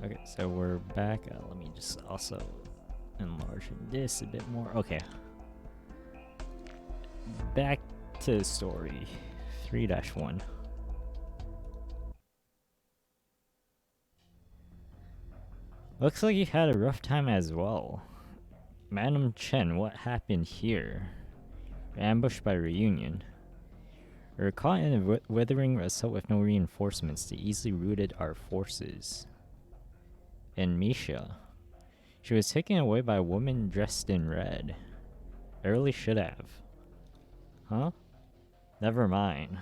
Okay, so we're back. Let me just also enlarge this a bit more. Okay. Back to the story. 3-1. Looks like you had a rough time as well. Madam Chen, what happened here? Ambushed by Reunion. We were caught in a withering assault with no reinforcements. They easily routed our forces. And Misha. She was taken away by a woman dressed in red. I really should have. Huh? Never mind.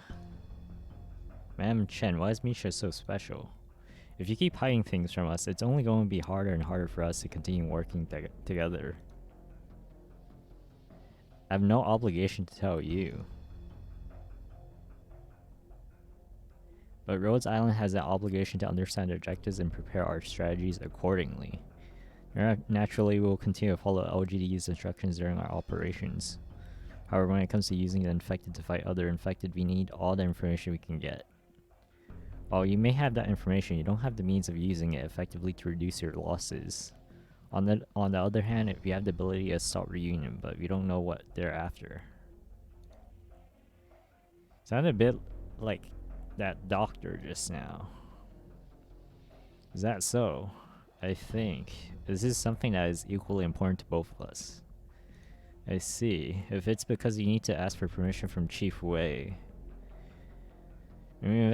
Madam Chen, why is Misha so special? If you keep hiding things from us, it's only going to be harder and harder for us to continue working together. I have no obligation to tell you. But Rhodes Island has that obligation to understand the objectives and prepare our strategies accordingly. Naturally, we will continue to follow LGD's instructions during our operations. However, when it comes to using the infected to fight other infected, we need all the information we can get. While you may have that information, you don't have the means of using it effectively to reduce your losses. On the other hand, we have the ability to stop Reunion, but we don't know what they're after. Sounded a bit like that doctor just now. Is that so? I think. This is something that is equally important to both of us. I see. If it's because you need to ask for permission from Chief Wei. When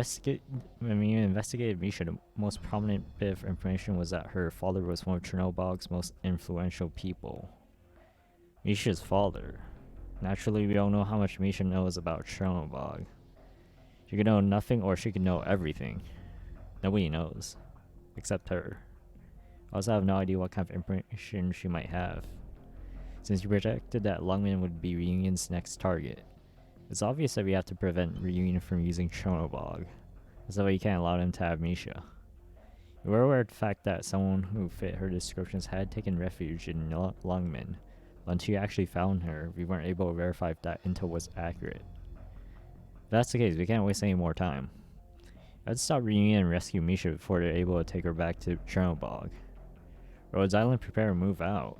we investigated Misha, the most prominent bit of information was that her father was one of Chernobog's most influential people. Misha's father. Naturally, we don't know how much Misha knows about Chernobog. She could know nothing or she could know everything. Nobody knows. Except her. I also have no idea what kind of information she might have. Since you projected that Lungman would be Reunion's next target, it's obvious that we have to prevent Reunion from using Chernobog. That's why you can't allow them to have Misha. We were aware of the fact that someone who fit her descriptions had taken refuge in Lungman, but until you actually found her, we weren't able to verify if that intel was accurate. If that's the case, we can't waste any more time. I'd stop Reunion and rescue Misha before they're able to take her back to Chernobog. Rhodes Island, prepare to move out.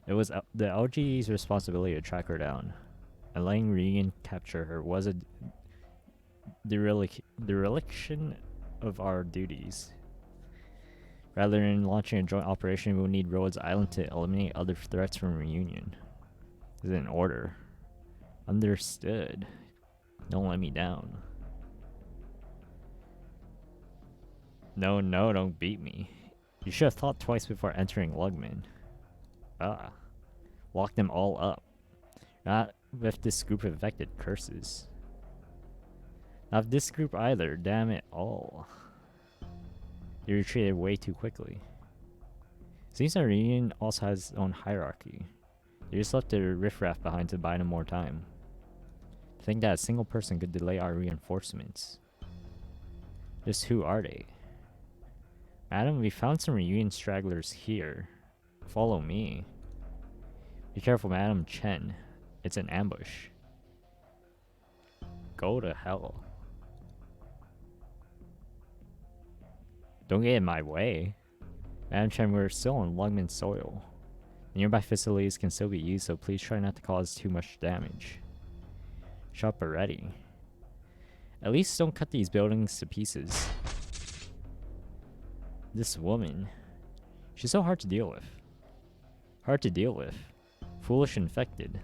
It was the LGE's responsibility to track her down, and letting Reunion capture her was a dereliction of our duties. Rather than launching a joint operation, we will need Rhodes Island to eliminate other threats from Reunion. Is it an order? Understood. Don't let me down. No, don't beat me. You should have thought twice before entering Lugman. Lock them all up. Not with this group of infected curses. Not with this group either, damn it all. You retreated way too quickly. Seems that Reunion also has its own hierarchy. They just left their riffraff behind to buy them more time. To think that a single person could delay our reinforcements. Just who are they? Madam, we found some Reunion stragglers here. Follow me. Be careful, Madam Chen. It's an ambush. Go to hell. Don't get in my way. Madam Chen, we're still on Lungman soil. The nearby facilities can still be used, so please try not to cause too much damage. Shut up already. At least don't cut these buildings to pieces. This woman. She's so hard to deal with. Hard to deal with. Foolish infected.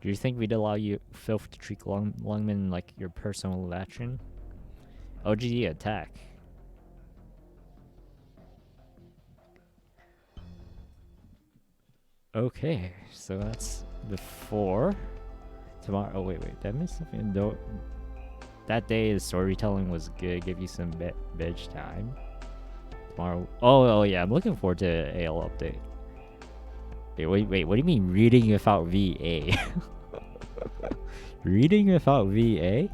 Do you think we'd allow you filth to treat Lungman like your personal latrin? OGD attack. Okay, so that's before. Tomorrow. Oh wait, did I miss something? No. That day the storytelling was good. Give you some bitch time. Tomorrow. Oh yeah, I'm looking forward to the AL update. Wait, what do you mean reading without VA? Reading without VA?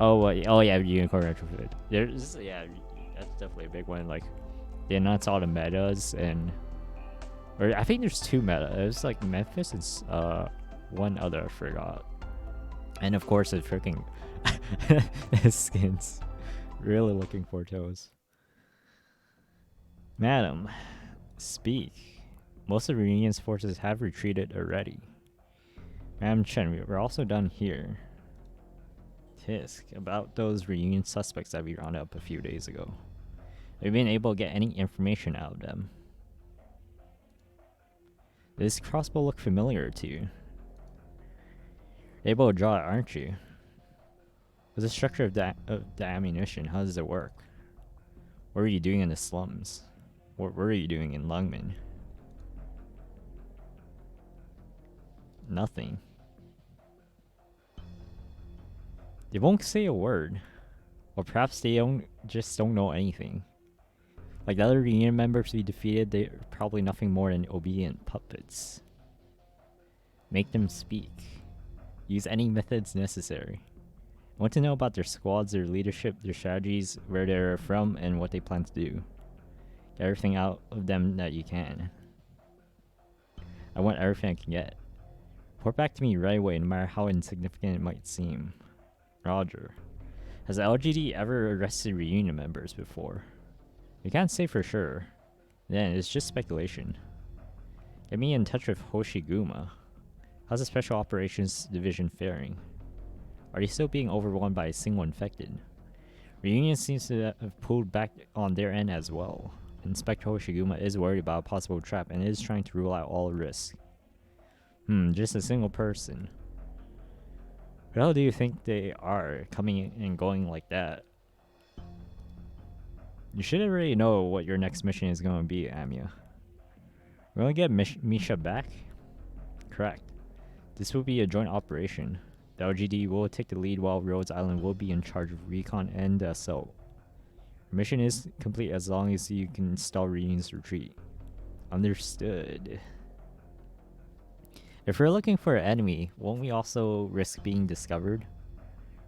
Oh yeah, Unicorn Retrofit. That's definitely a big one. Like, they announced all the metas, and or I think there's 2 meta. There's like Memphis and one other I forgot. And of course, the freaking Skins. Really looking for toes. Madam, speak. Most of the Reunion's forces have retreated already. Madam Chen, we're also done here. Tisk, about those Reunion suspects that we rounded up a few days ago. Have you been able to get any information out of them? Does this crossbow look familiar to you? You're able to draw it, aren't you? What's the structure of the ammunition? How does it work? What were you doing in the slums? What were you doing in Lungmen? Nothing. They won't say a word. Or perhaps they just don't know anything. Like the other Reunion members we defeated, they're probably nothing more than obedient puppets. Make them speak. Use any methods necessary. I want to know about their squads, their leadership, their strategies, where they're from, and what they plan to do. Get everything out of them that you can. I want everything I can get. Report back to me right away, no matter how insignificant it might seem. Roger. Has the LGD ever arrested Reunion members before? We can't say for sure. Then it's just speculation. Get me in touch with Hoshiguma. How's the Special Operations Division faring? Are they still being overrun by a single infected? Reunion seems to have pulled back on their end as well. Inspector Hoshiguma is worried about a possible trap and is trying to rule out all risk. Just a single person. What hell do you think they are, coming and going like that? You should already know what your next mission is going to be, Amiya. We're going to get Misha back? Correct. This will be a joint operation. The LGD will take the lead while Rhodes Island will be in charge of recon and the assault. Your mission is complete as long as you can stall Reunion's retreat. Understood. If we're looking for an enemy, won't we also risk being discovered?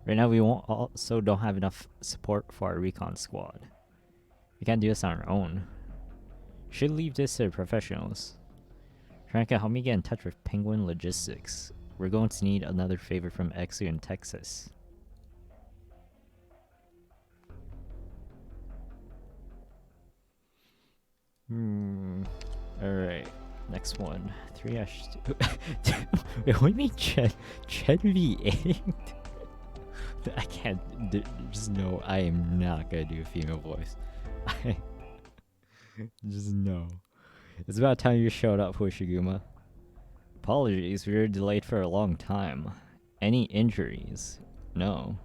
Right now we also don't have enough support for our recon squad. We can't do this on our own. Should leave this to the professionals. Franca, help me get in touch with Penguin Logistics. We're going to need another favor from Exu in Texas. Alright. Next one. 3-2. Wait, what do you mean Chen V8? I can't. Just no, I am not gonna do a female voice. Just no. It's about time you showed up, Hoshiguma. Apologies, we were delayed for a long time. Any injuries? No.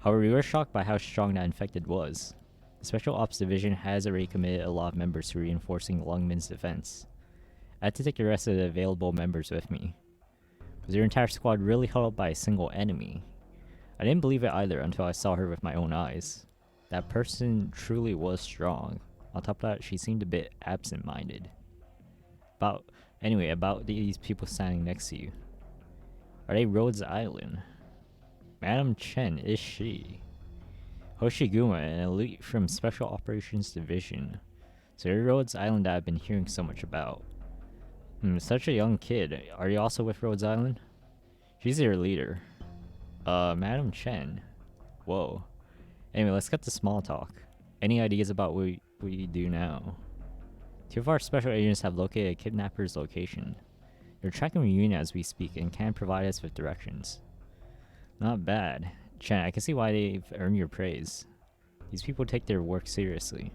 However, we were shocked by how strong that infected was. The Special Ops Division has already committed a lot of members to reinforcing Lungmen's defense. I had to take the rest of the available members with me. Was your entire squad really held up by a single enemy? I didn't believe it either until I saw her with my own eyes. That person truly was strong. On top of that, she seemed a bit absent-minded. About these people standing next to you. Are they Rhodes Island? Madam Chen, is she? Hoshiguma, an elite from Special Operations Division. So you're Rhodes Island that I've been hearing so much about. Such a young kid. Are you also with Rhodes Island? She's your leader. Madam Chen. Whoa. Anyway, let's get to small talk. Any ideas about what we do now? Two of our special agents have located a kidnapper's location. They're tracking Reunion as we speak and can provide us with directions. Not bad. Chen, I can see why they've earned your praise. These people take their work seriously.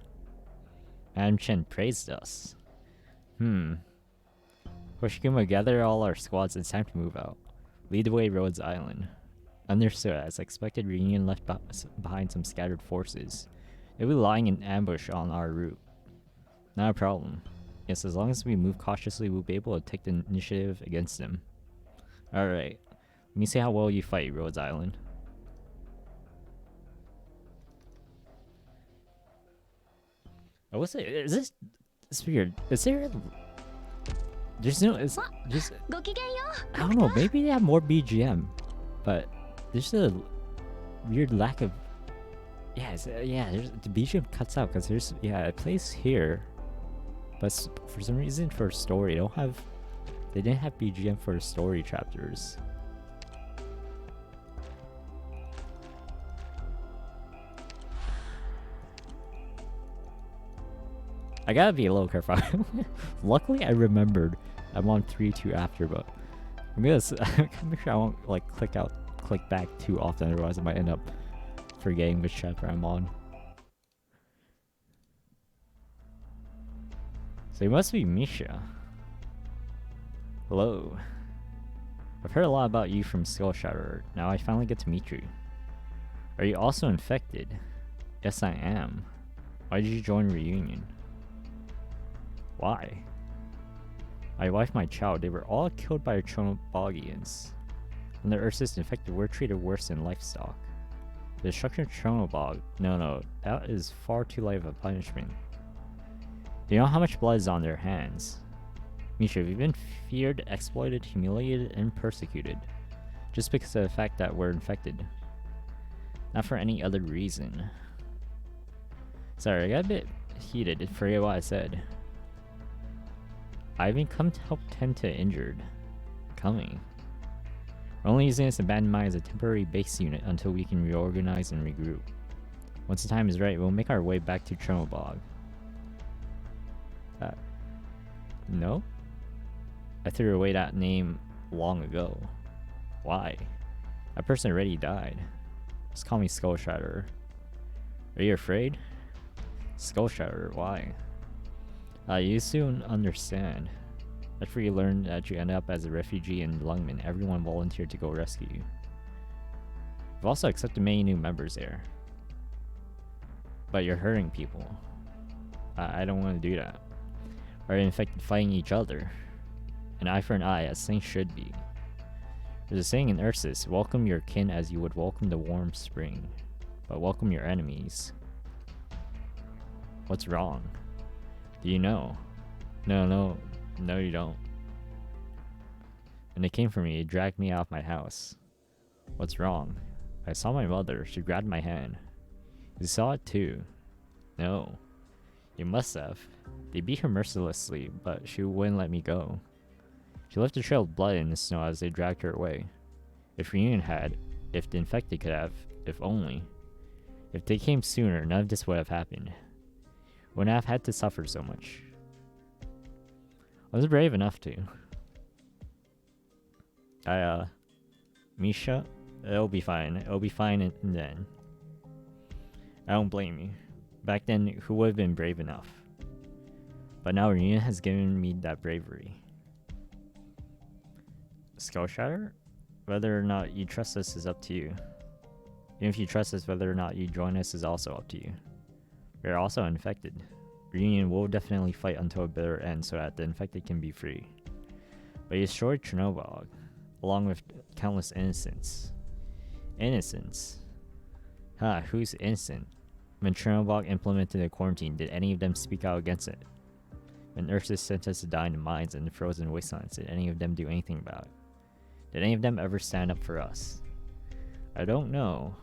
Madam Chen praised us. Hoshiguma, gather all our squads. It's time to move out. Lead the way, Rhodes Island. Understood. As expected, Reunion left behind some scattered forces. They'll be lying in ambush on our route. Not a problem. Yes, as long as we move cautiously, we'll be able to take the initiative against them. Alright. Let me see how well you fight, Rhodes Island. I will say, is this... It's weird. Is there... There's no... It's just... I don't know, maybe they have more BGM. But there's a weird lack of... Yeah, the BGM cuts out because there's... Yeah, it plays here. But for some reason, for story, they didn't have BGM for story chapters. I gotta be a little careful. Luckily, I remembered I'm on 3-2 after, but I'm gonna make sure I won't like click back too often, otherwise I might end up forgetting which chapter I'm on. So you must be Misha. Hello. I've heard a lot about you from Skull Shatterer. Now I finally get to meet you. Are you also infected? Yes, I am. Why did you join Reunion? Why? My wife, my child, they were all killed by Chronobogians. When the Ursus infected, we're treated worse than livestock. The destruction of Chronobog, no, that is far too light of a punishment. Do you know how much blood is on their hands? Misha, we've been feared, exploited, humiliated, and persecuted. Just because of the fact that we're infected. Not for any other reason. Sorry, I got a bit heated. Forget what I said. Ivan, come to help tend to injured. Coming. We're only using this abandoned mine as a temporary base unit until we can reorganize and regroup. Once the time is right, we'll make our way back to Chernobog. No? I threw away that name long ago. Why? That person already died. Just call me Skull Shatterer. Are you afraid? Skull Shatterer, why? You soon understand. After you learn that you end up as a refugee in Lungman, everyone volunteered to go rescue you. We've also accepted many new members there. But you're hurting people. I don't want to do that. Are infected fighting each other? An eye for an eye, as things should be. There's a saying in Ursus, welcome your kin as you would welcome the warm spring. But welcome your enemies. What's wrong? Do you know? No, you don't. When they came for me, they dragged me out of my house. What's wrong? I saw my mother. She grabbed my hand. You saw it too. No. You must have. They beat her mercilessly, but she wouldn't let me go. She left a trail of blood in the snow as they dragged her away. If Reunion had, if the infected could have, if only. If they came sooner, none of this would have happened. Wouldn't have had to suffer so much. I was brave enough to. Misha, it'll be fine. It'll be fine then. I don't blame you. Back then, who would have been brave enough? But now Reunion has given me that bravery. Skull Shatter? Whether or not you trust us is up to you. Even if you trust us, whether or not you join us is also up to you. We are also infected. Reunion will definitely fight until a bitter end so that the infected can be free. But you destroyed Chernobog, along with countless innocents. Innocents? Who's innocent? When Chernobog implemented a quarantine, did any of them speak out against it? When Ursus sent us to die in the mines and the frozen wastelands, did any of them do anything about it? Did any of them ever stand up for us? I don't know.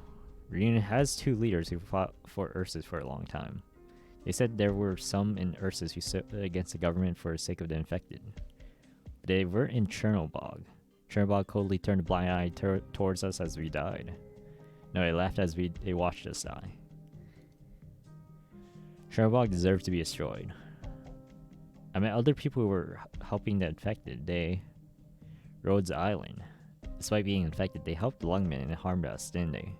Reunion has two leaders who fought for Ursus for a long time. They said there were some in Ursus who stood against the government for the sake of the infected. But they were in Chernobog. Chernobog coldly turned a blind eye towards us as we died. No, they laughed as they watched us die. Chernobog deserved to be destroyed. I met other people who were helping the infected. They... Rhodes Island. Despite being infected, they helped Lungmen and harmed us, didn't they?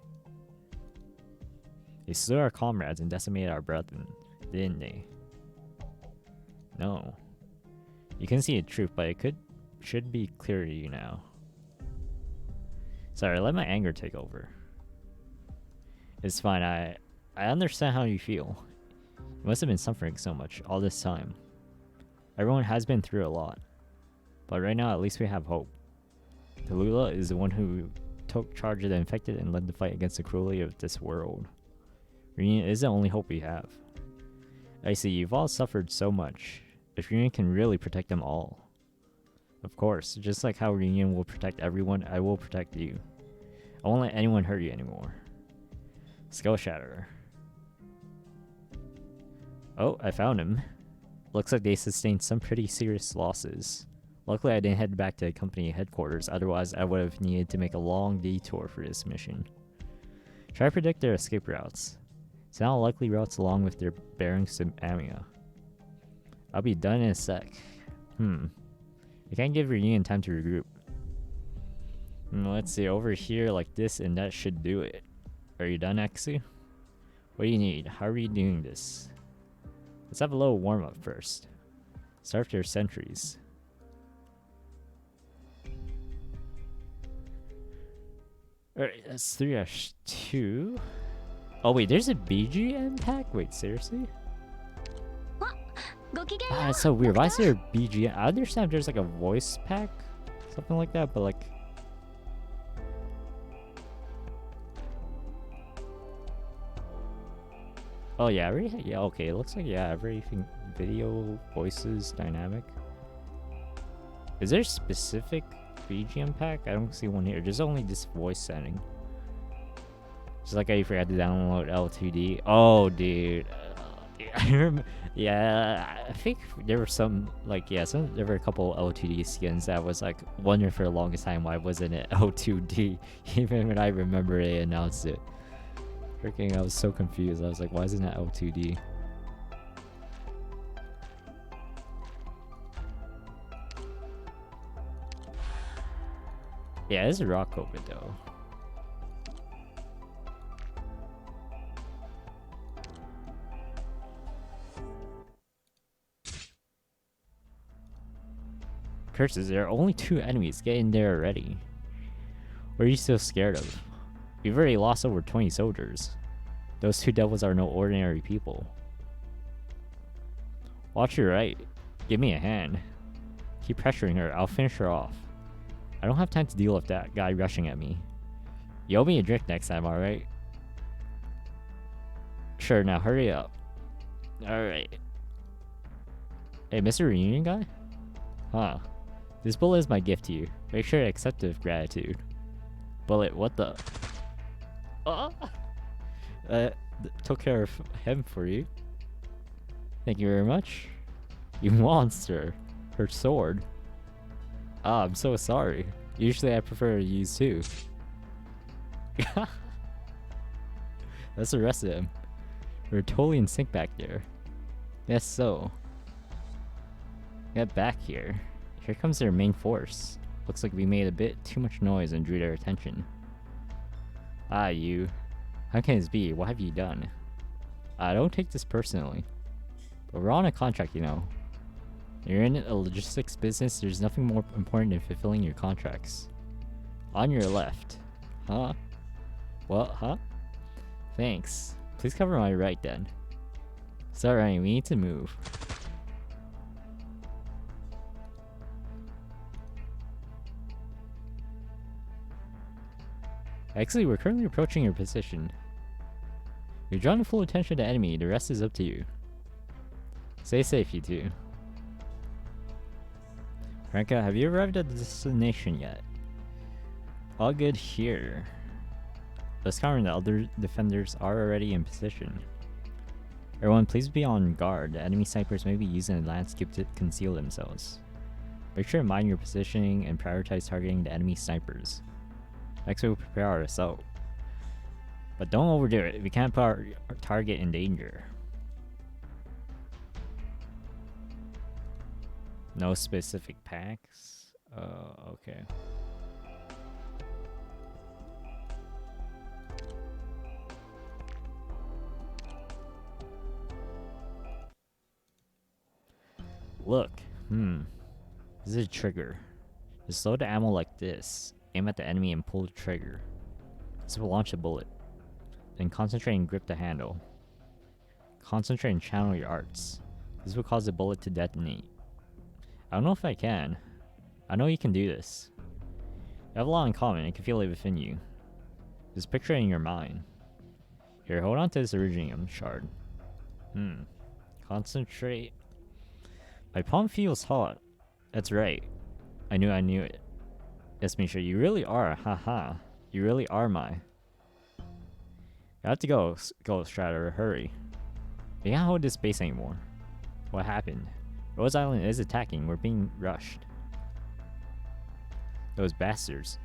They slew our comrades and decimated our brethren, didn't they? No. You can see the truth, but it should be clear to you now. Sorry, let my anger take over. It's fine, I understand how you feel. You must have been suffering so much, all this time. Everyone has been through a lot. But right now, at least we have hope. Tallulah is the one who took charge of the infected and led the fight against the cruelty of this world. Reunion is the only hope we have. I see, you've all suffered so much. If Reunion can really protect them all. Of course, just like how Reunion will protect everyone, I will protect you. I won't let anyone hurt you anymore. Skull Shatterer. Oh, I found him. Looks like they sustained some pretty serious losses. Luckily, I didn't head back to company headquarters, otherwise I would have needed to make a long detour for this mission. Try to predict their escape routes. Sound likely routes along with their bearings to Amia. I'll be done in a sec. I can't give Reunion time to regroup. Let's see, over here like this and that should do it. Are you done, Exu? What do you need? How are you doing this? Let's have a little warm-up first. Start your sentries. Alright, that's 3-2. Oh wait, there's a BGM pack? Wait, seriously? Ah, it's so weird. Why is there a BGM? I understand if there's like a voice pack, something like that, but like... Oh yeah, yeah, okay, it looks like, yeah, everything, video, voices, dynamic. Is there a specific BGM pack? I don't see one here. There's only this voice setting. Just like I forgot to download L2D. Oh, dude. I remember, yeah, I think there were some, like, yeah, there were a couple L2D skins that was like wondering for the longest time why wasn't it L2D, even when I remember they announced it. Freaking, I was so confused. I was like, why isn't that L2D? Yeah, it's a rock over though. Curses, there are only 2 enemies. Get in there already. What are you so scared of? We've already lost over 20 soldiers. Those 2 devils are no ordinary people. Watch your right. Give me a hand. Keep pressuring her. I'll finish her off. I don't have time to deal with that guy rushing at me. You owe me a drink next time, alright? Sure, now hurry up. Alright. Hey, Mr. Reunion guy? Huh. This bullet is my gift to you. Make sure to accept it with gratitude. Bullet, what the... took care of him for you. Thank you very much. You monster. Her sword. Ah, I'm so sorry. Usually I prefer to use 2. Let's arrest him. We're totally in sync back there. Yes, so. Get back here. Here comes their main force. Looks like we made a bit too much noise and drew their attention. Ah, you. How can this be? What have you done? I don't take this personally. But we're on a contract, you know. You're in a logistics business, there's nothing more important than fulfilling your contracts. On your left. Huh? What? Huh? Thanks. Please cover my right then. Sorry, we need to move. Actually, we're currently approaching your position. You're drawing full attention to the enemy, the rest is up to you. Stay safe, you two. Franca, have you arrived at the destination yet? All good here. The scout and the other defenders are already in position. Everyone, please be on guard. The enemy snipers may be using the landscape to conceal themselves. Make sure to mind your positioning and prioritize targeting the enemy snipers. Next, we'll prepare our assault. But don't overdo it. We can't put our target in danger. No specific packs? Okay. Look. This is a trigger. Just load the ammo like this. Aim at the enemy and pull the trigger. This will launch a bullet. Then concentrate and grip the handle. Concentrate and channel your arts. This will cause the bullet to detonate. I don't know if I can. I know you can do this. You have a lot in common, I can feel it within you. Just picture it in your mind. Here, hold on to this Iridium shard. Concentrate. My palm feels hot. That's right. I knew it. Yes, Misha, you really are. Haha. You really are my. I have to go, Stratter. Hurry. We can't hold this base anymore. What happened? Rose Island is attacking. We're being rushed. Those bastards.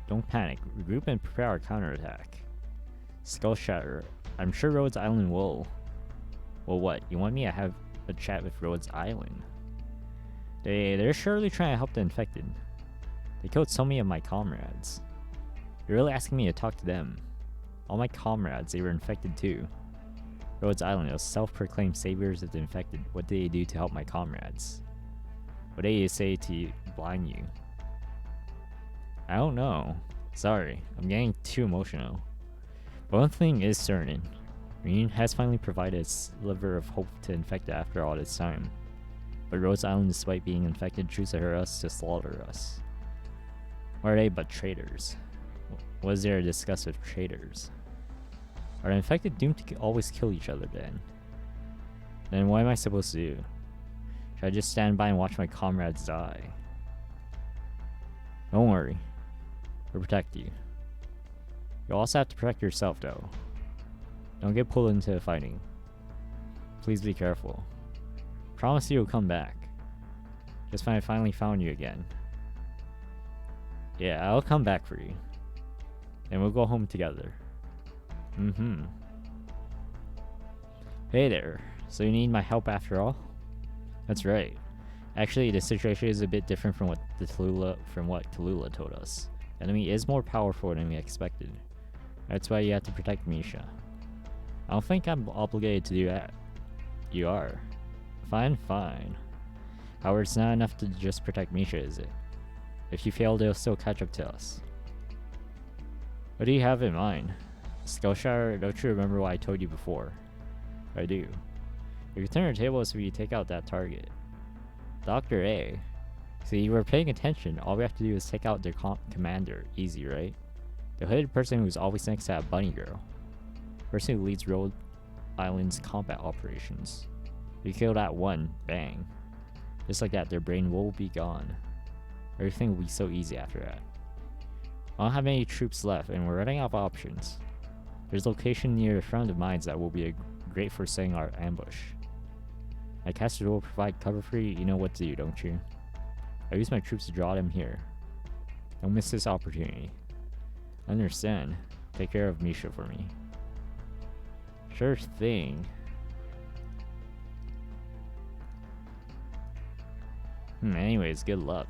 Don't panic. Regroup and prepare our counterattack. Skull Shatter. I'm sure Rhodes Island will. Well, what? You want me to have a chat with Rhodes Island. They're surely trying to help the infected. They killed so many of my comrades. You're really asking me to talk to them. All my comrades, they were infected too. Rhodes Island, those self-proclaimed saviors of the infected, what did they do to help my comrades? What did they say to blind you? I don't know. Sorry, I'm getting too emotional. But one thing is certain. Reunion has finally provided a sliver of hope to infected after all this time. But Rhodes Island, despite being infected, choose to hurt us, to slaughter us. What are they but traitors? What is there to discuss with traitors? Are the infected doomed to always kill each other then? Then what am I supposed to do? Should I just stand by and watch my comrades die? Don't worry. We'll protect you. You'll also have to protect yourself though. Don't get pulled into fighting. Please be careful. Promise you'll come back. Just when I finally found you again. Yeah, I'll come back for you. And we'll go home together. Hey there. So you need my help after all? That's right. Actually, the situation is a bit different from what Tallulah told us. The enemy is more powerful than we expected. That's why you have to protect Misha. I don't think I'm obligated to do that. You are. Fine. However, it's not enough to just protect Misha, is it? If you fail, they'll still catch up to us. What do you have in mind? Skullshire, don't you remember what I told you before? I do. If you turn your tables, if you take out that target. Dr. A. See, you were paying attention. All we have to do is take out their commander. Easy, right? The hooded person who's always next to that bunny girl. Person who leads Rhodes Island's combat operations. If you kill that one, bang. Just like that, their brain will be gone. Everything will be so easy after that. I don't have any troops left, and we're running out of options. There's a location near a front of mines that will be great for setting our ambush. My casters will provide cover for you. You know what to do, don't you? I use my troops to draw them here. Don't miss this opportunity. Understand. Take care of Misha for me. Sure thing. Anyways, good luck.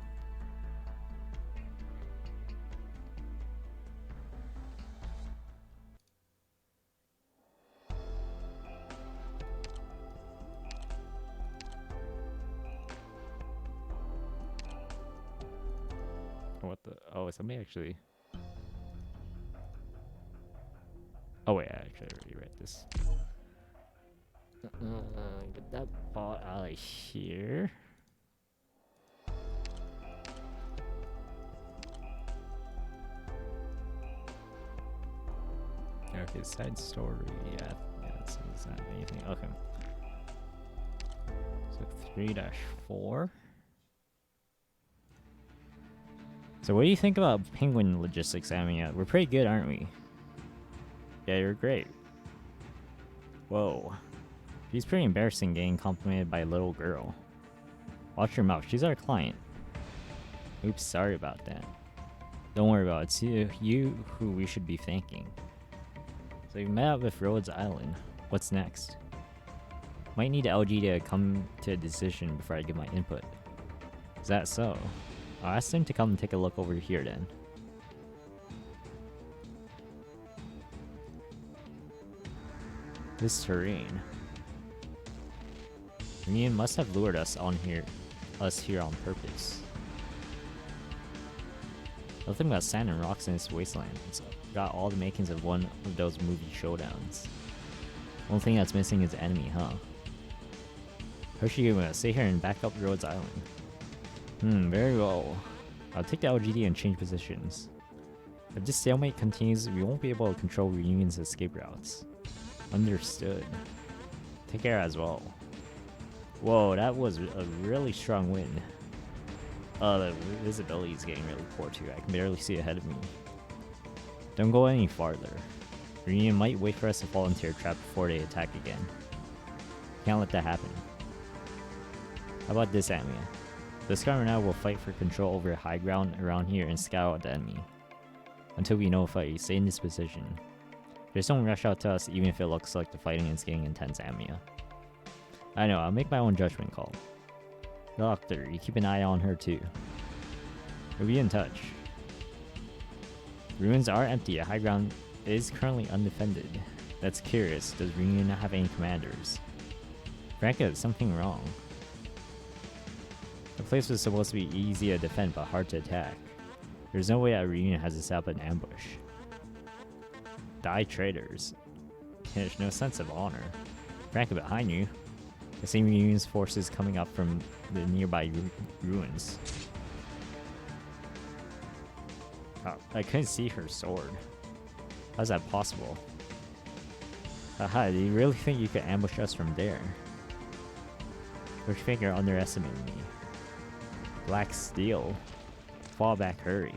What the? Oh, somebody actually. Oh wait, I actually already read this. Get that ball out of here. Okay, side story. Yeah, it's not anything. Okay. So 3-4. So what do you think about penguin logistics, Amiya? We're pretty good, aren't we? Yeah, you're great. Whoa. She's pretty embarrassing getting complimented by a little girl. Watch your mouth, she's our client. Oops, sorry about that. Don't worry about it, it's you who we should be thanking. So you met up with Rhodes Island. What's next? Might need LG to come to a decision before I give my input. Is that so? I'll ask them to come and take a look over here then. This terrain. Reunion must have lured us here on purpose. Nothing but sand and rocks in this wasteland. It's got all the makings of one of those movie showdowns. Only thing that's missing is the enemy, huh? Hoshiguma, stay here and back up Rhodes Island. Very well. I'll take the LGD and change positions. If this stalemate continues, we won't be able to control Reunion's escape routes. Understood. Take care as well. Whoa, that was a really strong wind. The visibility is getting really poor too. I can barely see ahead of me. Don't go any farther. Reunion might wait for us to fall into your trap before they attack again. Can't let that happen. How about this, Amiya? The Scout and I will fight for control over high ground around here and scout out the enemy. Until we notify you, stay in this position. Just don't rush out to us even if it looks like the fighting is getting intense, Amiya. I know, I'll make my own judgment call. Doctor, you keep an eye on her too. We'll be in touch. Ruins are empty. High ground is currently undefended. That's curious. Does Reunion not have any commanders? Franca, is something wrong? The place was supposed to be easy to defend but hard to attack. There's no way that Reunion has set up an ambush. Die traitors. There's no sense of honor. Franca, behind you. I see Reunion's forces coming up from the nearby ruins. Oh, I couldn't see her sword. How's that possible? Haha, do you really think you could ambush us from there? Don't you think you're underestimating me? Black Steel. Fall back, hurry.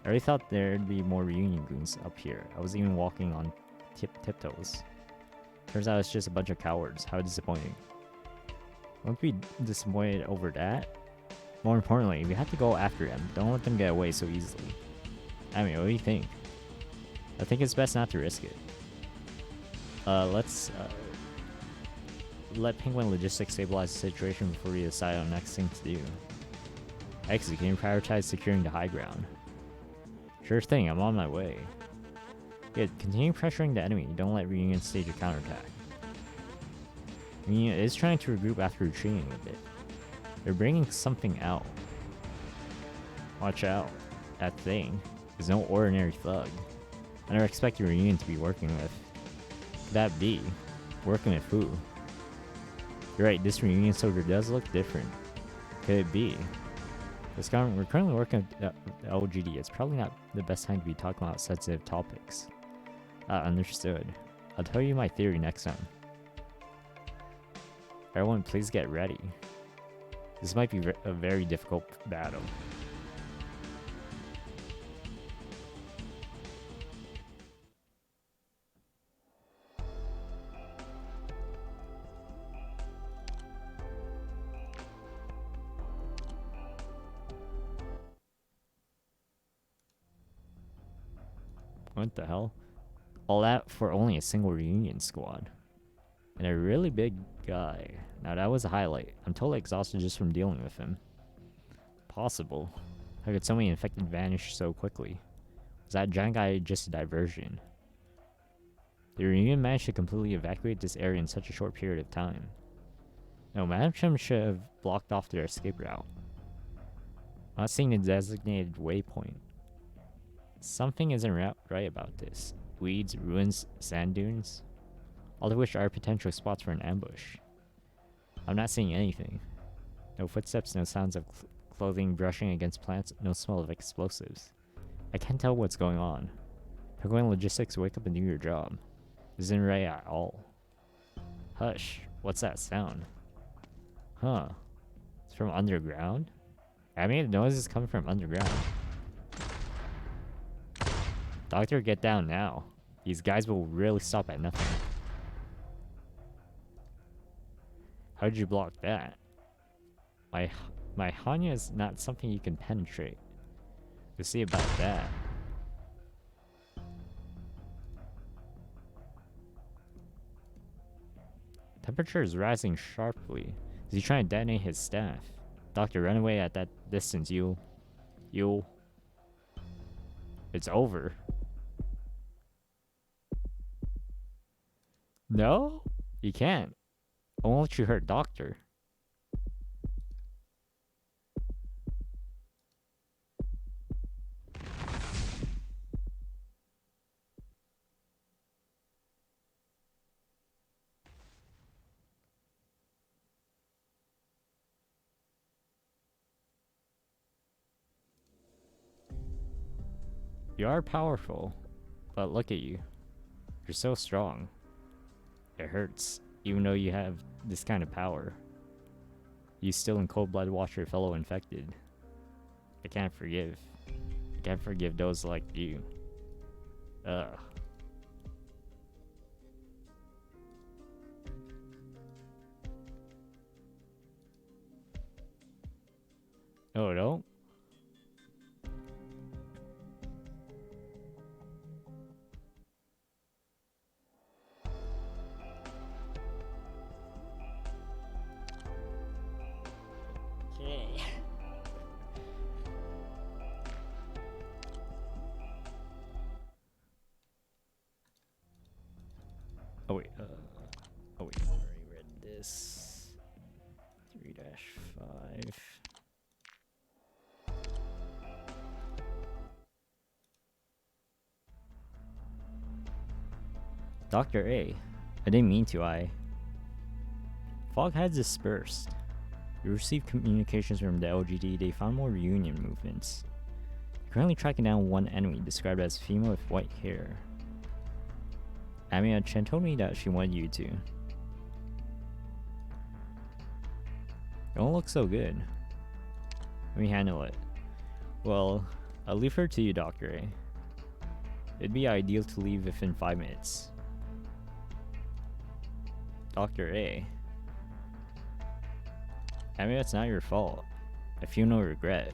I really thought there'd be more Reunion goons up here. I was even walking on tiptoes. Turns out it's just a bunch of cowards. How disappointing. Won't be disappointed over that. More importantly, we have to go after them. Don't let them get away so easily. I mean, what do you think? I think it's best not to risk it. Let's let Penguin Logistics stabilize the situation before we decide on the next thing to do. Exit, can you prioritize securing the high ground? Sure thing, I'm on my way. Yeah, continue pressuring the enemy. Don't let Reunion stage a counterattack. Reunion is trying to regroup after retreating a bit. They're bringing something out. Watch out. That thing is no ordinary thug. I never expected Reunion to be working with. Could that be? Working with who? You're right, this Reunion soldier does look different. Could it be? We're currently working with LGD. It's probably not the best time to be talking about sensitive topics. Understood. I'll tell you my theory next time. Everyone, please get ready. This might be a very difficult battle. What the hell? All that for only a single Reunion squad. And a really big guy. Now that was a highlight. I'm totally exhausted just from dealing with him. Possible. How could so many infected vanish so quickly? Was that giant guy just a diversion? The Reunion managed to completely evacuate this area in such a short period of time. No, Madam Chum should have blocked off their escape route. Not seeing the designated waypoint. Something isn't right about this. Weeds, ruins, sand dunes. All of which are potential spots for an ambush. I'm not seeing anything. No footsteps, no sounds of clothing brushing against plants, no smell of explosives. I can't tell what's going on. Penguin Logistics, wake up and do your job. This isn't right at all. Hush, what's that sound? Huh. It's from underground? I mean, the noise is coming from underground. Doctor, get down now. These guys will really stop at nothing. How did you block that? My Hanya is not something you can penetrate. We'll see about that. Temperature is rising sharply. Is he trying to detonate his staff? Doctor, run away at that distance, you... It's over. No? You can't. I won't let you hurt Doctor. You are powerful, but look at you. You're so strong. It hurts, even though you have this kind of power. You still in cold blood watch your fellow infected. I can't forgive. I can't forgive those like you. Ugh. No, don't. this. 3-5. Dr. A. I didn't mean to, Fog has dispersed. We received communications from the LGD. They found more reunion movements. Currently tracking down one enemy described as female with white hair. Amia Chen told me that she wanted you to. Don't look so good. Let me handle it. Well, I'll leave her to you, Dr. A. It'd be ideal to leave within 5 minutes. Dr. A. I mean, it's not your fault. I feel no regret.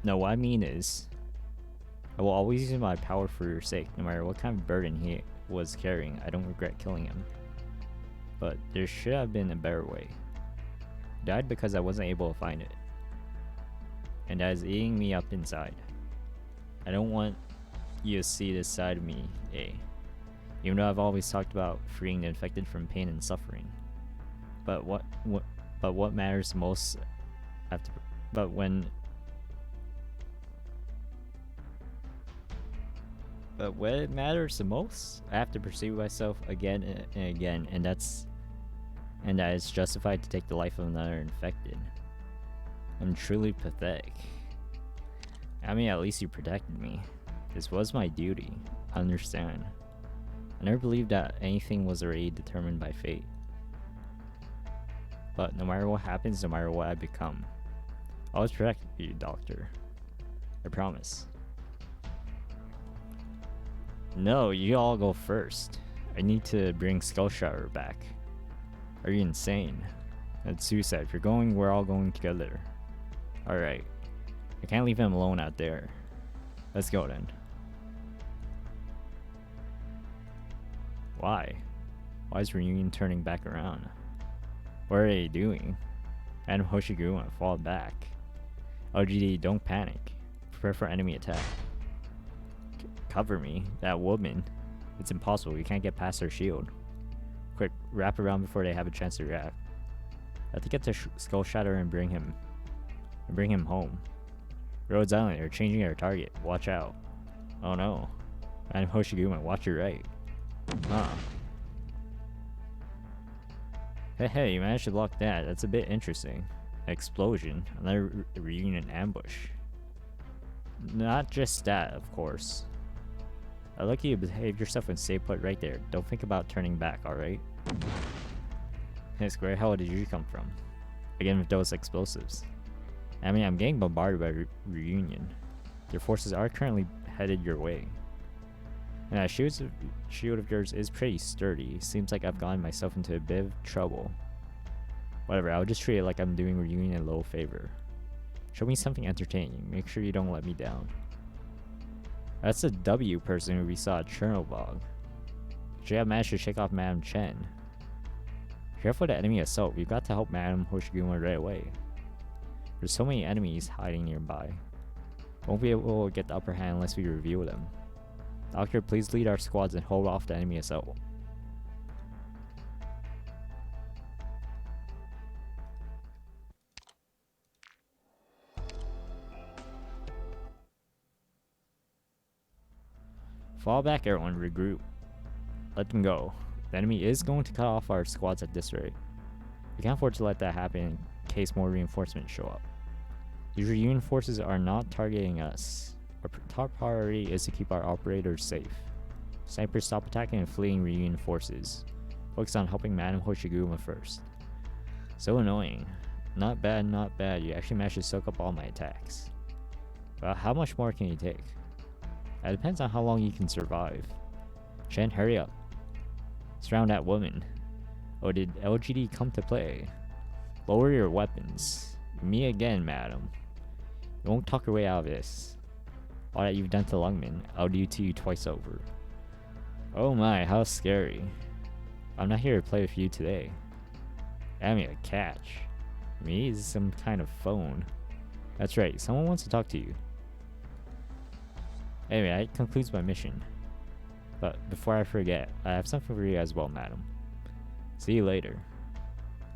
No, what I mean is, I will always use my power for your sake, no matter what kind of burden he was carrying. I don't regret killing him. But there should have been a better way. He died because I wasn't able to find it. And that is eating me up inside. I don't want you to see this side of me, A. Even though I've always talked about freeing the infected from pain and suffering. But what matters most after when it matters the most, I have to pursue myself again and again, and that is justified to take the life of another infected. I'm truly pathetic. I mean, at least you protected me. This was my duty. I understand. I never believed that anything was already determined by fate. But no matter what happens, no matter what I become, I'll always protect you, Doctor. I promise. No, you all go first. I need to bring Skullshatter back. Are you insane? That's suicide. If you're going, we're all going together. Alright. I can't leave him alone out there. Let's go then. Why? Why is Reunion turning back around? What are they doing? Adam Hoshiguma, fall back. LGD, don't panic. Prepare for enemy attack. Cover me. That woman. It's impossible. We can't get past their shield. Quick, wrap around before they have a chance to react. I have to get to Skullshatter and bring him home. Rhodes Island, they're changing their target. Watch out. Oh no. Adam Hoshiguma, watch your right. Huh. Hey, you managed to block that. That's a bit interesting. Explosion. Another reunion ambush. Not just that, of course. I like you behave yourself and stay put right there. Don't think about turning back, alright? Hey, where the hell did you come from? Again with those explosives. I mean, I'm getting bombarded by Reunion. Their forces are currently headed your way. And that shield of yours is pretty sturdy. Seems like I've gotten myself into a bit of trouble. Whatever, I'll just treat it like I'm doing Reunion a little favor. Show me something entertaining. Make sure you don't let me down. That's the W person who we saw at Chernobyl. Should have managed to shake off Madam Chen. Careful of the enemy assault. We've got to help Madam Hoshiguma right away. There's so many enemies hiding nearby. Won't be able to get the upper hand unless we reveal them. Doctor, please lead our squads and hold off the enemy assault. Fall back, everyone. Regroup. Let them go. The enemy is going to cut off our squads at this rate. We can't afford to let that happen in case more reinforcements show up. These reunion forces are not targeting us. Our top priority is to keep our operators safe. Snipers, stop attacking and fleeing reunion forces. Focus on helping Madam Hoshiguma first. So annoying. Not bad, not bad. You actually managed to soak up all my attacks. But how much more can you take? It depends on how long you can survive. Chen, hurry up. Surround that woman. Oh, did LGD come to play? Lower your weapons. Me again, madam. You won't talk your way out of this. All that you've done to Lungman, I'll do to you twice over. Oh my, how scary. I'm not here to play with you today. I mean, a catch. Me? Is this some kind of phone? That's right, someone wants to talk to you. Anyway, that concludes my mission. But before I forget, I have something for you as well, madam. See you later.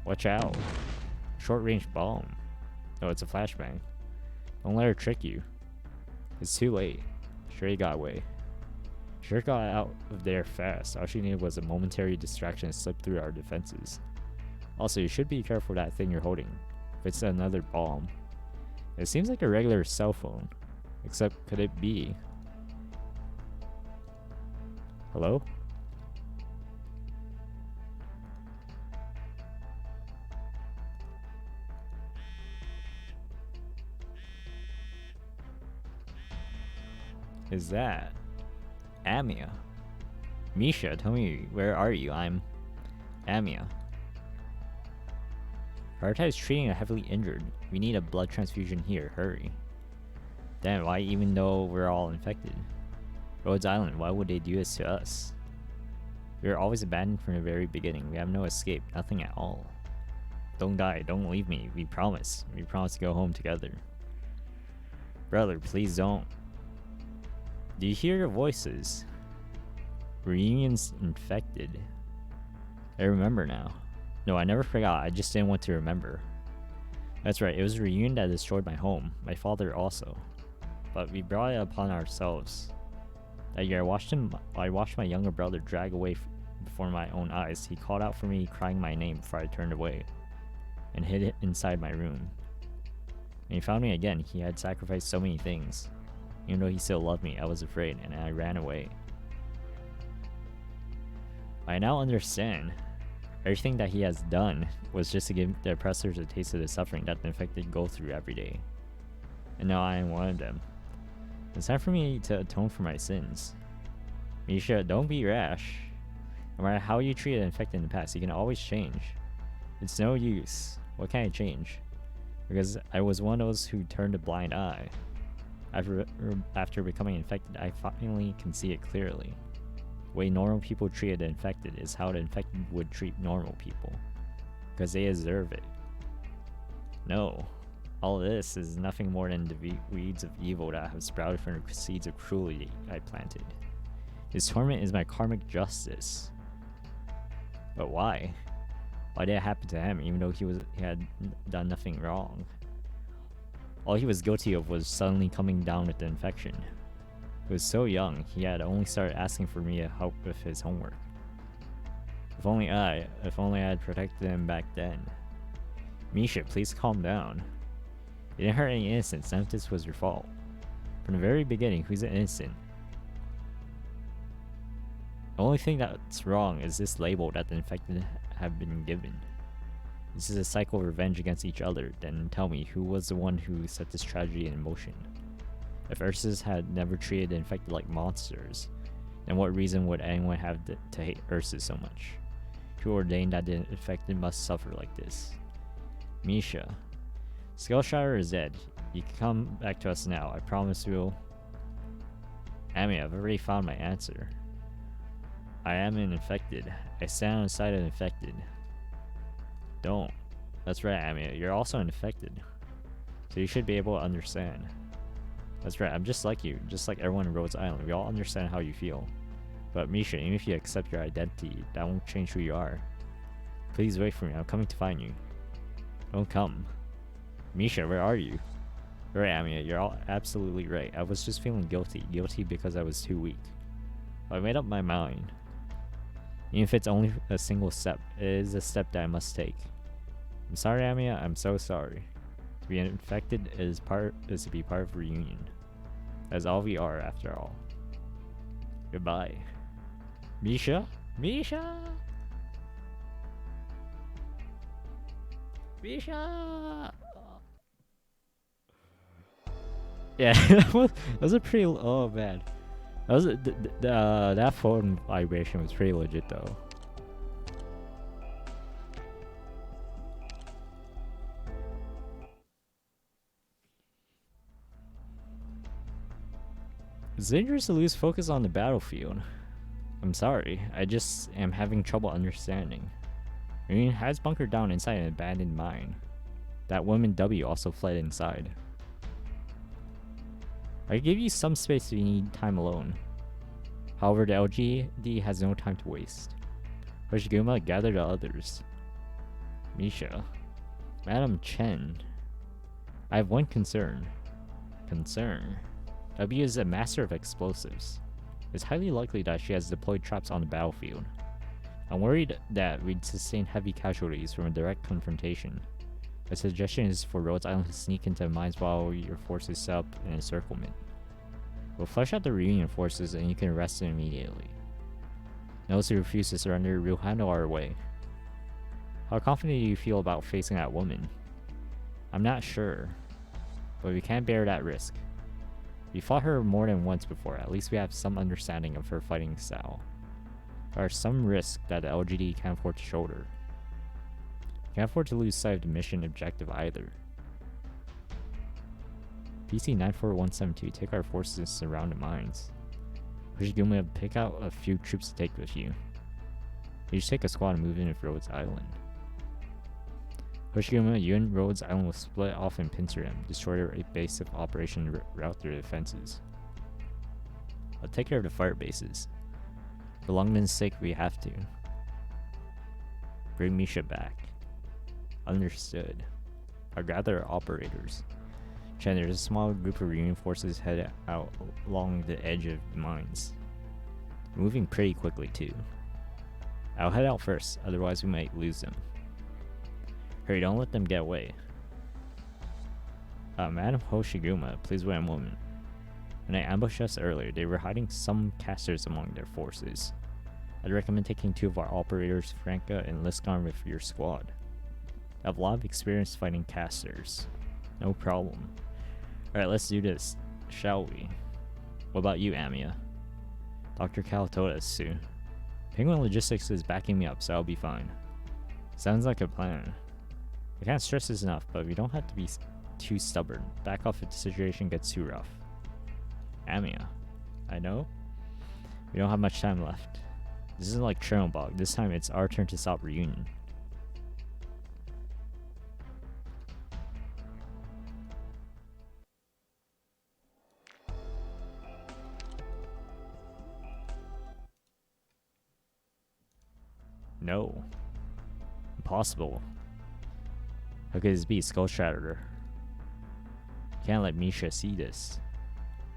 Watch out. Short-range bomb. No, it's a flashbang. Don't let her trick you. It's too late. Sure got away. Sure got out of there fast. All she needed was a momentary distraction to slip through our defenses. Also, you should be careful with that thing you're holding. If it's another bomb. It seems like a regular cell phone. Except, could it be? Hello? Is that Amia? Misha, tell me, where are you? I'm Amia. Prioritize treating a heavily injured. We need a blood transfusion here. Hurry. Damn, why even though we're all infected? Rhodes Island, why would they do this to us? We were always abandoned from the very beginning. We have no escape. Nothing at all. Don't die. Don't leave me. We promise. We promise to go home together. Brother, please don't. Do you hear your voices? Reunion's infected. I remember now. No, I never forgot. I just didn't want to remember. That's right. It was a reunion that destroyed my home. My father also. But we brought it upon ourselves. That year, I watched my younger brother drag away before my own eyes. He called out for me, crying my name before I turned away, and hid it inside my room. When he found me again, he had sacrificed so many things. Even though he still loved me, I was afraid, and I ran away. I now understand. Everything that he has done was just to give the oppressors a taste of the suffering that the infected go through every day. And now I am one of them. It's time for me to atone for my sins. Misha, don't be rash. No matter how you treated an infected in the past, you can always change. It's no use. What can I change? Because I was one of those who turned a blind eye. After becoming infected, I finally can see it clearly. The way normal people treated the infected is how the infected would treat normal people. Because they deserve it. No. All this is nothing more than the weeds of evil that have sprouted from the seeds of cruelty I planted. His torment is my karmic justice. But why? Why did it happen to him, even though he had done nothing wrong? All he was guilty of was suddenly coming down with the infection. He was so young, he had only started asking for me to help with his homework. If only I had protected him back then. Misha, please calm down. You didn't hurt any innocents, none of this was your fault. From the very beginning, who's innocent? The only thing that's wrong is this label that the infected have been given. This is a cycle of revenge against each other. Then tell me, who was the one who set this tragedy in motion? If Ursus had never treated the infected like monsters, then what reason would anyone have to hate Ursus so much? Who ordained that the infected must suffer like this? Misha. Skullshire is dead. You can come back to us now. I promise we'll... Amy, I've already found my answer. I am an infected. I stand on the side of the infected. Don't. That's right, Amy. You're also an infected. So you should be able to understand. That's right, I'm just like you. Just like everyone in Rhodes Island. We all understand how you feel. But Misha, even if you accept your identity, that won't change who you are. Please wait for me. I'm coming to find you. Don't come. Misha, where are you? Right, Amia, you're all absolutely right. I was just feeling guilty. Guilty because I was too weak. But I made up my mind. Even if it's only a single step, it is a step that I must take. I'm sorry, Amia. I'm so sorry. To be infected is to be part of a reunion. That's all we are, after all. Goodbye. Misha? Misha? Misha! Yeah, that was a pretty... Oh, man. That was that phone vibration was pretty legit, though. It's dangerous to lose focus on the battlefield. I'm sorry, I just am having trouble understanding. Reunion has bunkered down inside an abandoned mine. That woman W also fled inside. I give you some space if you need time alone. However, the LGD has no time to waste. Hoshiguma, gather the others. Misha. Madam Chen. I have one concern. Concern? W is a master of explosives. It's highly likely that she has deployed traps on the battlefield. I'm worried that we'd sustain heavy casualties from a direct confrontation. My suggestion is for Rhodes Island to sneak into mines while your forces set up an encirclement. We'll flush out the reunion forces and you can arrest them immediately. Those who refuse to surrender, we'll handle our way. How confident do you feel about facing that woman? I'm not sure, but we can't bear that risk. We fought her more than once before, at least we have some understanding of her fighting style. There are some risks that the LGD can't afford to shoulder. Can't afford to lose sight of the mission objective either. PC 94172, take our forces and surround the mines. Hoshiguma, pick out a few troops to take with you. You should take a squad and move in with Rhodes Island. Hoshiguma, you and Rhodes Island will split off and pincer them, destroy their base of operation and route their defenses. I'll take care of the fire bases. For Longman's sake, we have to. Bring Misha back. Understood. I'll gather operators. Chen, there's a small group of reunion forces headed out along the edge of the mines. Moving pretty quickly too. I'll head out first, otherwise we might lose them. Hurry, don't let them get away. Madam Hoshiguma, please wait a moment. When I ambushed us earlier, they were hiding some casters among their forces. I'd recommend taking 2 of our operators, Franca and Liscon, with your squad. I have a lot of experience fighting casters. No problem. Alright, let's do this, shall we? What about you, Amia? Dr. Cal told us to. Penguin Logistics is backing me up, so I'll be fine. Sounds like a plan. I can't stress this enough, but we don't have to be too stubborn. Back off if the situation gets too rough. Amia. I know. We don't have much time left. This isn't like Chernobyl. This time it's our turn to stop reunion. No. Impossible. How could this be? Skull Shatterer. Can't let Misha see this.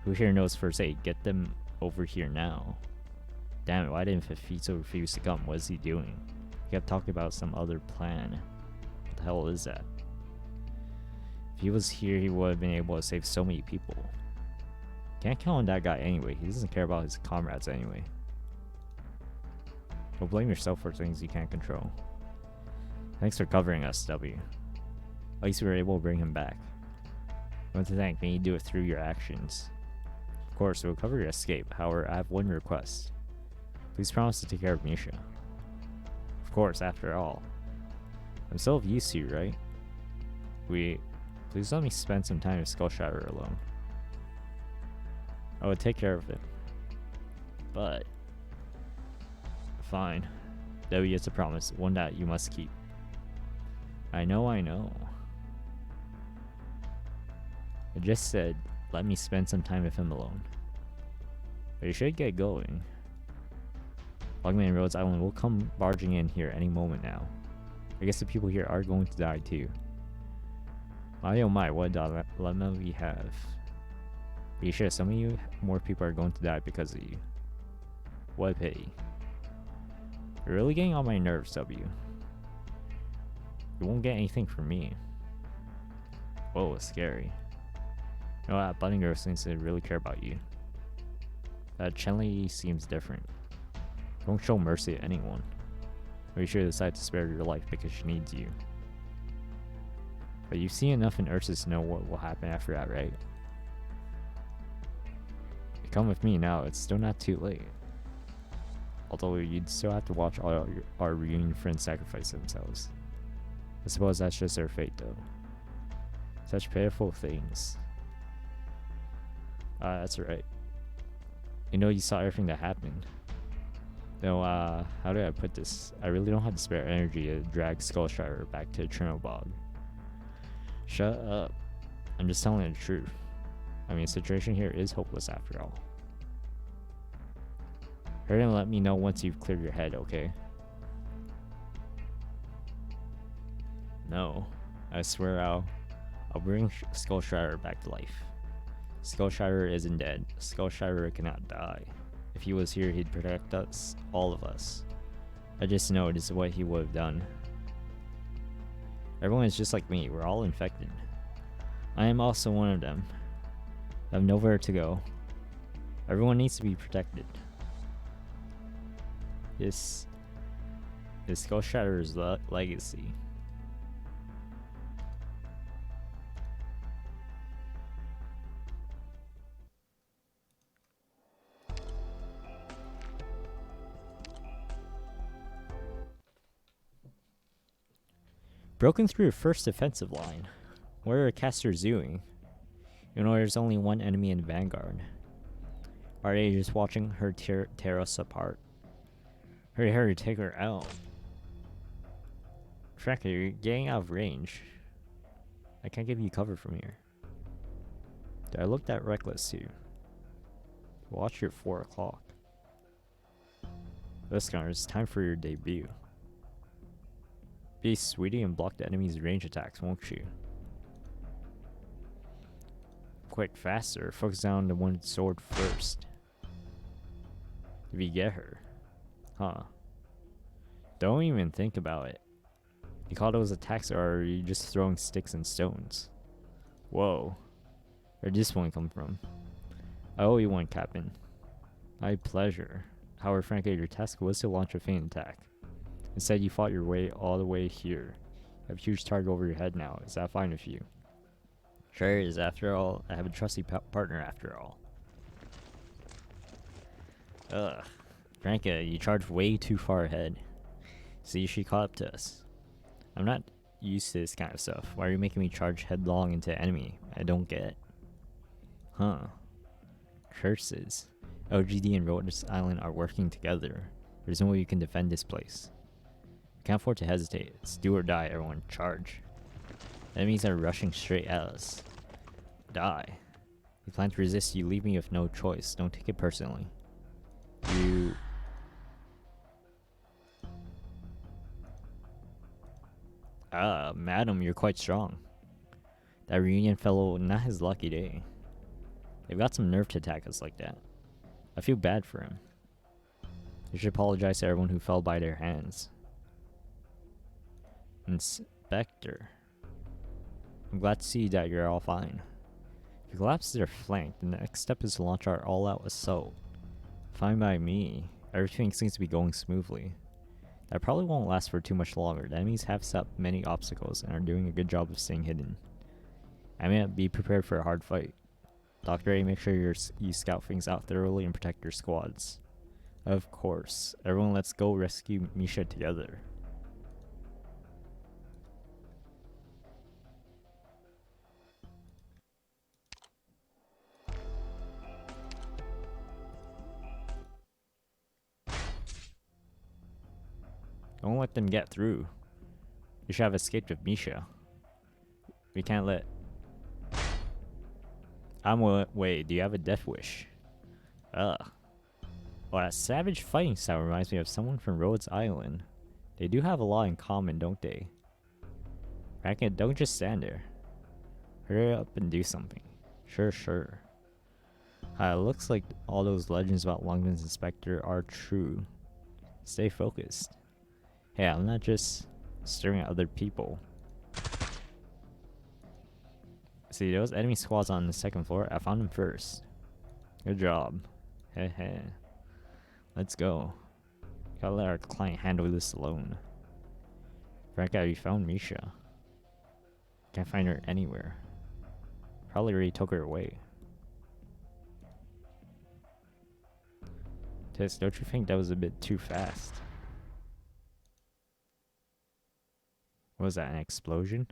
Who here knows first aid? Get them over here now. Damn it, why didn't Fefito refuse to come? What is he doing? He kept talking about some other plan. What the hell is that? If he was here, he would have been able to save so many people. Can't count on that guy anyway. He doesn't care about his comrades anyway. Don't blame yourself for things you can't control. Thanks for covering us, W. At least we were able to bring him back. I want to thank me. You do it through your actions. Of course, we'll cover your escape. However, I have one request. Please promise to take care of Misha. Of course, after all. I'm still of use to you, right? Please let me spend some time with Skull Shatterer alone. I would take care of it. But fine. W, it's a promise, one that you must keep. I know. I just said, let me spend some time with him alone. But you should get going. Longman and Rhodes Island will come barging in here any moment now. I guess the people here are going to die too. My oh my, what a dilemma we have. Be sure some of you more people are going to die because of you. What a pity. You're really getting on my nerves, W. You won't get anything from me. Whoa, it's scary. You know that bunny girl seems to really care about you. That Chen lady seems different. Don't show mercy to anyone. Or you should decide to spare your life because she needs you. But you've seen enough in Ursus to know what will happen after that, right? You come with me now, it's still not too late. Although you'd still have to watch all our reunion friends sacrifice themselves. I suppose that's just their fate though. Such pitiful things. That's right. You know, you saw everything that happened. No, how do I put this? I really don't have the spare energy to drag Skull Shatterer back to Chernobyl. Shut up. I'm just telling the truth. I mean, the situation here is hopeless after all. Hurry and let me know once you've cleared your head, okay? No. I swear I'll bring Skullshire back to life. Skullshire isn't dead. Skullshire cannot die. If he was here, he'd protect us, all of us. I just know this is what he would have done. Everyone is just like me. We're all infected. I am also one of them. I have nowhere to go. Everyone needs to be protected. This is Skullshire's legacy. Broken through the first defensive line. What are the casters doing? You know there's only one enemy in the vanguard. Are they just watching her tear us apart? Hurry, take her out. Frankly, you're getting out of range. I can't give you cover from here. Did I look that reckless to you? Watch your 4 o'clock. Listener, it's time for your debut. Be sweetie and block the enemy's range attacks, won't you? Quick, faster. Focus down the one sword first. If you get her. Huh. Don't even think about it. You call those attacks, or are you just throwing sticks and stones? Whoa. Where'd this one come from? I owe you one, Captain. My pleasure. However, frankly, your task was to launch a feint attack. Instead, you fought your way all the way here. You have a huge target over your head now. Is that fine with you? Sure is. After all, I have a trusty partner after all. Ugh. Franca, you charged way too far ahead. See, she caught up to us. I'm not used to this kind of stuff. Why are you making me charge headlong into enemy? I don't get it. Huh. Curses. LGD and Rhodes Island are working together. There's no way you can defend this place. Can't afford to hesitate. It's do or die, everyone. Charge. Enemies are rushing straight at us. Die. You plan to resist, you leave me with no choice. Don't take it personally. You... madam, you're quite strong. That reunion fellow, not his lucky day. They've got some nerve to attack us like that. I feel bad for him. You should apologize to everyone who fell by their hands. Inspector. I'm glad to see that you're all fine. If you collapse their flank, the next step is to launch our all-out assault. Fine by me. Everything seems to be going smoothly. That probably won't last for too much longer. The enemies have set up many obstacles and are doing a good job of staying hidden. I may be prepared for a hard fight. Dr. A, make sure you scout things out thoroughly and protect your squads. Of course. Everyone, let's go rescue Misha together. Don't let them get through. You should have escaped with Misha. We can't let... Wait, do you have a death wish? Ugh. Well, that savage fighting style reminds me of someone from Rhodes Island. They do have a lot in common, don't they? Bracken, don't just stand there. Hurry up and do something. Sure. Looks like all those legends about Longman's Inspector are true. Stay focused. Hey, I'm not just staring at other people. See, those enemy squads on the second floor, I found them first. Good job. Heh. Let's go. Gotta let our client handle this alone. Franca, you found Misha. Can't find her anywhere. Probably already took her away. Tess, don't you think that was a bit too fast? What was that, an explosion?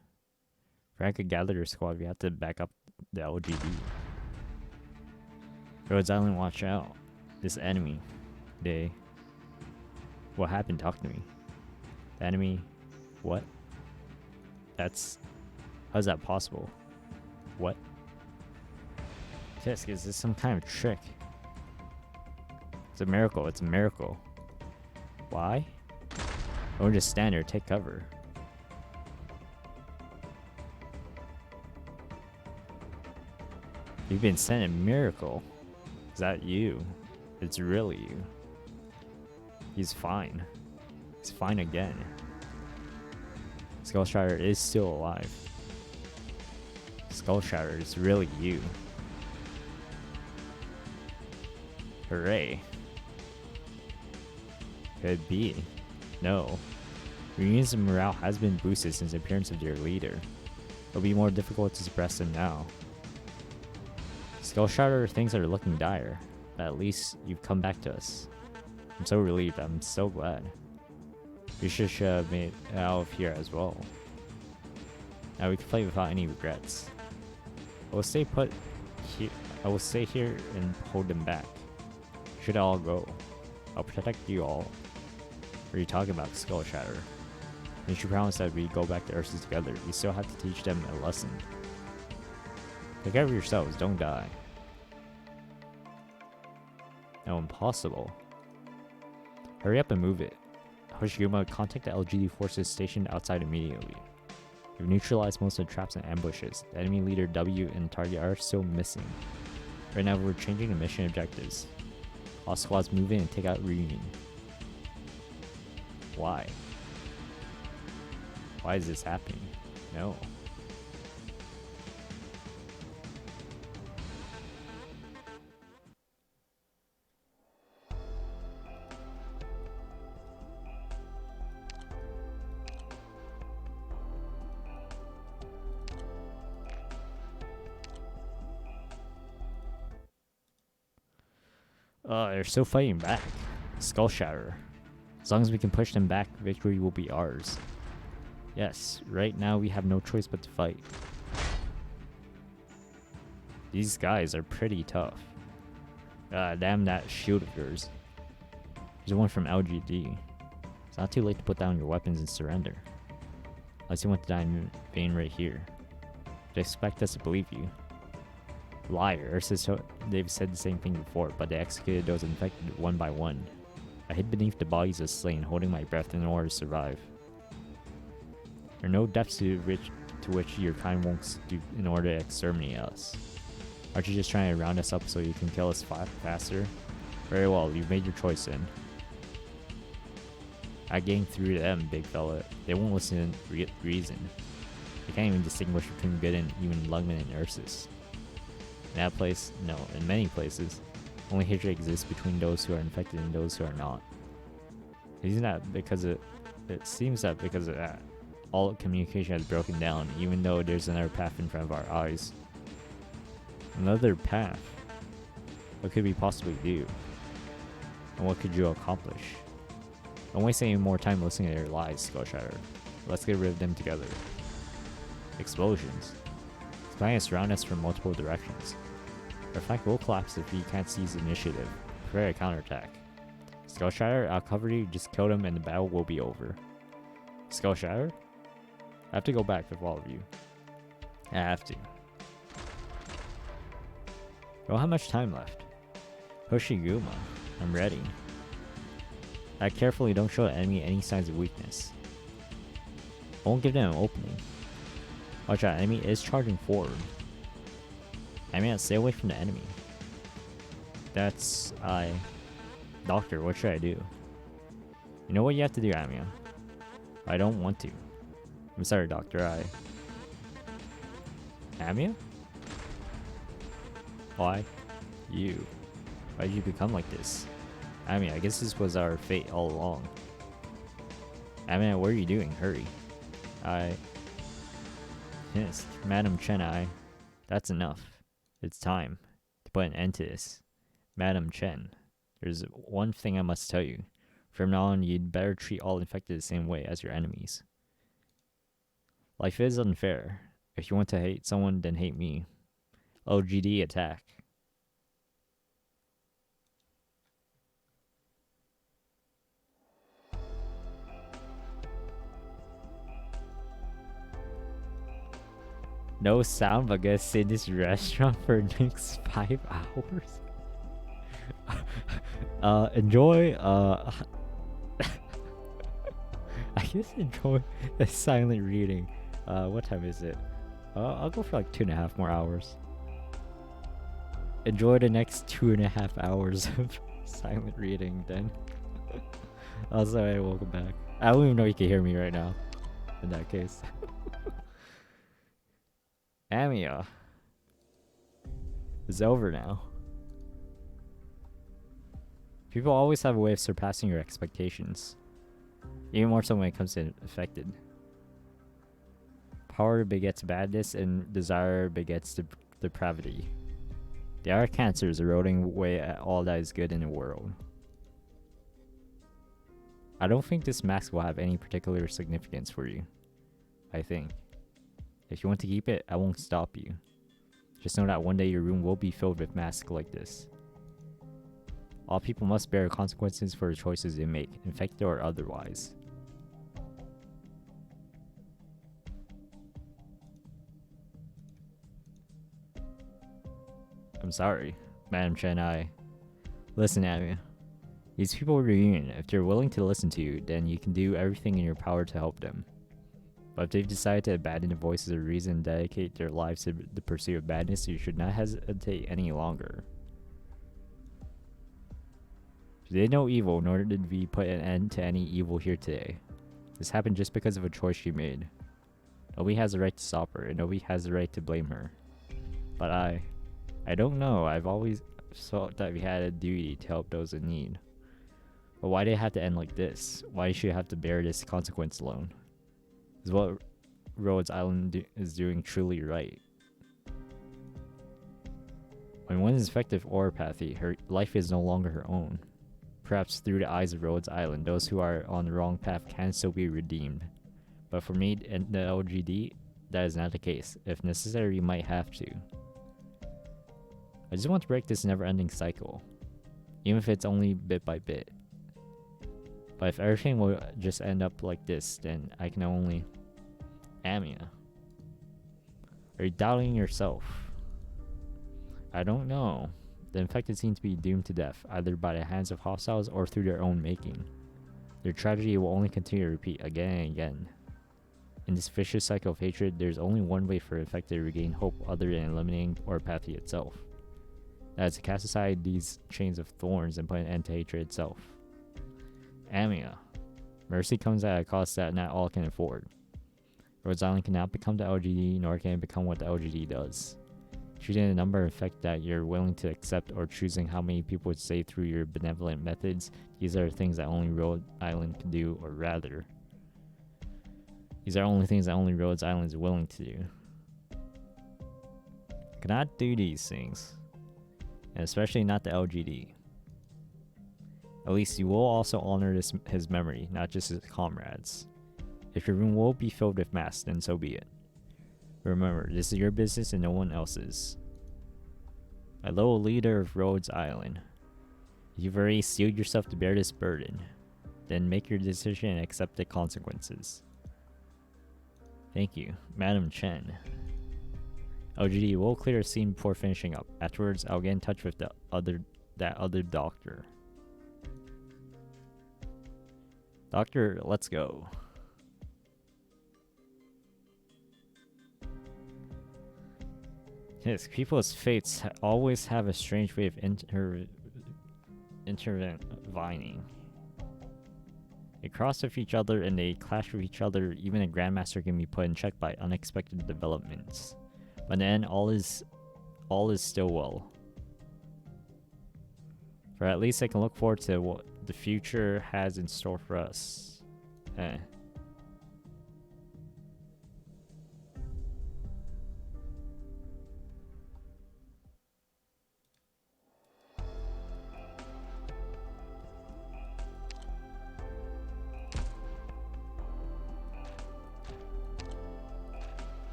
Franca gathered her squad. We have to back up the LGD. Rhodes Island, watch out. This enemy. What happened? Talk to me. The enemy... What? How's that possible? What? Tisk, is this some kind of trick? It's a miracle. Why? Don't just stand there. Take cover. You've been sent a miracle. Is that you? It's really you. He's fine. He's fine again. Skullshatter is still alive. Skullshatter is really you. Hooray. Could it be? No. Reunion's morale has been boosted since the appearance of their leader. It'll be more difficult to suppress them now. Skullshatter, things are looking dire, but at least you've come back to us. I'm so relieved, I'm so glad. You should have made it out of here as well. Now we can play without any regrets. I will stay put here. I will stay here and hold them back. Should all go. I'll protect you all. What are you talking about, Skullshatter? You should promise that we go back to Ursus together. We still have to teach them a lesson. Take care of yourselves, don't die. No, impossible. Hurry up and move it. Hoshiguma, contact the LGD forces stationed outside immediately. We've neutralized most of the traps and ambushes. The enemy leader W and target are still missing. Right now we're changing the mission objectives. All squads move in and take out Reunion. Why? Why is this happening? No. They're still fighting back. Skullshatter. As long as we can push them back, victory will be ours. Yes, right now we have no choice but to fight. These guys are pretty tough. Damn that shield of yours. There's one from LGD. It's not too late to put down your weapons and surrender. Unless you want to die in vain right here. They expect us to believe you. Liar. They've said the same thing before, but they executed those infected one by one. I hid beneath the bodies of slain, holding my breath in order to survive. There are no depths to which your kind won't stoop in order to exterminate us. Aren't you just trying to round us up so you can kill us faster? Very well, you've made your choice then. I gained through to them, big fella. They won't listen to reason. They can't even distinguish between good and even Lugman and Ursus. In that place, no, in many places, only hatred exists between those who are infected and those who are not. Isn't that because it seems that because of that, all communication has broken down, even though there's another path in front of our eyes. Another path? What could we possibly do? And what could you accomplish? Don't waste any more time listening to their lies, Skullshatter. Let's get rid of them together. Explosions. It's planning to surround us from multiple directions. Our flank will collapse if we can't seize initiative. Prepare a counterattack. Skullshatter, I'll cover you, just kill them and the battle will be over. Skullshatter? I have to go back with all of you. I have to. We don't have much time left. Hoshiguma, I'm ready. Act carefully, don't show the enemy any signs of weakness. I won't give them an opening. Watch out, enemy is charging forward. Amiya, stay away from the enemy. That's... Doctor, what should I do? You know what you have to do, Amiya. I don't want to. I'm sorry, Doctor, Amiya? Why? You. Why did you become like this? Amiya, I guess this was our fate all along. Amiya, what are you doing? Hurry. Yes, Madam Chen, That's enough. It's time to put an end to this. Madam Chen, there's one thing I must tell you. From now on, you'd better treat all infected the same way as your enemies. Life is unfair. If you want to hate someone, then hate me. LGD attack. No sound, but gonna sit in this restaurant for the next 5 hours. Enjoy, I guess enjoy the silent reading. What time is it? I'll go for like 2.5 more hours. Enjoy the next 2.5 hours of silent reading then. Also, hey, welcome back. I don't even know you can hear me right now. In that case. Amia. It's over now. People always have a way of surpassing your expectations. Even more so when it comes to affected. Power begets badness and desire begets depravity. The art cancer is eroding away at all that is good in the world. I don't think this mask will have any particular significance for you. I think. If you want to keep it, I won't stop you. Just know that one day your room will be filled with masks like this. All people must bear consequences for the choices they make, infected or otherwise. I'm sorry, Madam Chen. Listen at me. These people are human. If they're willing to listen to you, then you can do everything in your power to help them. But if they've decided to abandon the voices of reason and dedicate their lives to the pursuit of badness, you should not hesitate any longer. They did no evil, nor did we put an end to any evil here today. This happened just because of a choice she made. Nobody has the right to stop her, and nobody has the right to blame her. But I don't know. I've always thought that we had a duty to help those in need. But why did it have to end like this? Why should you have to bear this consequence alone? Is what Rhodes Island is doing truly right? When one is affected with oropathy, her life is no longer her own. Perhaps through the eyes of Rhodes Island, those who are on the wrong path can still be redeemed. But for me and the LGD, that is not the case. If necessary, we might have to. I just want to break this never-ending cycle, even if it's only bit by bit. But if everything will just end up like this, then I can only... Amia. Are you doubting yourself? I don't know. The infected seem to be doomed to death, either by the hands of hostiles or through their own making. Their tragedy will only continue to repeat again and again. In this vicious cycle of hatred, there's only one way for infected to regain hope other than eliminating oropathy itself. That is to cast aside these chains of thorns and put an end to hatred itself. Amia. Mercy comes at a cost that not all can afford. Rhodes Island cannot become the LGD, nor can it become what the LGD does. Choosing the number of effect that you're willing to accept or choosing how many people would save through your benevolent methods, these are things that only Rhodes Island can do, or rather, these are only things that only Rhodes Island is willing to do. Cannot do these things, and especially not the LGD. At least you will also honor his memory, not just his comrades. If your room will be filled with masks, then so be it. Remember, this is your business and no one else's. My little leader of Rhodes Island, you've already steeled yourself to bear this burden. Then make your decision and accept the consequences. Thank you, Madam Chen. LGD will clear a scene before finishing up. Afterwards, I'll get in touch with that other doctor. Doctor, let's go. Yes, people's fates always have a strange way of intervening. They cross with each other and they clash with each other. Even a Grandmaster can be put in check by unexpected developments. But then all is still well. For at least I can look forward to what the future has in store for us.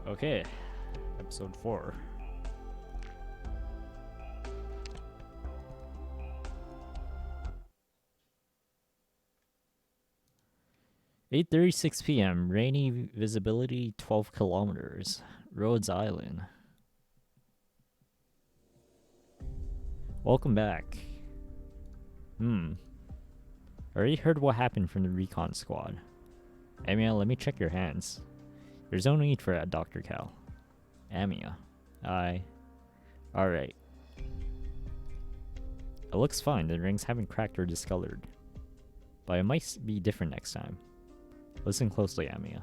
Okay, episode 4. "8:36 p.m. Rainy visibility 12 kilometers. Rhodes Island. Welcome back. Already heard what happened from the recon squad. Amia, let me check your hands. There's no need for that, Dr. Cal. Amia. Alright. It looks fine, the rings haven't cracked or discolored. But it might be different next time. Listen closely, Amia.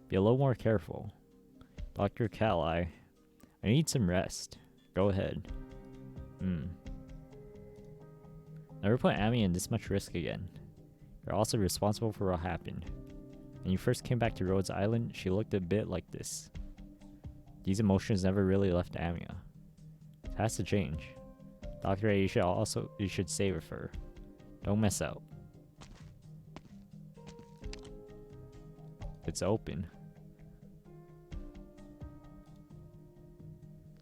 Be a little more careful. Dr. Cal, I need some rest. Go ahead. Never put Amia in this much risk again. You're also responsible for what happened. When you first came back to Rhodes Island, she looked a bit like this. These emotions never really left Amia. It has to change. Dr. A, you should stay with her. Don't miss out. It's open.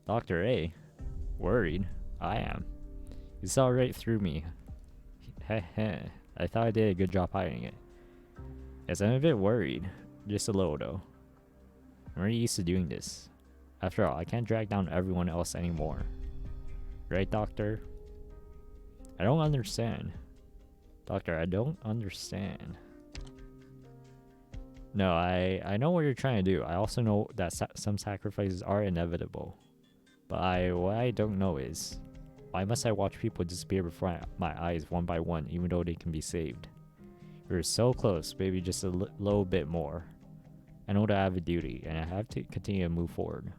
Dr. A? Worried? I am. You saw right through me. Heh heh. I thought I did a good job hiding it. Yes, I'm a bit worried. Just a little though. I'm already used to doing this. After all, I can't drag down everyone else anymore. Right, Doctor? I don't understand. Doctor, I don't understand. No, I know what you're trying to do. I also know that some sacrifices are inevitable. But what I don't know is, why must I watch people disappear before my eyes one by one, even though they can be saved? You're so close, maybe just a little bit more. I know that I have a duty, and I have to continue to move forward.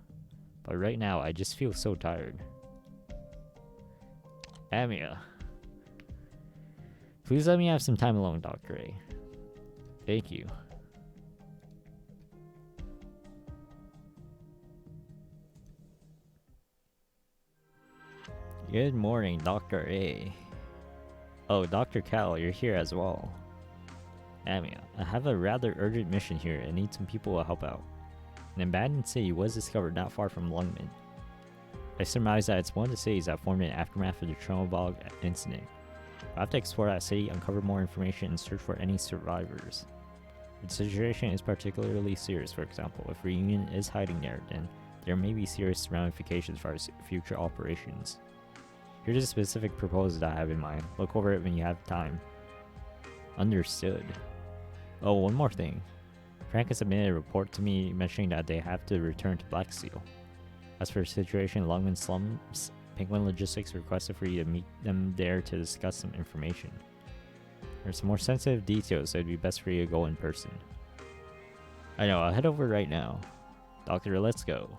But right now, I just feel so tired. Amia. Please let me have some time alone, Dr. A. Thank you. Good morning, Dr. A. Oh, Dr. Cal, you're here as well. Amia, I have a rather urgent mission here and need some people to help out. An abandoned city was discovered not far from Lungmen. I surmise that it's one of the cities that formed in the aftermath of the Chernobog incident. I have to explore that city, uncover more information, and search for any survivors. If the situation is particularly serious, for example, if Reunion is hiding there, then there may be serious ramifications for our future operations. Here's a specific proposal that I have in mind. Look over it when you have time. Understood. Oh, one more thing. Frank has submitted a report to me mentioning that they have to return to Black Seal. As for the situation in Lungmen slums, Penguin Logistics requested for you to meet them there to discuss some information. There's some more sensitive details, so it'd be best for you to go in person. I know, I'll head over right now. Doctor, let's go.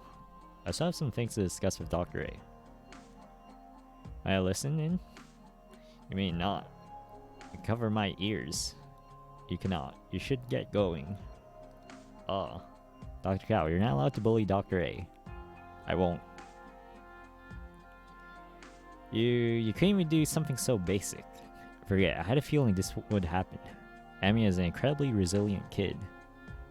I still have some things to discuss with Dr. A. May I listen in? You may not. Cover my ears. You cannot. You should get going. Dr. Cow, you're not allowed to bully Dr. A. I won't. You couldn't even do something so basic. Forget, I had a feeling this would happen. Amia is an incredibly resilient kid.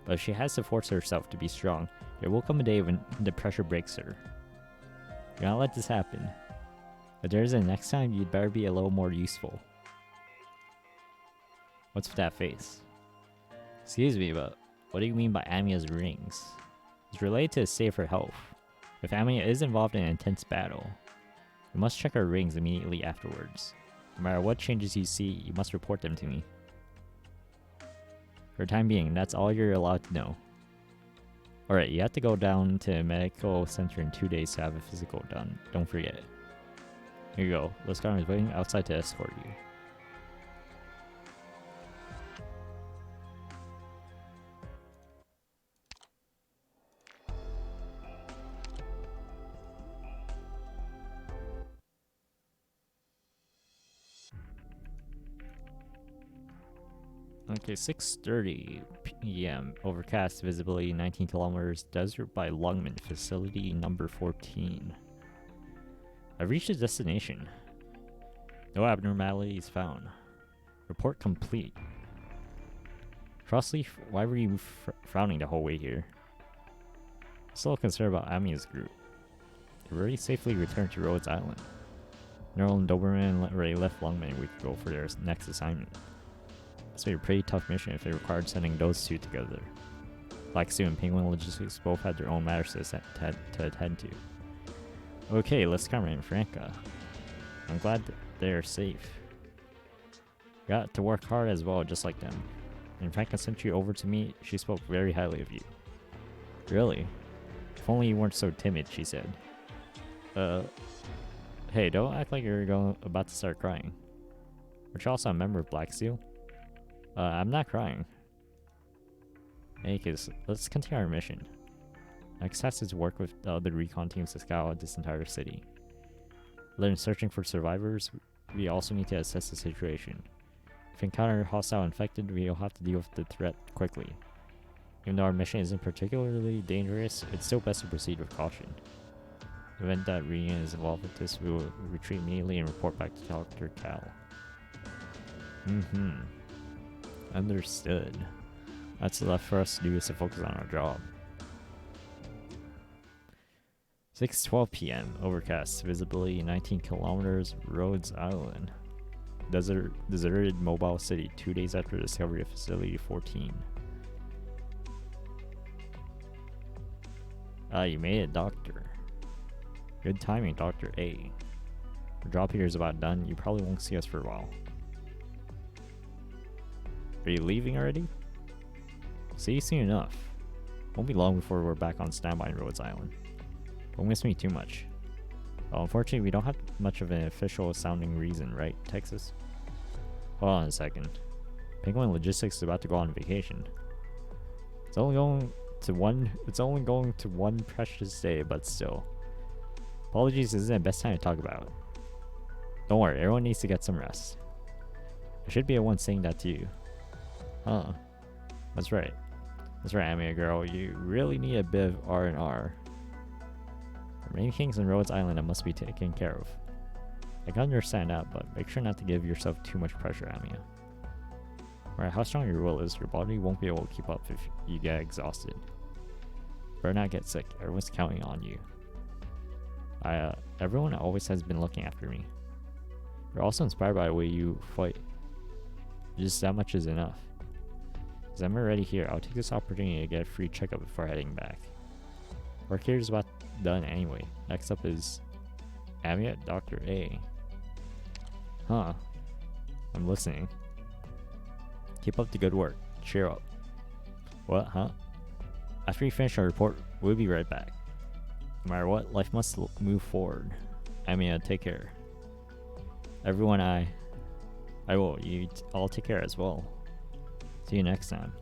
But if she has to force herself to be strong, there will come a day when the pressure breaks her. Do not let this happen. If there's a next time, you'd better be a little more useful. What's with that face? Excuse me, but what do you mean by Amia's rings? It's related to the state of her health. If Amia is involved in an intense battle, you must check her rings immediately afterwards. No matter what changes you see, you must report them to me. For the time being, that's all you're allowed to know. Alright, you have to go down to a medical center in 2 days to have a physical done. Don't forget. Here you go. Liskar is waiting outside to escort you. Okay, 6:30 p.m. Overcast, visibility 19 kilometers, desert by Lungmen, facility number 14. I've reached the destination. No abnormalities found. Report complete. Frostleaf, why were you frowning the whole way here? I'm still concerned about Amia's group. They've already safely returned to Rhodes Island. Neural and Doberman already left Lungmen a week ago for their next assignment. This would be a pretty tough mission if it required sending those two together. Black Suit and Penguin Logistics both had their own matters to attend to. Okay, let's come in, Franca. I'm glad they're safe. Got to work hard as well, just like them. In fact, I sent you over to me. She spoke very highly of you. Really? If only you weren't so timid, she said. Hey, don't act like you're about to start crying. Aren't you also a member of Black Seal? I'm not crying. In any case, let's continue our mission. Next task is to work with the other recon teams to scout out this entire city. Other than searching for survivors, we also need to assess the situation. If we encounter hostile infected, we'll have to deal with the threat quickly. Even though our mission isn't particularly dangerous, it's still best to proceed with caution. In the event that Reunion is involved with this, we will retreat immediately and report back to Dr. Cal. Understood. That's left for us to do is to focus on our job. 6:12 p.m. Overcast. Visibility 19 kilometers. Rhodes Island. Deserted mobile city 2 days after the discovery of Facility 14. You made it, Doctor. Good timing, Dr. A. Our job here is about done. You probably won't see us for a while. Are you leaving already? See you soon enough. Won't be long before we're back on standby in Rhodes Island. Don't miss me too much. Well, unfortunately, we don't have much of an official sounding reason, right, Texas? Hold on a second. Penguin Logistics is about to go on vacation. It's only going to one precious day, but still. Apologies, this isn't the best time to talk about it. Don't worry, everyone needs to get some rest. I should be the one saying that to you. Huh. That's right. That's right, Amia girl. You really need a bit of R&R. There are many things in Rhodes Island that must be taken care of. I can understand that, but make sure not to give yourself too much pressure, Amia. No matter how strong your will is, your body won't be able to keep up if you get exhausted. Better not get sick. Everyone's counting on you. Everyone always has been looking after me. You're also inspired by the way you fight. Just that much is enough. As I'm already here, I'll take this opportunity to get a free checkup before heading back. Work here is about done anyway. Next up is Amia, Dr. A. Huh. I'm listening. Keep up the good work. Cheer up. What, huh? After we finish our report, we'll be right back. No matter what, life must move forward. Amia, take care. Everyone, I will. You all take care as well. See you next time.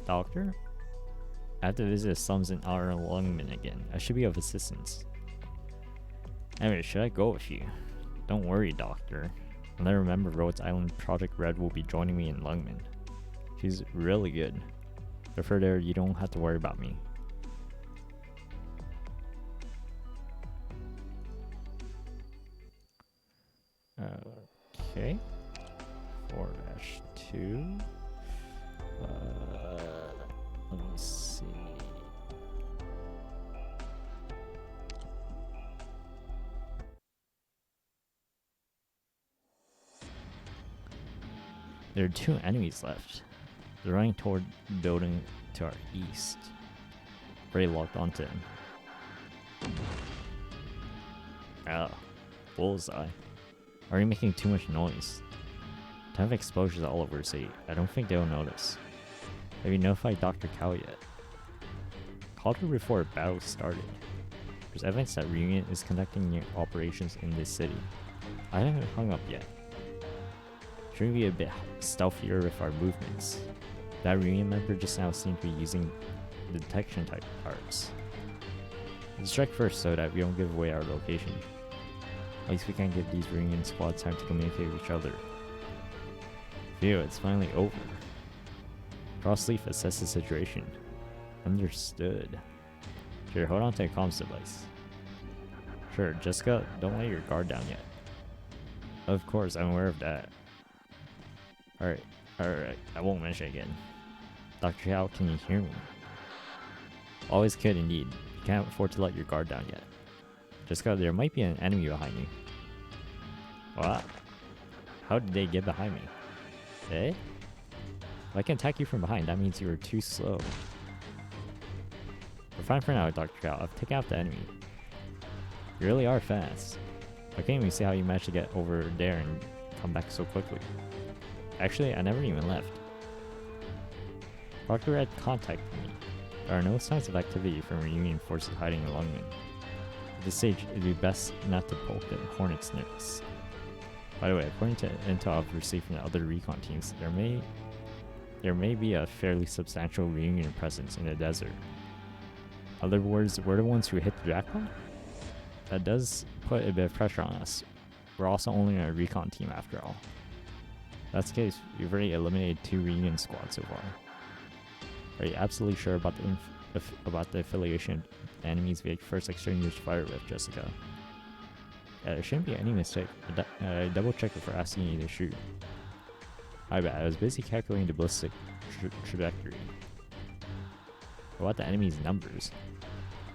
Doctor? I have to visit the slums in Outer Lungman again. I should be of assistance. Anyway, should I go with you? Don't worry, Doctor. Another member of Rhodes Island Project Red will be joining me in Lungman. She's really good. If her there, you don't have to worry about me. Okay. 4-2. Let me see. There are 2 enemies left. They're running toward the building to our east. Already locked onto him. Ah, bullseye. Are you making too much noise? Ton of explosions all over the city. I don't think they'll notice. Have you notified Dr. Cow yet? Called her before a battle started. There's evidence that Reunion is conducting new operations in this city. I haven't hung up yet. Shouldn't we be a bit stealthier with our movements? That Reunion member just now seemed to be using the detection type parts. Let's strike first so that we don't give away our location. At least we can give these Reunion squads time to communicate with each other. Phew, it's finally over. Crossleaf, assess the situation. Understood. Sure, hold on to the comms device. Sure, Jessica, don't let your guard down yet. Of course, I'm aware of that. Alright, I won't mention it again. Dr. Chow, can you hear me? Always could indeed. You can't afford to let your guard down yet. Jessica, there might be an enemy behind you. What? How did they get behind me? Eh? If I can attack you from behind, that means you are too slow. We're fine for now, Dr. Chow. I've taken out the enemy. You really are fast. I can't even see how you managed to get over there and come back so quickly. Actually, I never even left. Dr. Red contacted me. There are no signs of activity from Reunion forces hiding along me. At this stage, it'd be best not to poke the Hornets' nest. By the way, according to intel I've received from the other recon teams, there may be a fairly substantial Reunion presence in the desert. In other words, we're the ones who hit the jackpot? That does put a bit of pressure on us. We're also only a recon team after all. If that's the case, we've already eliminated 2 Reunion squads so far. Are you absolutely sure about the affiliation of the enemies we first exchanged fire with, Jessica? Yeah, there shouldn't be any mistake. I double-checked before asking you to shoot. My bad, I was busy calculating the ballistic trajectory. What about the enemy's numbers?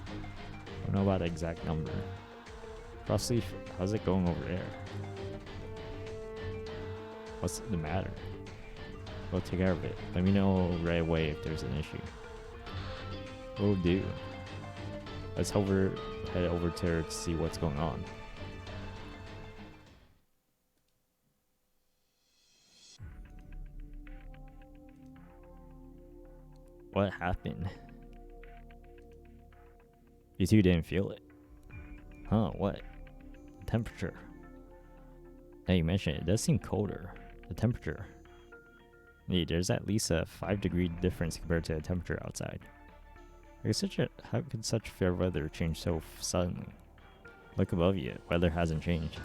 I don't know about the exact number. Crossleaf, how's it going over there? What's the matter? We'll take care of it. Let me know right away if there's an issue. Will do. Let's head over to her to see what's going on. What happened? You two didn't feel it. Huh, what? The temperature. Now you mentioned it does seem colder. The temperature. Hey, there's at least a 5-degree difference compared to the temperature outside. How could such fair weather change so suddenly? Look above you, weather hasn't changed.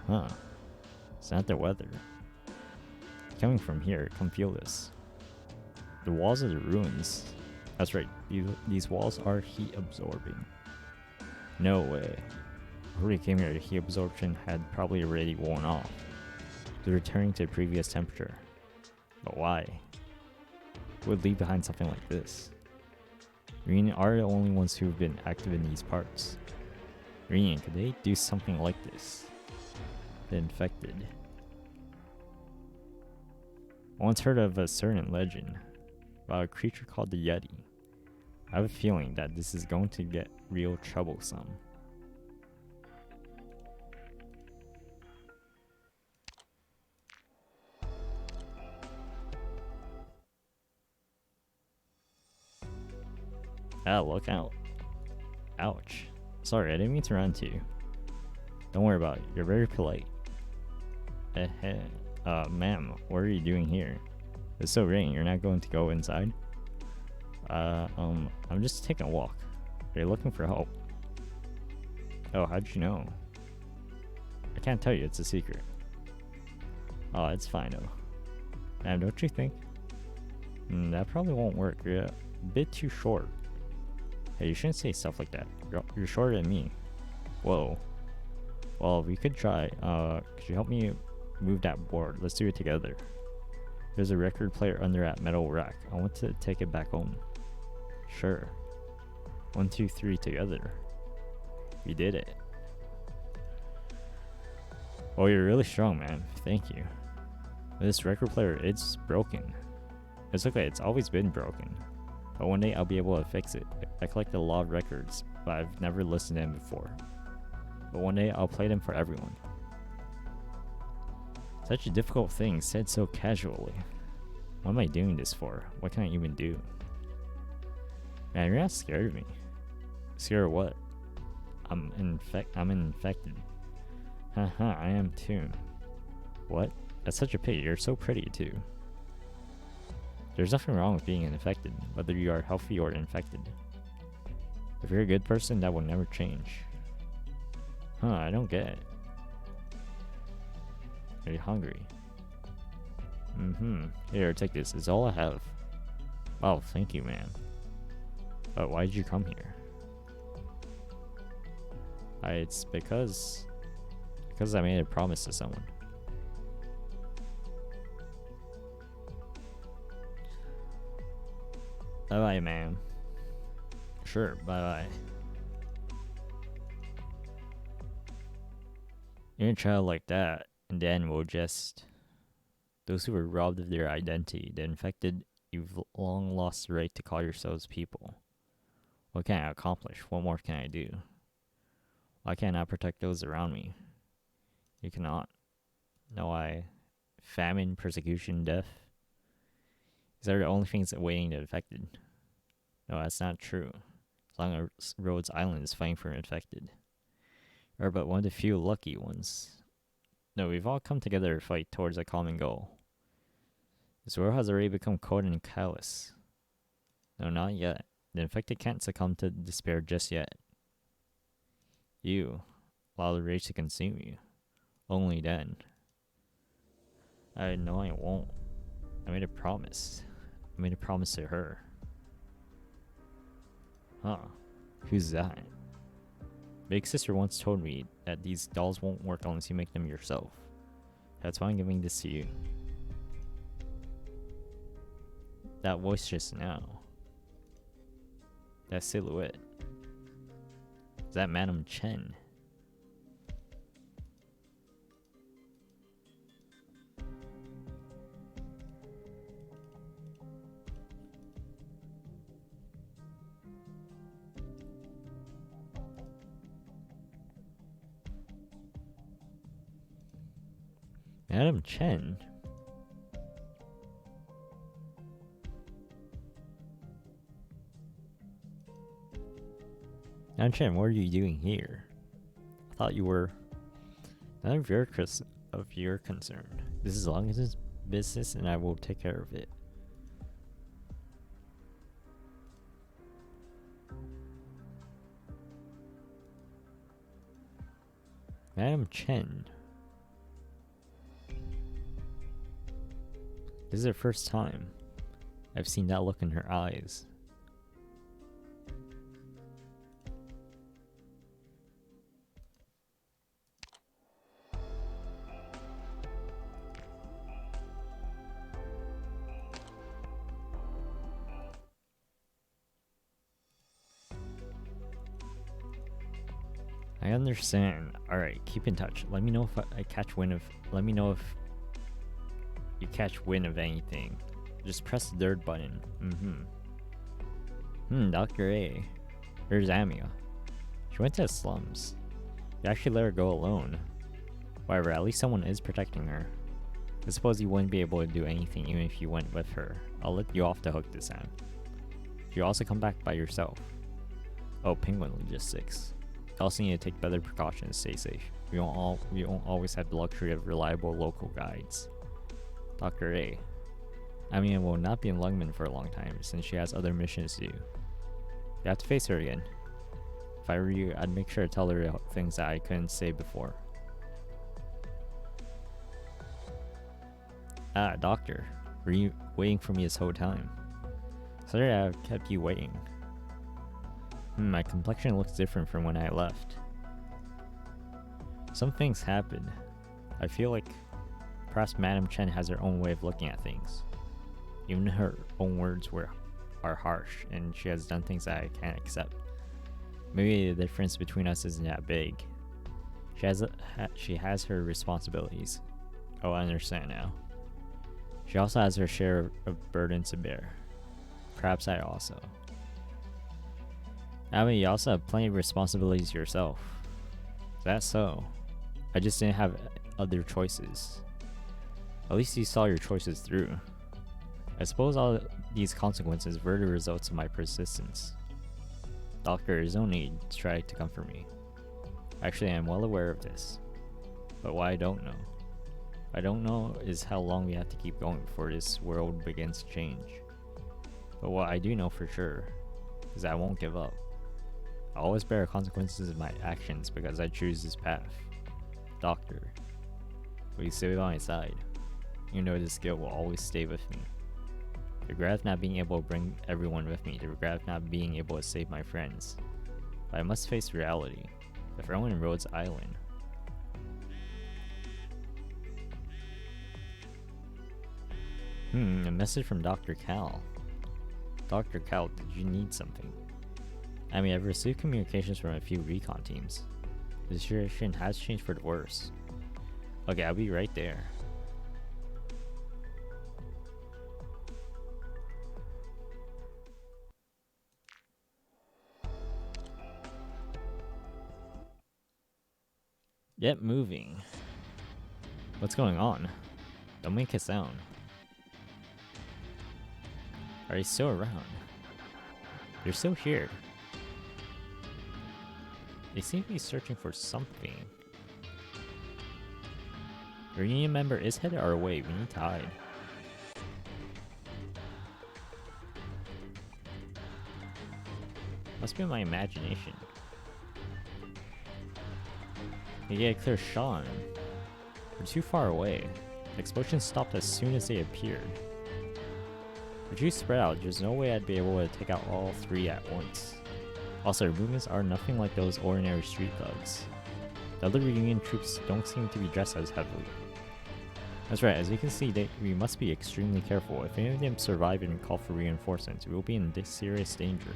Huh. It's not the weather. Coming from here, come feel this. The walls of the ruins. That's right, these walls are heat absorbing. No way. Before we came here, the heat absorption had probably already worn off. They're returning to the previous temperature. But why? Who would leave behind something like this? Reunion are the only ones who've been active in these parts. Reunion, could they do something like this? The infected. I once heard of a certain legend about a creature called the Yeti. I have a feeling that this is going to get real troublesome. Ah, look out. Ouch. Sorry, I didn't mean to run to you. Don't worry about it. You're very polite. Ma'am, what are you doing here? It's so raining. You're not going to go inside? I'm just taking a walk. Are you looking for help? Oh, how'd you know? I can't tell you. It's a secret. Oh, it's fine though. Ma'am, don't you think? That probably won't work. You're a bit too short. Hey, you shouldn't say stuff like that. You're shorter than me. Whoa. Well, we could try. Could you help me move that board? Let's do it together. There's a record player under that metal rack. I want to take it back home. Sure. 1, 2, 3 together. We did it. Oh, you're really strong, man. Thank you. This record player, it's broken. It's okay, it's always been broken. But one day I'll be able to fix it. I collect a lot of records, but I've never listened to them before. But one day I'll play them for everyone. Such a difficult thing said so casually. What am I doing this for? What can I even do? Man, you're not scared of me. Scared of what? I'm infected. Haha, I am too. What? That's such a pity. You're so pretty too. There's nothing wrong with being infected, whether you are healthy or infected. If you're a good person, that will never change. Huh, I don't get it. Are you hungry? Here, take this. It's all I have. Wow, thank you, man. But why did you come here? It's because I made a promise to someone. Bye-bye, man. Sure, bye-bye. You're a child like that, and then we'll just... Those who were robbed of their identity, the infected, you've long lost the right to call yourselves people. What can I accomplish? What more can I do? Why can't I protect those around me? You cannot. No, I. Famine, persecution, death. These are the only things awaiting the infected. No, that's not true. As long as Rhodes Island is fighting for the infected. Or but one of the few lucky ones. No, we've all come together to fight towards a common goal. This world has already become cold and callous. No, not yet. The infected can't succumb to despair just yet. You allow the rage to consume you. Only then. I know I won't. I made a promise. I made a promise to her. Huh. Who's that? Big sister once told me that these dolls won't work unless you make them yourself. That's why I'm giving this to you. That voice just now. That silhouette. Is that Madam Chen? Madam Chen? Madam Chen, what are you doing here? I thought you were none of your concern. This is as long as it's business and I will take care of it. Madam Chen. This is the first time I've seen that look in her eyes. I understand. Alright, keep in touch. Let me know if I catch wind of... Let me know if you catch wind of anything. Just press the third button. Dr. A. There's Amia. She went to the slums. You actually let her go alone. However, at least someone is protecting her. I suppose you wouldn't be able to do anything even if you went with her. I'll let you off the hook this time. You also come back by yourself. Oh, penguin logistics. You also need to take better precautions to stay safe. We won't always have the luxury of reliable local guides. Dr. A. Amia will not be in Lungman for a long time since she has other missions to do. You have to face her again. If I were you, I'd make sure to tell her things that I couldn't say before. Ah, Doctor. Were you waiting for me this whole time? Sorry I've kept you waiting. My complexion looks different from when I left. Some things happened. I feel like perhaps Madam Chen has her own way of looking at things. Even her own words are harsh, and she has done things that I can't accept. Maybe the difference between us isn't that big. She has her responsibilities. Oh, I understand now. She also has her share of burdens to bear. Perhaps I also. I mean, you also have plenty of responsibilities yourself. Is that so? I just didn't have other choices. At least you saw your choices through. I suppose all these consequences were the results of my persistence. Doctor, there's no need to try to comfort me. Actually, I'm well aware of this. But what I don't know is how long we have to keep going before this world begins to change. But what I do know for sure is that I won't give up. I always bear consequences of my actions because I choose this path. Doctor, will you stay by my side? You know this skill will always stay with me. The regret of not being able to bring everyone with me, the regret of not being able to save my friends. But I must face reality. If everyone in Rhodes Island. A message from Dr. Cal. Dr. Cal, did you need something? I mean, I've received communications from a few recon teams. The situation has changed for the worse. Okay, I'll be right there. Get moving. What's going on? Don't make a sound. Are they still around? They're still here. They seem to be searching for something. The reunion member is headed our way. We need to hide. Must be my imagination. We get a clear shot on him. We're too far away. The explosion stopped as soon as they appeared. If you spread out, there's no way I'd be able to take out all three at once. Also, their movements are nothing like those ordinary street thugs. The other reunion troops don't seem to be dressed as heavily. That's right, as you can see, we must be extremely careful. If any of them survive and call for reinforcements, we will be in serious danger.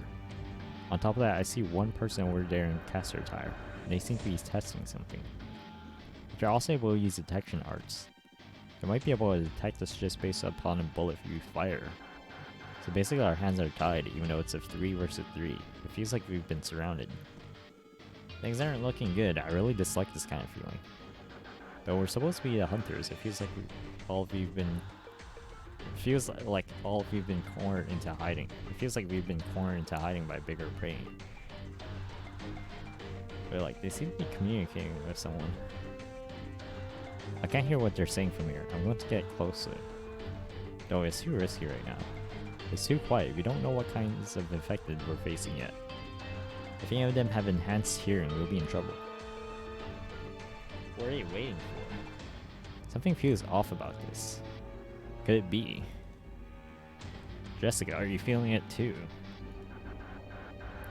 On top of that, I see one person over there in caster attire, and they seem to be testing something. If you're also able to use detection arts, they might be able to detect us just based upon a bullet you fire. So basically our hands are tied, even though it's a 3 versus 3. It feels like we've been surrounded. Things aren't looking good. I really dislike this kind of feeling. Though we're supposed to be the hunters, it feels like all of you've been cornered into hiding. It feels like we've been cornered into hiding by bigger prey. But like, they seem to be communicating with someone. I can't hear what they're saying from here. I'm going to get closer. Though it's too risky right now. It's too quiet. We don't know what kinds of infected we're facing yet. If any of them have enhanced hearing, we'll be in trouble. What are you waiting for? Something feels off about this. Could it be? Jessica, are you feeling it too?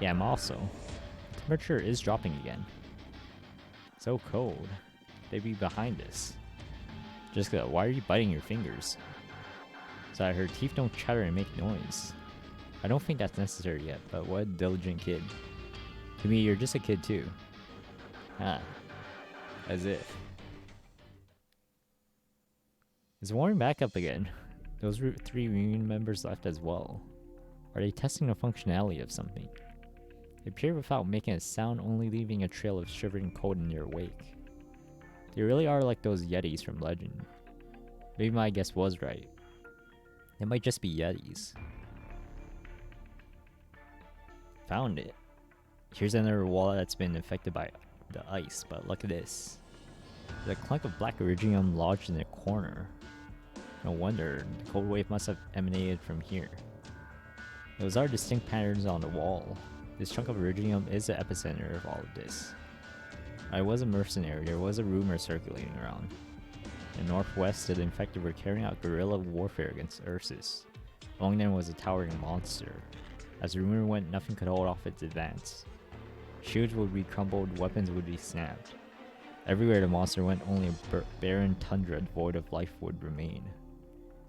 Yeah, I'm also. The temperature is dropping again. So cold. They'd be behind us. Jessica, why are you biting your fingers? So I heard teeth don't chatter and make noise. I don't think that's necessary yet, but what a diligent kid. To me, you're just a kid too. Ah. As if. It's warming back up again. Those 3 reunion members left as well. Are they testing the functionality of something? They appear without making a sound, only leaving a trail of shivering cold in their wake. They really are like those Yetis from Legend. Maybe my guess was right. They might just be Yetis. Found it. Here's another wall that's been affected by the ice, but look at this. There's a clunk of black iridium lodged in the corner. No wonder, the cold wave must have emanated from here. Those are distinct patterns on the wall. This chunk of iridium is the epicenter of all of this. I was a mercenary. There was a rumor circulating around. In the northwest, the infected were carrying out guerrilla warfare against Ursus. Among them was a towering monster. As the rumor went, nothing could hold off its advance. Shields would be crumbled, weapons would be snapped. Everywhere the monster went, only a barren tundra devoid of life would remain.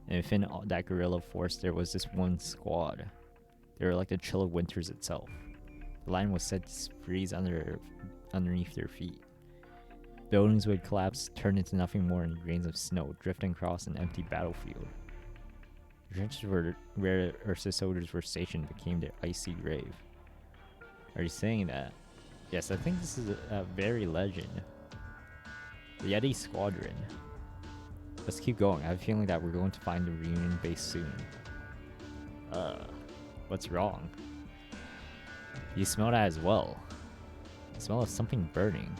And within that guerrilla force, there was this one squad. They were like the chill of winters itself. The land was set to freeze underneath their feet. Buildings would collapse, turn into nothing more than grains of snow, drifting across an empty battlefield. The trenches where Ursa soldiers were stationed became their icy grave. Are you saying that? Yes, I think this is a very legend. The Yeti Squadron. Let's keep going. I have a feeling that we're going to find the reunion base soon. What's wrong? You smell that as well. The smell of something burning.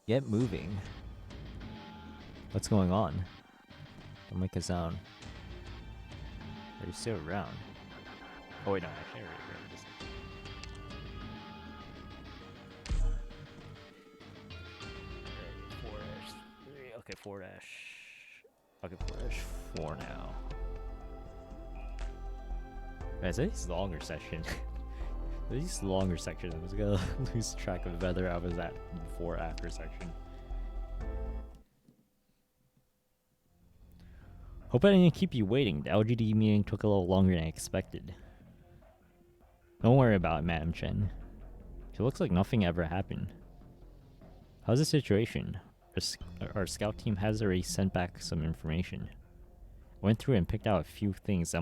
Get moving. What's going on? Don't make a sound. Are you still around? Oh wait, no, actually, I just... Okay, 4 dash. Okay, 4-4 now. Guys, these longer sections. These longer sections, I was gonna lose track of whether I was at before or after section. Hope I didn't keep you waiting. The LGD meeting took a little longer than I expected. Don't worry about it, Madam Chen. It looks like nothing ever happened. How's the situation? Our scout team has already sent back some information. Went through and picked out a few things that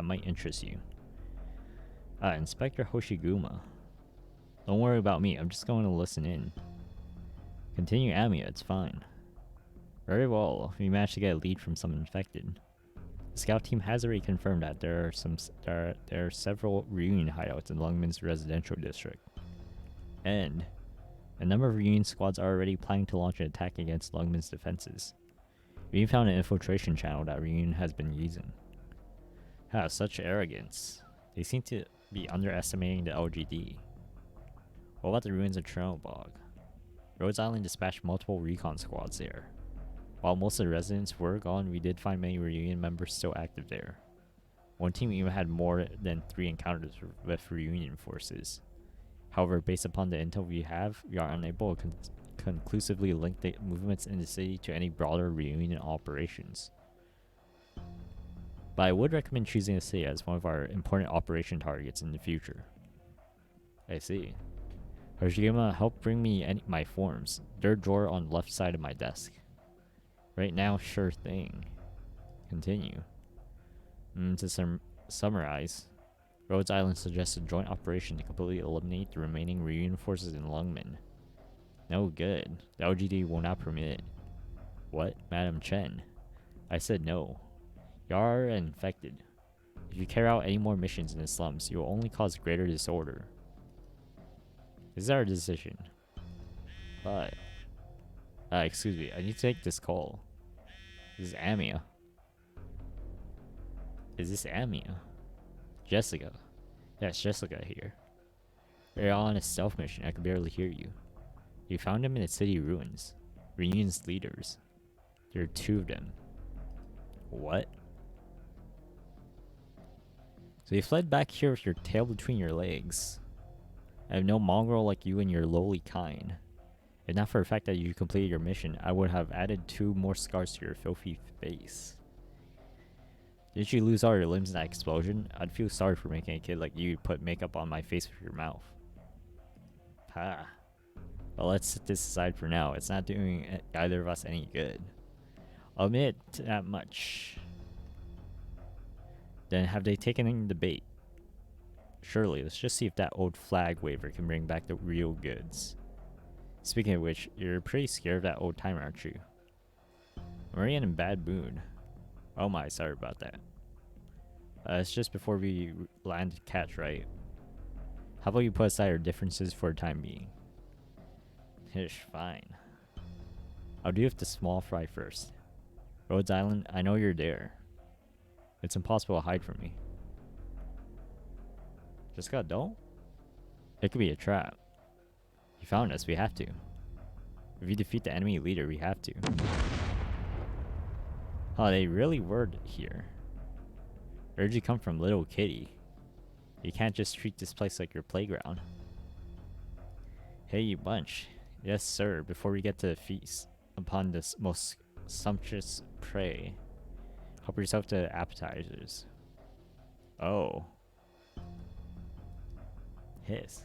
might interest you. Inspector Hoshiguma. Don't worry about me, I'm just going to listen in. Continue Amiya, it's fine. Very well, we managed to get a lead from some infected. The scout team has already confirmed that there are several reunion hideouts in Lungman's residential district. And a number of reunion squads are already planning to launch an attack against Lungman's defenses. We even found an infiltration channel that reunion has been using. Such arrogance. They seem to be underestimating the LGD. What about the ruins of Chernobog? Rhodes Island dispatched multiple recon squads there. While most of the residents were gone, we did find many reunion members still active there. One team even had more than 3 encounters with reunion forces. However, based upon the intel we have, we are unable to conclusively link the movements in the city to any broader reunion operations. But I would recommend choosing the city as one of our important operation targets in the future. I see. Hoshiguma, help bring me my forms. Third drawer on left side of my desk. Right now, sure thing. Continue. To summarize, Rhodes Island suggests a joint operation to completely eliminate the remaining reunion forces in Lungmen. No good. The LGD will not permit it. What? Madam Chen? I said no. You are infected. If you carry out any more missions in the slums, you will only cause greater disorder. This is our decision. But... excuse me, I need to take this call. This is Amiya. Is this Amiya? Jessica. Yes, Jessica here. You're on a stealth mission, I can barely hear you. You found them in the city ruins. Reunion's leaders. There are 2 of them. What? So you fled back here with your tail between your legs. I have no mongrel like you and your lowly kind. If not for the fact that you completed your mission, I would have added 2 more scars to your filthy face. Didn't you lose all your limbs in that explosion? I'd feel sorry for making a kid like you put makeup on my face with your mouth. Well, let's set this aside for now. It's not doing either of us any good. I'll admit to that much. Then have they taken in the bait? Surely, let's just see if that old flag waver can bring back the real goods. Speaking of which, you're pretty scared of that old timer, aren't you? I'm already in a bad mood. Oh my, sorry about that. It's just before we land catch, right? How about you put aside our differences for the time being? Ish, fine. I'll do with the small fry first. Rhodes Island, I know you're there. It's impossible to hide from me. Just don't? It could be a trap. You found us, we have to. If you defeat the enemy leader, we have to. Oh, they really were here. Where'd you come from, little kitty? You can't just treat this place like your playground. Hey, you bunch. Yes, sir, before we get to the feast upon this most sumptuous prey, help yourself to appetizers. Oh. Hiss.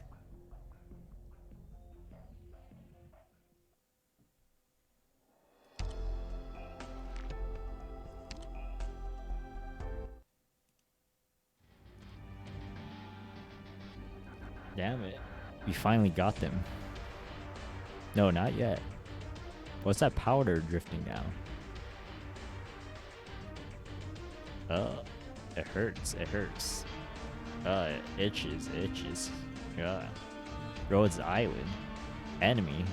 Damn it. We finally got them. No, not yet. What's that powder drifting down? It hurts, it hurts. It itches. Rhodes Island. Enemy?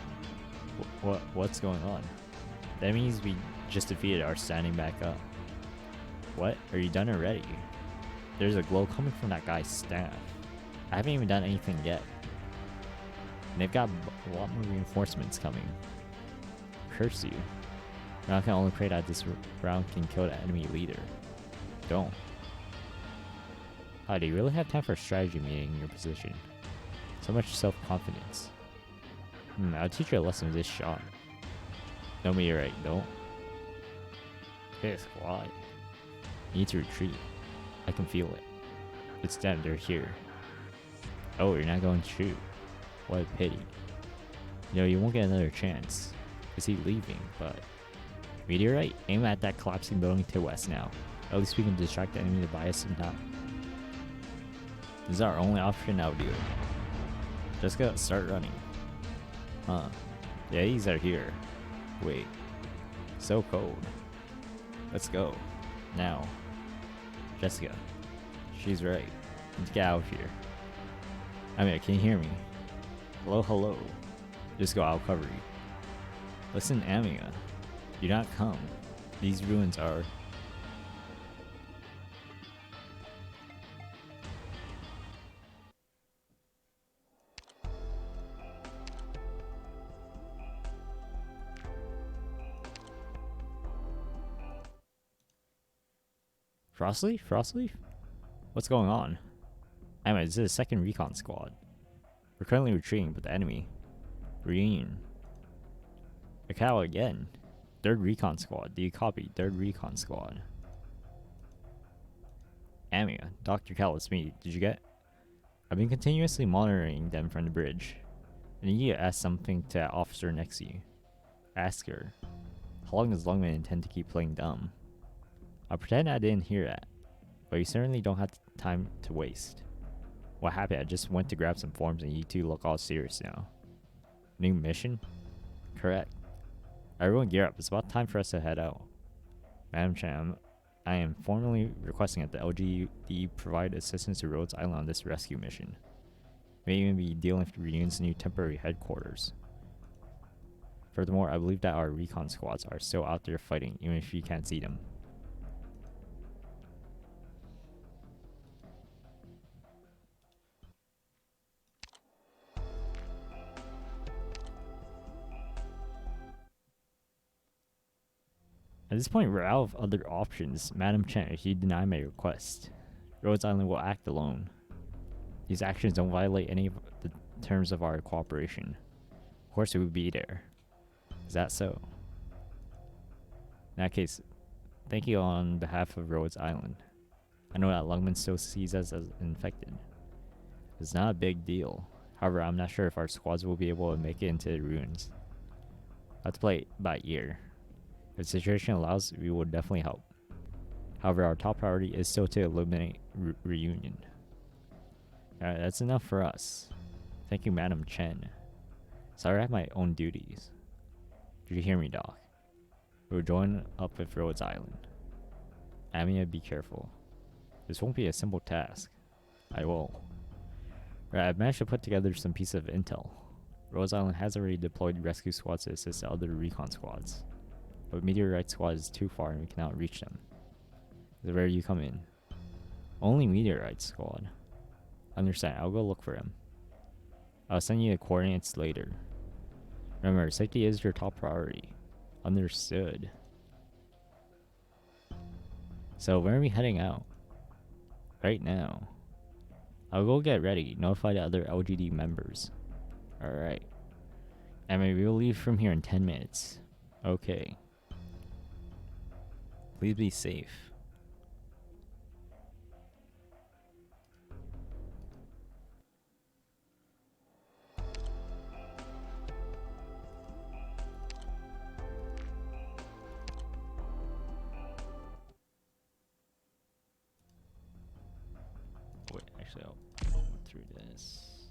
What's going on? That means we just defeated are standing back up. What? Are you done already? There's a glow coming from that guy's staff. I haven't even done anything yet. And they've got a lot more reinforcements coming. Curse you. You're not gonna only pray that this round can kill the enemy leader. Don't. Do you really have time for a strategy meeting in your position? So much self-confidence. I'll teach you a lesson with this shot. No meteorite, don't. Piss, why? You need to retreat. I can feel it. It's them, they're here. Oh, you're not going to shoot. What a pity. You know, you won't get another chance. Is he leaving? But meteorite, aim at that collapsing building to the west now. At least we can distract the enemy to buy us some time. This is our only option now, dude. Just gotta start running. Huh. Yeah, these are here. Wait. So cold. Let's go. Now. Jessica. She's right. Let's get out of here. I mean, can you hear me? Hello, hello. Just go, I'll cover you. Listen, Amia. Do not come. These ruins are... Frostleaf? Frostleaf? What's going on? Anyway, this is the second recon squad. We're currently retreating, but the enemy. Reunion. A cow again. Third recon squad. Do you copy? Third recon squad. Amia, Dr. Cal, it's me. Did you get? I've been continuously monitoring them from the bridge. I need you to ask something to that officer next to you. Ask her. How long does Lungman intend to keep playing dumb? I'll pretend I didn't hear that. But you certainly don't have time to waste. What happened? I just went to grab some forms and you two look all serious now. New mission? Correct. Everyone gear up. It's about time for us to head out. Madam Chen, I am formally requesting that the LGD provide assistance to Rhodes Island on this rescue mission. May even be dealing with Reunion's new temporary headquarters. Furthermore, I believe that our recon squads are still out there fighting, even if you can't see them. At this point, we're out of other options. Madam Chen, if you deny my request, Rhodes Island will act alone. These actions don't violate any of the terms of our cooperation. Of course, we would be there. Is that so? In that case, thank you on behalf of Rhodes Island. I know that Lungman still sees us as infected. It's not a big deal. However, I'm not sure if our squads will be able to make it into the ruins. I have to play it by ear. If the situation allows, we will definitely help. However, our top priority is still to eliminate Reunion. Alright, that's enough for us. Thank you, Madam Chen. Sorry, I have my own duties. Did you hear me, Doc? We'll join up with Rhodes Island. Amia, be careful. This won't be a simple task. I will. Right, I've managed to put together some piece of intel. Rhodes Island has already deployed rescue squads to assist the other recon squads. But Meteorite Squad is too far and we cannot reach them. This is where you come in. Only Meteorite Squad. Understand, I'll go look for him. I'll send you the coordinates later. Remember, safety is your top priority. Understood. So when are we heading out? Right now. I'll go get ready, notify the other LGD members. Alright. And maybe we'll leave from here in 10 minutes. Okay. Please be safe. Wait, actually I'll go through this.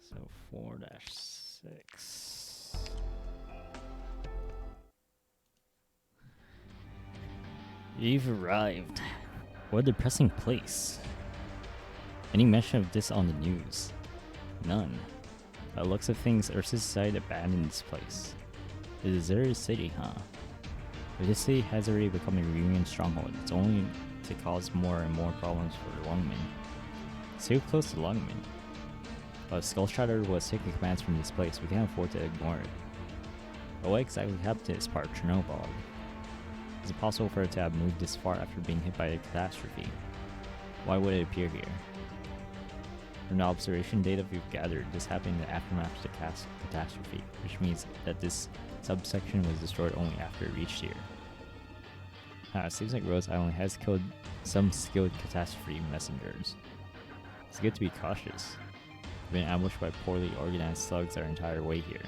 So 4-6. You've arrived. What a depressing place. Any mention of this on the news? None. By the looks of things, Ursa's decided to abandon this place. A deserted city, huh? If this city has already become a Reunion stronghold, it's only to cause more and more problems for Lungman. It's too close to Lungman. But if Skullshatter was taking commands from this place, we can't afford to ignore it. But what exactly happened to this part of Chernobyl? Is it possible for it to have moved this far after being hit by a catastrophe? Why would it appear here? From the observation data we've gathered, this happened in the aftermath of the catastrophe, which means that this subsection was destroyed only after it reached here. It seems like Rhodes Island has killed some skilled catastrophe messengers. It's good to be cautious. We've been ambushed by poorly organized slugs our entire way here.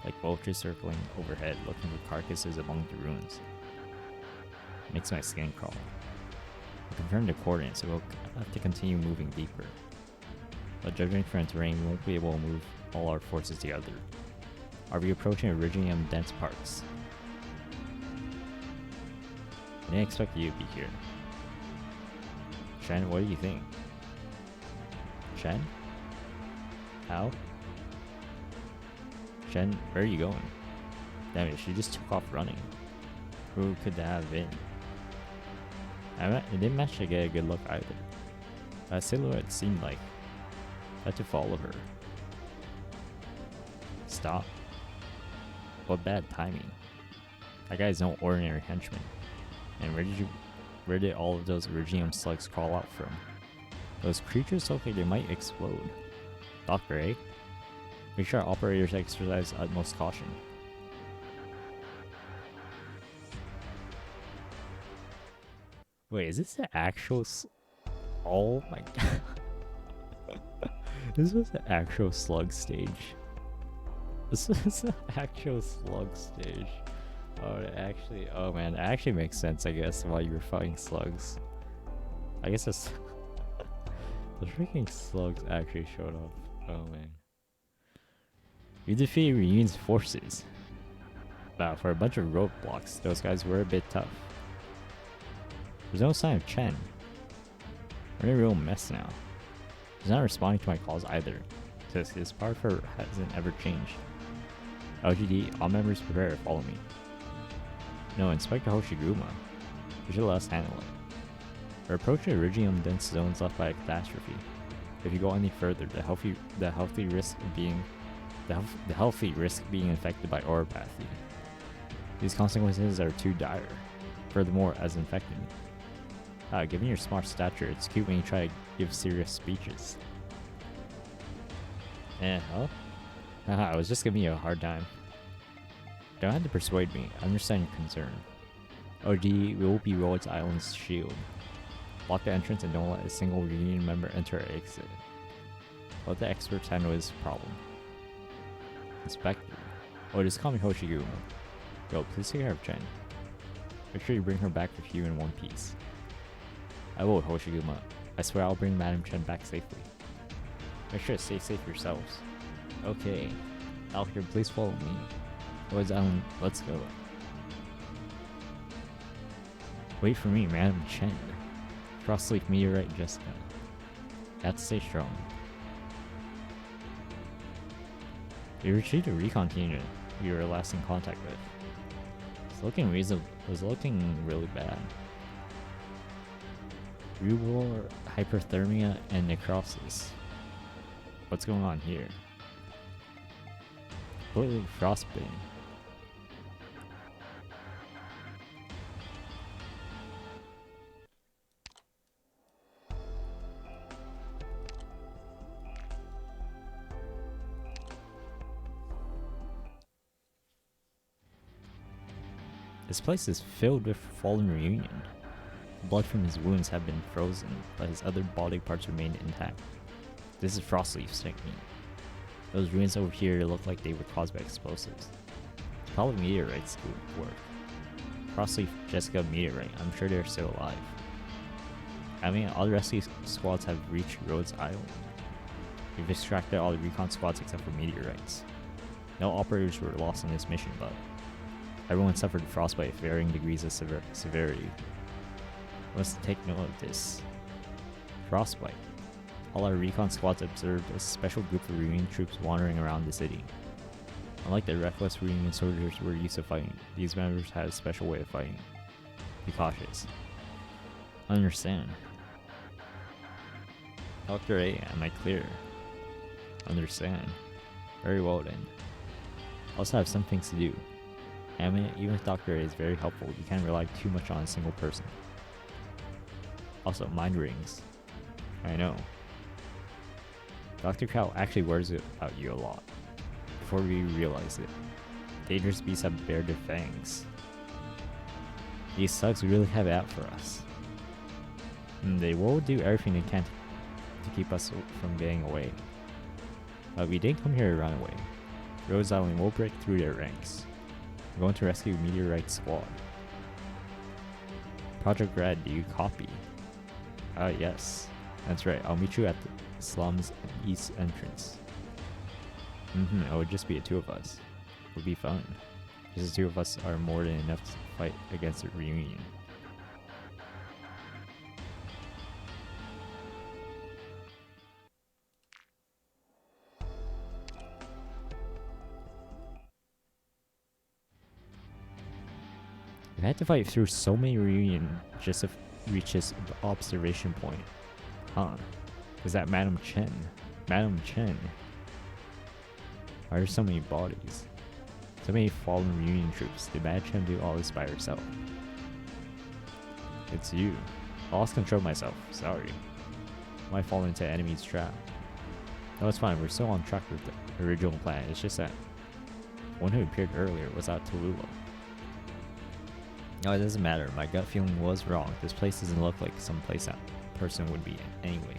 like vultures circling overhead looking for carcasses among the ruins. Makes my skin crawl. I confirmed the coordinates, so we'll have to continue moving deeper. But judging from the terrain, we won't be able to move all our forces together. Are we approaching Iridium dense parts? I didn't expect you to be here. Chen, what do you think? Chen? How? Chen, where are you going? Damn it, she just took off running. Who could that have been? It didn't manage to get a good look either. That silhouette seemed like I had to follow her. Stop. What bad timing. That guy's no ordinary henchman. And where did all of those Iridium slugs crawl out from? Those creatures look like they might explode. Dr. A? Make sure our operators exercise utmost caution. Wait, is this the actual oh my god. This was the actual slug stage. This was the actual slug stage. Oh man, it actually makes sense, I guess, while you were fighting slugs. I guess that's the freaking slugs actually showed up. Oh man. You defeated Reunion's forces. Wow, for a bunch of roadblocks, those guys were a bit tough. There's no sign of Chen. We're in a real mess now. He's not responding to my calls either, since his power for hasn't ever changed. LGD, all members prepare to follow me. No, Inspector Hoshiguma. We should let us handle it. We're approaching Iridium dense zones left by a catastrophe. If you go any further, the healthy risk being infected by oropathy. These consequences are too dire. Furthermore, as infected. Given your smart stature, it's cute when you try to give serious speeches. Hell? Haha, I was just giving you a hard time. Don't have to persuade me, I understand your concern. OG, we will be Rhodes Island's shield. Block the entrance and don't let a single Reunion member enter or exit. Let the experts handle this problem. Inspector. Oh, just call me Hoshiguma. Yo, please take care of Chen. Make sure you bring her back with you in one piece. I will, Hoshiguma. I swear I'll bring Madam Chen back safely. Make sure to stay safe yourselves. Okay. Doctor, please follow me. Rhodes Island, let's go. Wait for me, Madam Chen. Frostleaf meteorite, Jessica. Have to stay strong. We retrieved a recon team we were last in contact with. It's looking really bad. Rubor, hyperthermia, and necrosis. What's going on here? Completely frostbitten. This place is filled with fallen Reunion. Blood from his wounds have been frozen, but his other body parts remain intact. This is Frostleaf's technique. Those ruins over here look like they were caused by explosives. It's probably meteorites to work. Frostleaf, Jessica, meteorite. I'm sure they're still alive. I mean, all the rescue squads have reached Rhodes Island. We've extracted all the recon squads except for meteorites. No operators were lost on this mission, but everyone suffered frostbite with varying degrees of severity. We must take note of this. Frostbite. All our recon squads observed a special group of Reunion troops wandering around the city. Unlike the reckless Reunion soldiers we're used to fighting, these members had a special way of fighting. Be cautious. Understand. Dr. A, am I clear? Understand. Very well then. Also have some things to do. I mean, even if Dr. A is very helpful, you can't rely too much on a single person. Also, mind rings. I know. Dr. Cow actually worries about you a lot. Before we realize it, dangerous beasts have bared their fangs. These thugs really have it out for us. And they will do everything they can to keep us from getting away. But we didn't come here to run away. Rhodes Island will break through their ranks. We're going to rescue Meteorite Squad. Project Red, do you copy? Yes. That's right, I'll meet you at the slum's east entrance. It would just be the two of us. It would be fun. Just the two of us are more than enough to fight against a reunion. We had to fight through so many reunions just to reach this observation point. Huh. Is that Madam Chen? Madam Chen. Why are there so many bodies? So many fallen reunion troops. Did Madam Chen do all this by herself? It's you. I lost control of myself. Sorry. Might fall into enemy's trap. No, it's fine. We're still on track with the original plan. It's just that one who appeared earlier was at Tallulah. No, it doesn't matter. My gut feeling was wrong. This place doesn't look like some place that person would be in anyway.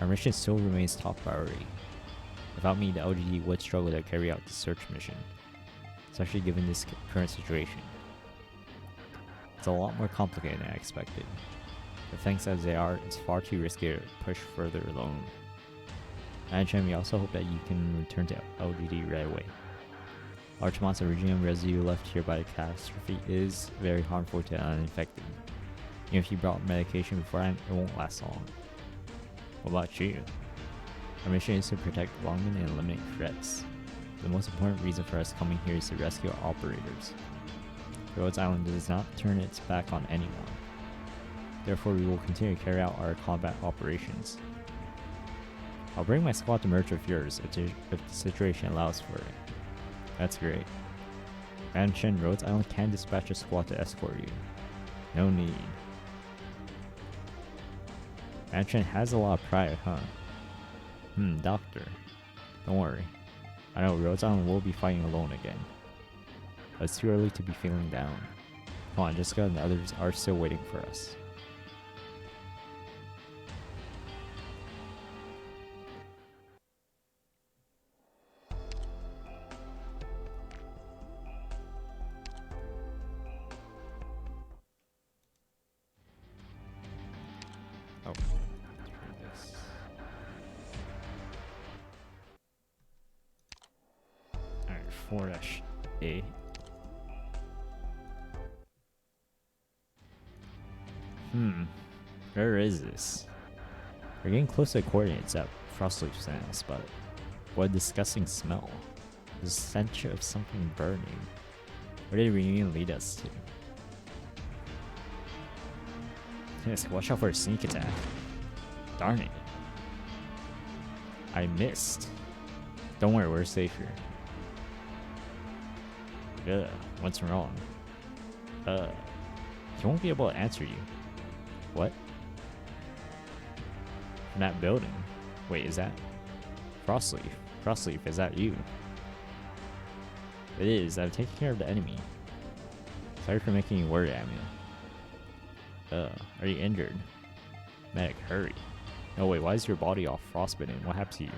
Our mission still remains top priority. Without me, the LGD would struggle to carry out the search mission, especially given this current situation. It's a lot more complicated than I expected, but thanks as they are, it's far too risky to push further alone. And we also hope that you can return to LGD right away. Large amounts of Regium residue left here by the catastrophe is very harmful to the uninfected. Even if you brought medication beforehand, it won't last long. What about you? Our mission is to protect Longman and eliminate threats. The most important reason for us coming here is to rescue our operators. Rhodes Island does not turn its back on anyone. Therefore, we will continue to carry out our combat operations. I'll bring my squad to merge with yours if the situation allows for it. That's great. Madam Chen, Rhodes Island can dispatch a squad to escort you. No need. Madam Chen has a lot of pride, huh? Doctor. Don't worry. I know Rhodes Island will be fighting alone again. But it's too early to be feeling down. Come on, Jessica and the others are still waiting for us. Oh, let's read this. Alright, 4-A. Where is this? We're getting close to the coordinates that Frostleaf sent us, but what a disgusting smell. The stench of something burning. Where did Reunion lead us to? Yes, watch out for a sneak attack. Darn it. I missed. Don't worry, we're safe here. Ugh, what's wrong? He won't be able to answer you. What? From that building. Wait, is that Frostleaf? Frostleaf, is that you? It is. I've taken care of the enemy. Sorry for making you worry, Amia. Are you injured? Medic, hurry. No, wait, why is your body all frostbitten? What happened to you?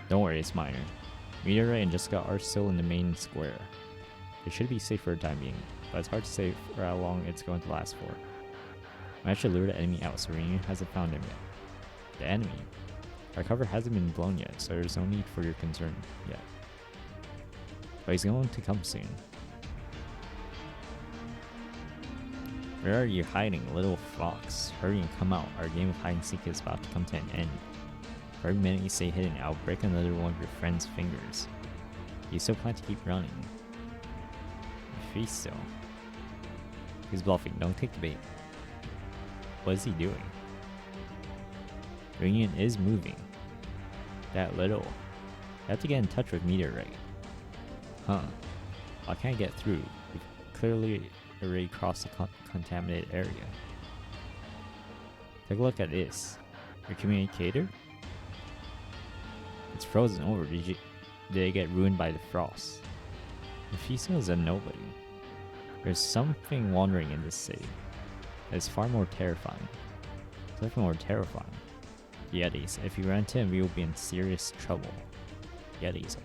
Don't worry, it's minor. Meteorite and Jessica are still in the main square. It should be safe for the time being, but it's hard to say for how long it's going to last for. I should lure the enemy out so Reunion hasn't found him yet. The enemy? Our cover hasn't been blown yet, so there's no need for your concern yet. But he's going to come soon. Where are you hiding, little fox? Hurry and come out. Our game of hide and seek is about to come to an end. For every minute you stay hidden, I'll break another one of your friend's fingers. You still plan to keep running? Feast still. He's bluffing, don't take the bait. What is he doing? Reunion is moving. That little. I have to get in touch with Meteorite. Huh. I can't get through. We've clearly already crossed the contaminated area. Take a look at this. Your communicator? It's frozen over. Did it get ruined by the frost? Mephisto is a nobody. There's something wandering in this city. It's far more terrifying. Something more terrifying. Yetis. If you run into them, we will be in serious trouble. Yetis.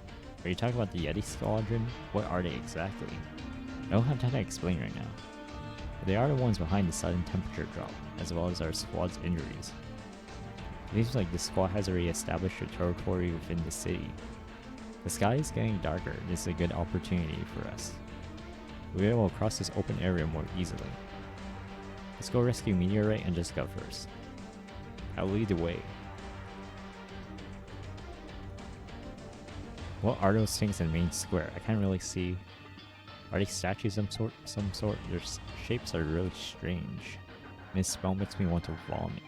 Are you talking about the Yeti Squadron? What are they exactly? I don't have time to explain right now. But they are the ones behind the sudden temperature drop, as well as our squad's injuries. It seems like the squad has already established a territory within the city. The sky is getting darker, and this is a good opportunity for us. We'll be able to cross this open area more easily. Let's go rescue Meteorite and Jessica first. I'll lead the way. What are those things in the main square? I can't really see. Are they statues of some sort? Their shapes are really strange. And this spell makes me want to vomit.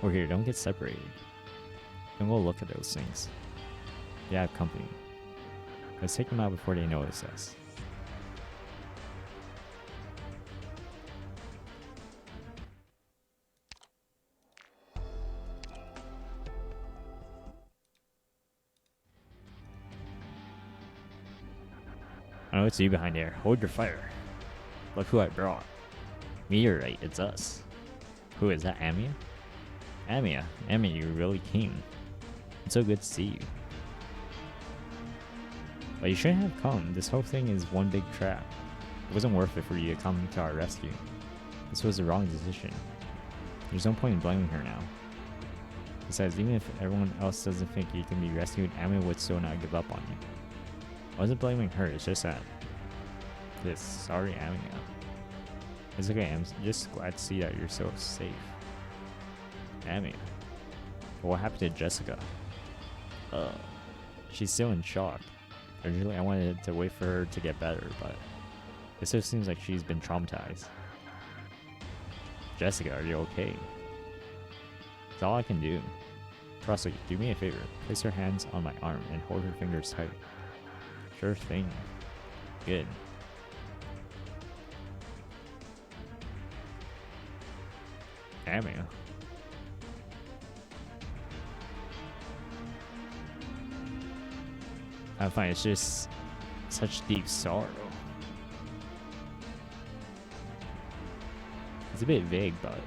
Over here, don't get separated. Don't go look at those things. They have company. Let's take them out before they notice us. I know it's you behind there. Hold your fire. Look who I brought. Meteorite, it's us. Who is that, Amia? Amia, you really came. It's so good to see you. But you shouldn't have come. This whole thing is one big trap. It wasn't worth it for you to come to our rescue. This was the wrong decision. There's no point in blaming her now. Besides, even if everyone else doesn't think you can be rescued, Amia would still not give up on you. I wasn't blaming her, it's just that... Sorry, Amia. It's okay, I'm just glad to see that you're so safe. Amia. But what happened to Jessica? She's still in shock. Originally, I wanted to wait for her to get better, but it still seems like she's been traumatized. Jessica, are you okay? It's all I can do. Trust, do me a favor. Place your hands on my arm and hold her fingers tight. Sure thing. Good. Amia. I find it's just such deep sorrow. It's a bit vague, but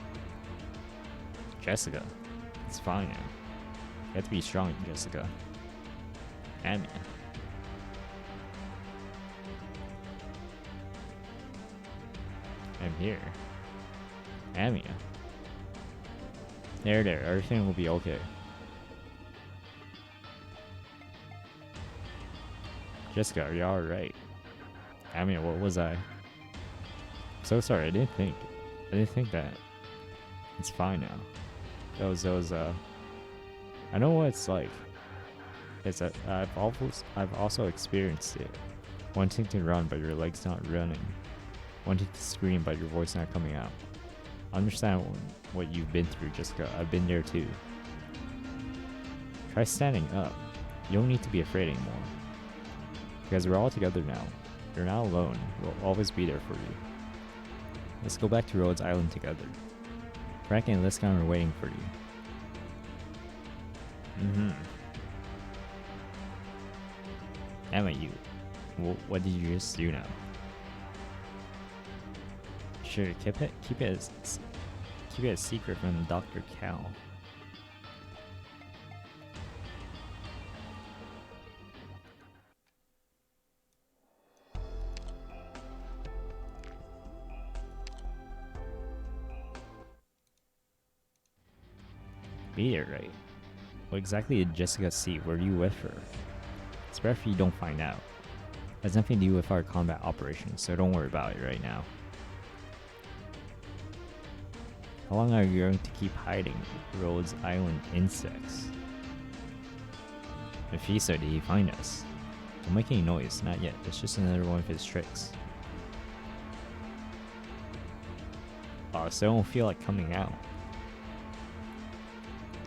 Jessica, it's fine now. You have to be strong, Jessica. Amia. I'm here. Amia. There, everything will be okay. Jessica, are you alright? Amia, what was I? So sorry, I didn't think that. It's fine now. Those I know what it's like. It's that I've also experienced it. Wanting to run but your legs not running. Wanting to scream but your voice not coming out. I understand what you've been through, Jessica. I've been there too. Try standing up. You don't need to be afraid anymore. Because we're all together now. You're not alone. We'll always be there for you. Let's go back to Rhodes Island together. Frank and Liscon are waiting for you. Emma, what did you just do now? Sure, keep it a secret from Dr. Cal. Meteorite. What exactly did Jessica see? Were you with her? It's better if you don't find out. It has nothing to do with our combat operations, so don't worry about it right now. How long are you going to keep hiding Rhodes Island insects? Mephisto, did he find us? Don't make any noise, not yet. It's just another one of his tricks. Oh, so I don't feel like coming out.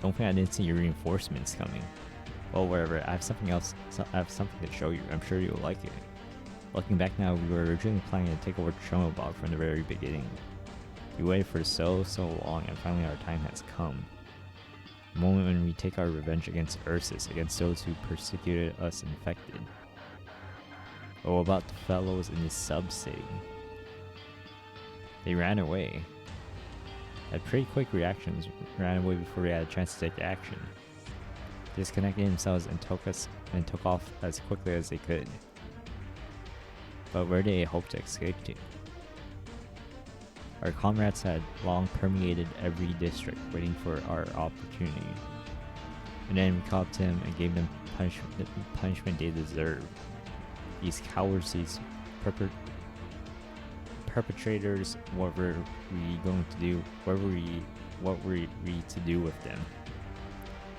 Don't think I didn't see your reinforcements coming. Well, whatever. I have something else. I have something to show you. I'm sure you'll like it. Looking back now, we were originally planning to take over Chen OP from the very beginning. We waited for so long, and finally our time has come. The moment when we take our revenge against Ursus, against those who persecuted us infected. Oh, about the fellows in the sub-city. They ran away. had pretty quick reactions, ran away before we had a chance to take action. Disconnected themselves and took off as quickly as they could. But where did they hope to escape to? Our comrades had long permeated every district, waiting for our opportunity. And then we caught them and gave them punishment they deserved. These cowards, these perpetrators, what were we going to do? What were we to do with them?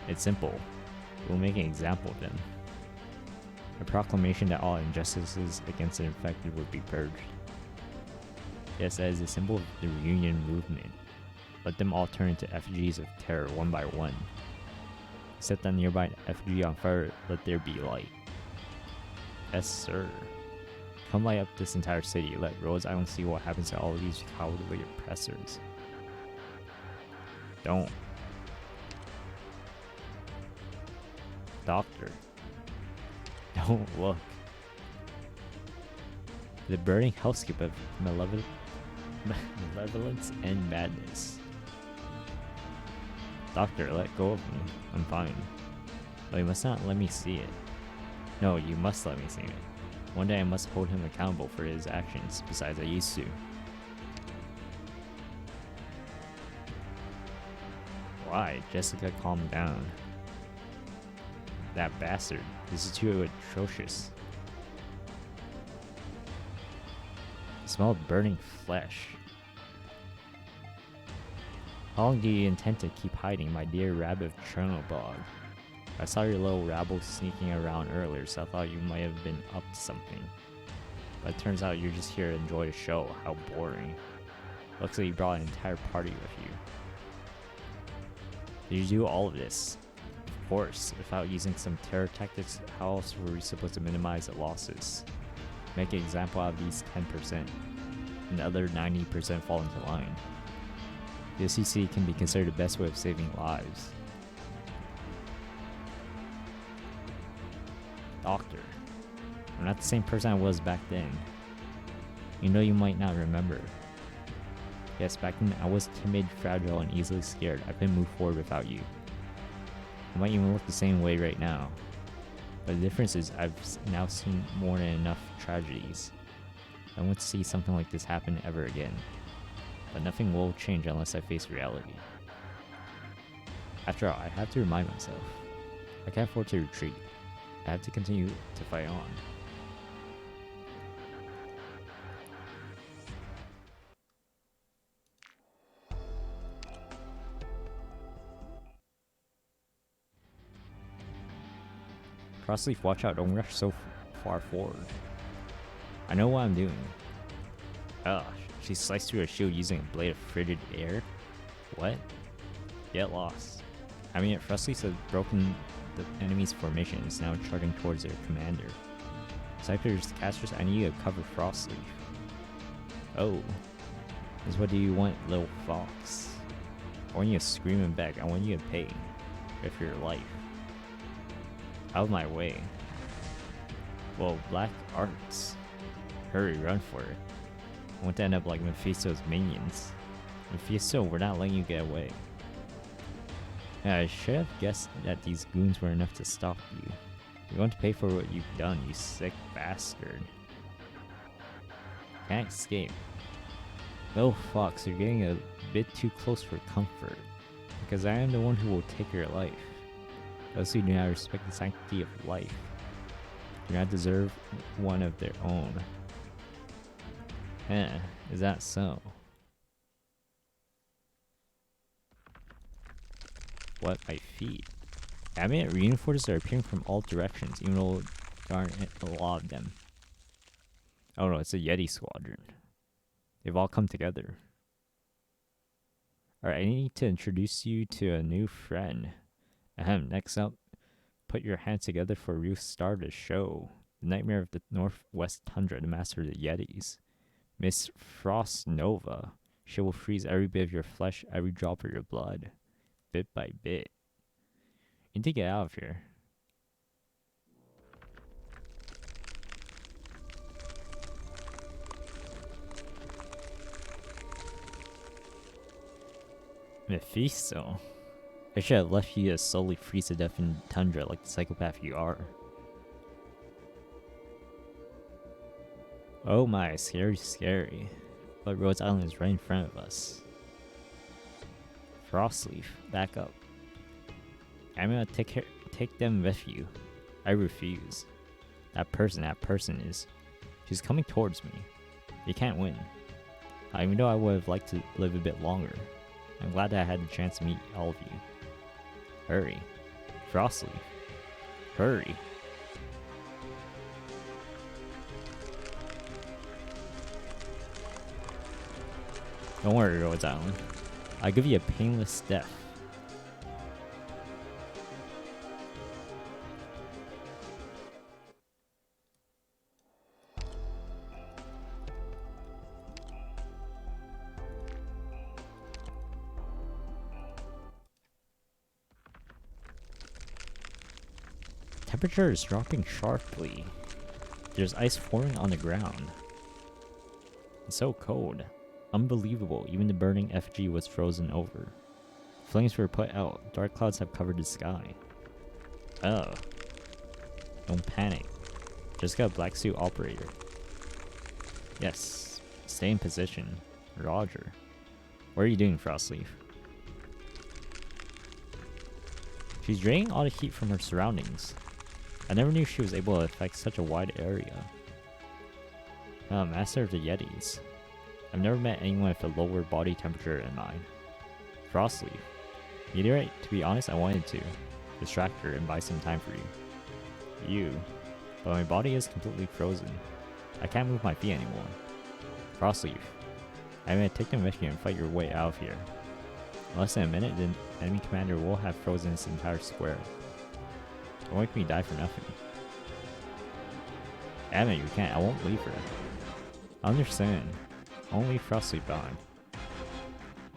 It's simple. We'll make an example of them. A proclamation that all injustices against the infected would be purged. Yes, that is a symbol of the reunion movement. Let them all turn into effigies of terror one by one. Set that nearby effigy on fire, let there be light. Yes, sir. Come light up this entire city. Let Rose Island see what happens to all of these cowardly oppressors. Don't. Doctor. Don't look. The burning hellscape of malevolence and madness. Doctor, let go of me. I'm fine. But you must not let me see it. No, you must let me see it. One day I must hold him accountable for his actions, besides I used to. Why? Jessica, calm down. That bastard. This is too atrocious. I smell burning flesh. How long do you intend to keep hiding, my dear rabbit of Chen OP? I saw your little rabble sneaking around earlier, so I thought you might have been up to something. But it turns out you're just here to enjoy the show. How boring. Looks like you brought an entire party with you. Did you do all of this? Of course. Without using some terror tactics, how else were we supposed to minimize the losses? Make an example out of these 10%, and the other 90% fall into line. The SEC can be considered the best way of saving lives. Doctor, I'm not the same person I was back then. You know you might not remember. Yes, back then I was timid, fragile, and easily scared. I couldn't move forward without you. I might even look the same way right now. But the difference is I've now seen more than enough tragedies. I won't see something like this happen ever again. But nothing will change unless I face reality. After all, I have to remind myself. I can't afford to retreat. I have to continue to fight on. Crossleaf, watch out, don't rush so far forward. I know what I'm doing. Ugh, she sliced through her shield using a blade of frigid air? What? Get lost. Having it, Frostleaf has broken the enemy's formation and is now charging towards their commander. Cypher's casters, I need you to cover Frostleaf. Oh. Is what do you want, little fox? I want you to scream and beg. I want you to pay. With your life. Out of my way. Well, black arts. Hurry, run for it. I want to end up like Mephisto's minions. Mephisto, we're not letting you get away. Yeah, I should have guessed that these goons were enough to stop you. You're going to pay for what you've done, you sick bastard. Can't escape. Little fox, you're getting a bit too close for comfort. Because I am the one who will take your life. Those who do not respect the sanctity of life do not deserve one of their own. Is that so? What? My feet? Adamant reinforcements are appearing from all directions, even though there aren't a lot of them. Oh no, it's a Yeti squadron. They've all come together. Alright, I need to introduce you to a new friend. Next up, put your hands together for Ruth Star the show. The nightmare of the Northwest Tundra, the master of the Yetis. Miss Frost Nova. She will freeze every bit of your flesh, every drop of your blood. Bit by bit. You need to get out of here. Mephisto. I should have left you to slowly freeze to death in tundra like the psychopath you are. Oh my, scary, scary. But Rhodes Island is right in front of us. Frostleaf, back up. I'm gonna take them with you. I refuse. That person is. She's coming towards me. You can't win. Even though I would have liked to live a bit longer, I'm glad that I had the chance to meet all of you. Hurry. Frostleaf. Hurry. Don't worry, Rhodes Island. I'll give you a painless death. Temperature is dropping sharply. There's ice forming on the ground. It's so cold. Unbelievable, even the burning effigy was frozen over. Flames were put out. Dark clouds have covered the sky. Oh. Don't panic. Just got a black suit operator. Yes. Stay in position. Roger. What are you doing, Frostleaf? She's draining all the heat from her surroundings. I never knew she was able to affect such a wide area. Master of the Yetis. I've never met anyone with a lower body temperature in mind. Frostleaf. Meteorite, to be honest, I wanted to distract her and buy some time for you. But my body is completely frozen. I can't move my feet anymore. Frostleaf. I'm gonna take them with you and fight your way out of here. In less than a minute, the enemy commander will have frozen this entire square. Don't make me die for nothing. Damn it, you can't. I won't leave her. I understand. I won't leave Frostleaf behind.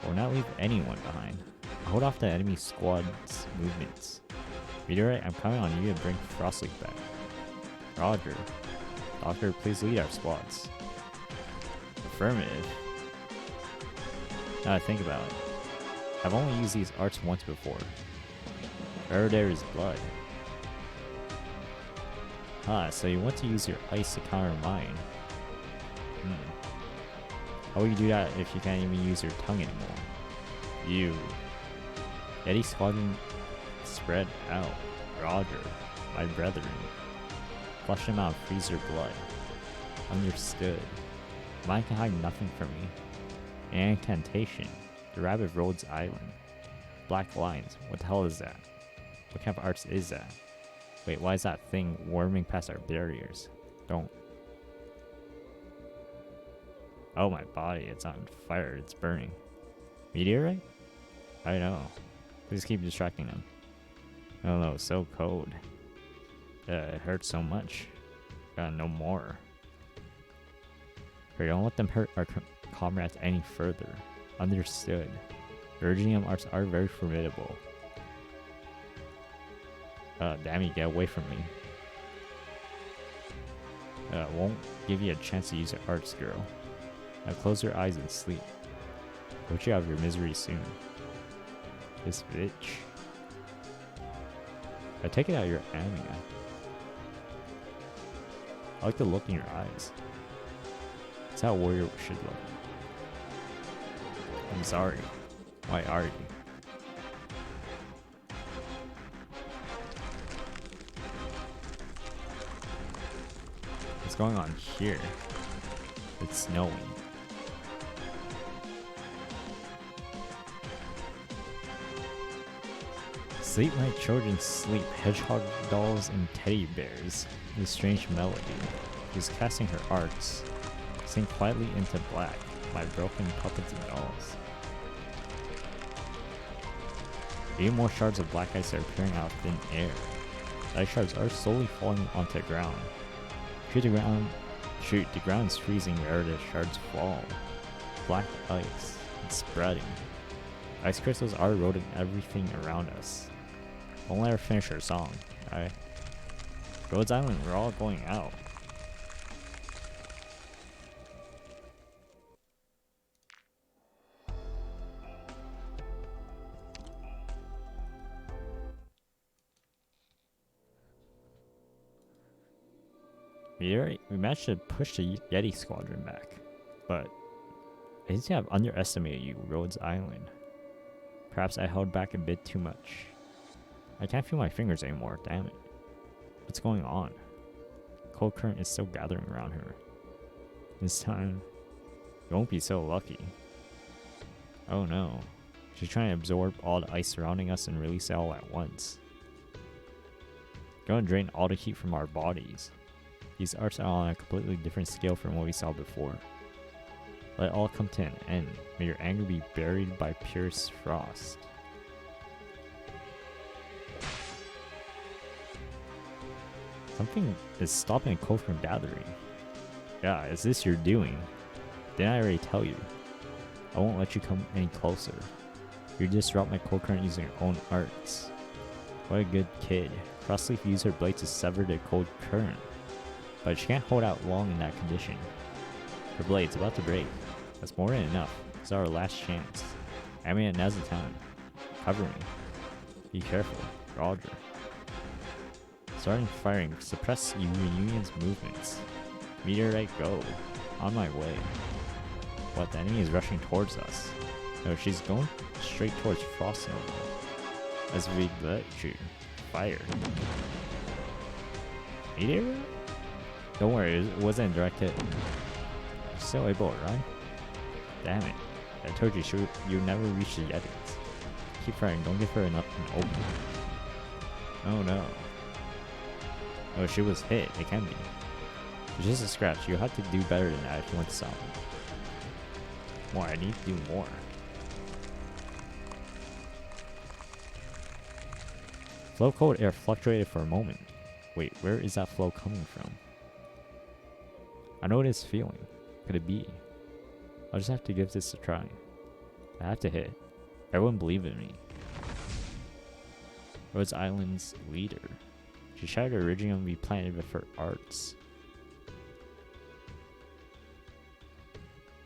I will not leave anyone behind. I'll hold off the enemy squad's movements. Meteorite, I'm counting on you to bring Frostleaf back. Roger. Doctor, please lead our squads. Affirmative. Now I think about it. I've only used these arts once before. Wherever there is blood. So you want to use your ice to counter mine. How will you do that if you can't even use your tongue anymore? You. Yeti squadron spread out. Roger. My brethren. Flush them out, freeze your blood. Understood. Mine can hide nothing from me. An incantation. The rabbit Rhodes Island. Black lines. What the hell is that? What kind of arts is that? Wait, why is that thing warming past our barriers? Don't. Oh, my body. It's on fire. It's burning. Meteorite? I know. Please keep distracting them. Oh no, it's so cold. It hurts so much. Gotta know more. Hurry, don't let them hurt our comrades any further. Understood. Virginium arts are very formidable. Damn you, get away from me. Won't give you a chance to use your arts, girl. Now close your eyes and sleep. Put you out of your misery soon. This bitch. I take it out you're anime. I like the look in your eyes. It's how a warrior should look. I'm sorry. Why are you? What's going on here? It's snowing. Sleep, my children, sleep. Hedgehog dolls and teddy bears. This strange melody. She's casting her arts. Sink quietly into black. My broken puppets and dolls. 8 more shards of black ice are appearing out of thin air. The ice shards are slowly falling onto the ground. Shoot, the ground is freezing wherever the shards fall. Black ice. It's spreading. Ice crystals are eroding everything around us. Don't let her finish her song, alright? Rhodes Island, we're all going out. We managed to push the Yeti squadron back, but I seem to have underestimated you, Rhodes Island. Perhaps I held back a bit too much. I can't feel my fingers anymore, damn it. What's going on? Cold current is still gathering around her. This time, you won't be so lucky. Oh no. She's trying to absorb all the ice surrounding us and release it all at once. Gonna drain all the heat from our bodies. These arts are on a completely different scale from what we saw before. Let it all come to an end. May your anger be buried by purest frost. Something is stopping the cold from gathering. Yeah, is this your doing? Didn't I already tell you? I won't let you come any closer. You disrupt my cold current using your own arts. What a good kid. Frostleaf used her blade to sever the cold current, but she can't hold out long in that condition. Her blade's about to break. That's more than enough. It's our last chance. I mean, now's the time. Cover me. Be careful, Roger. Starting firing. Suppress Reunion's movements. Meteorite, go. On my way. What, the enemy is rushing towards us. No, she's going straight towards Frost Nova. As we let you fire. Meteor? Don't worry, it wasn't a direct hit. You're still able, right? Damn it. I told you you'd never reach the Yetis. Keep firing, don't give her enough an open. Oh no. Oh, she was hit, it can be. It's just a scratch, you have to do better than that if you want to stop me. More, I need to do more. Flow cold air fluctuated for a moment. Wait, where is that flow coming from? I know what it's feeling. Could it be? I'll just have to give this a try. I have to hit. Everyone believe in me. Rhodes Island's leader. She shattered Iridium we planted with her arts.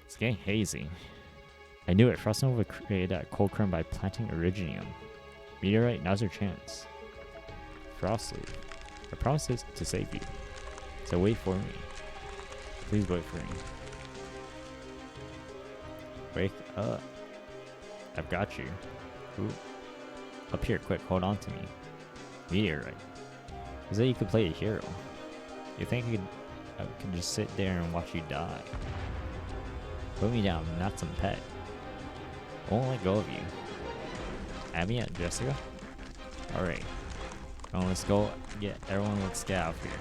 It's getting hazy. I knew it. Frost Nova created that cold current by planting Iridium. Meteorite, now's your chance. Frostleaf, I promise to save you. So wait for me. Please wait for me. Wake up. I've got you. Ooh. Up here, quick, hold on to me. Meteorite. You said you could play a hero. You think I could just sit there and watch you die? Put me down, not some pet. I won't let go of you. Abby and Jessica? Alright. Well, let's go. Let's get out of here.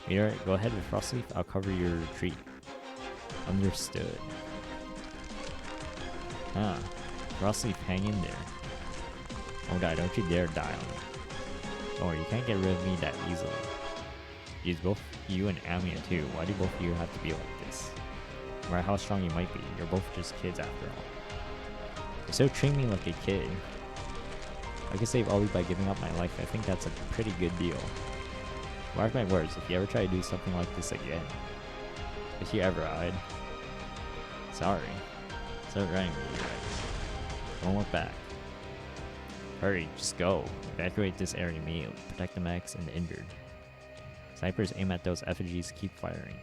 Meteorite, go ahead with Frostleaf. I'll cover your retreat. Understood. Ah, Frostleaf, hang in there. Oh god, don't you dare die on me. Don't worry, you can't get rid of me that easily. Use both you and Amia too. Why do both of you have to be like this? No matter how strong you might be, you're both just kids after all. You still treat me like a kid. I could save Ollie by giving up my life. I think that's a pretty good deal. Mark my words, if you ever try to do something like this again. If you ever hide. Sorry. Start running, right? Don't look back. Hurry, just go. Evacuate this area immediately. Protect the medics and the injured. Snipers aim at those effigies, keep firing.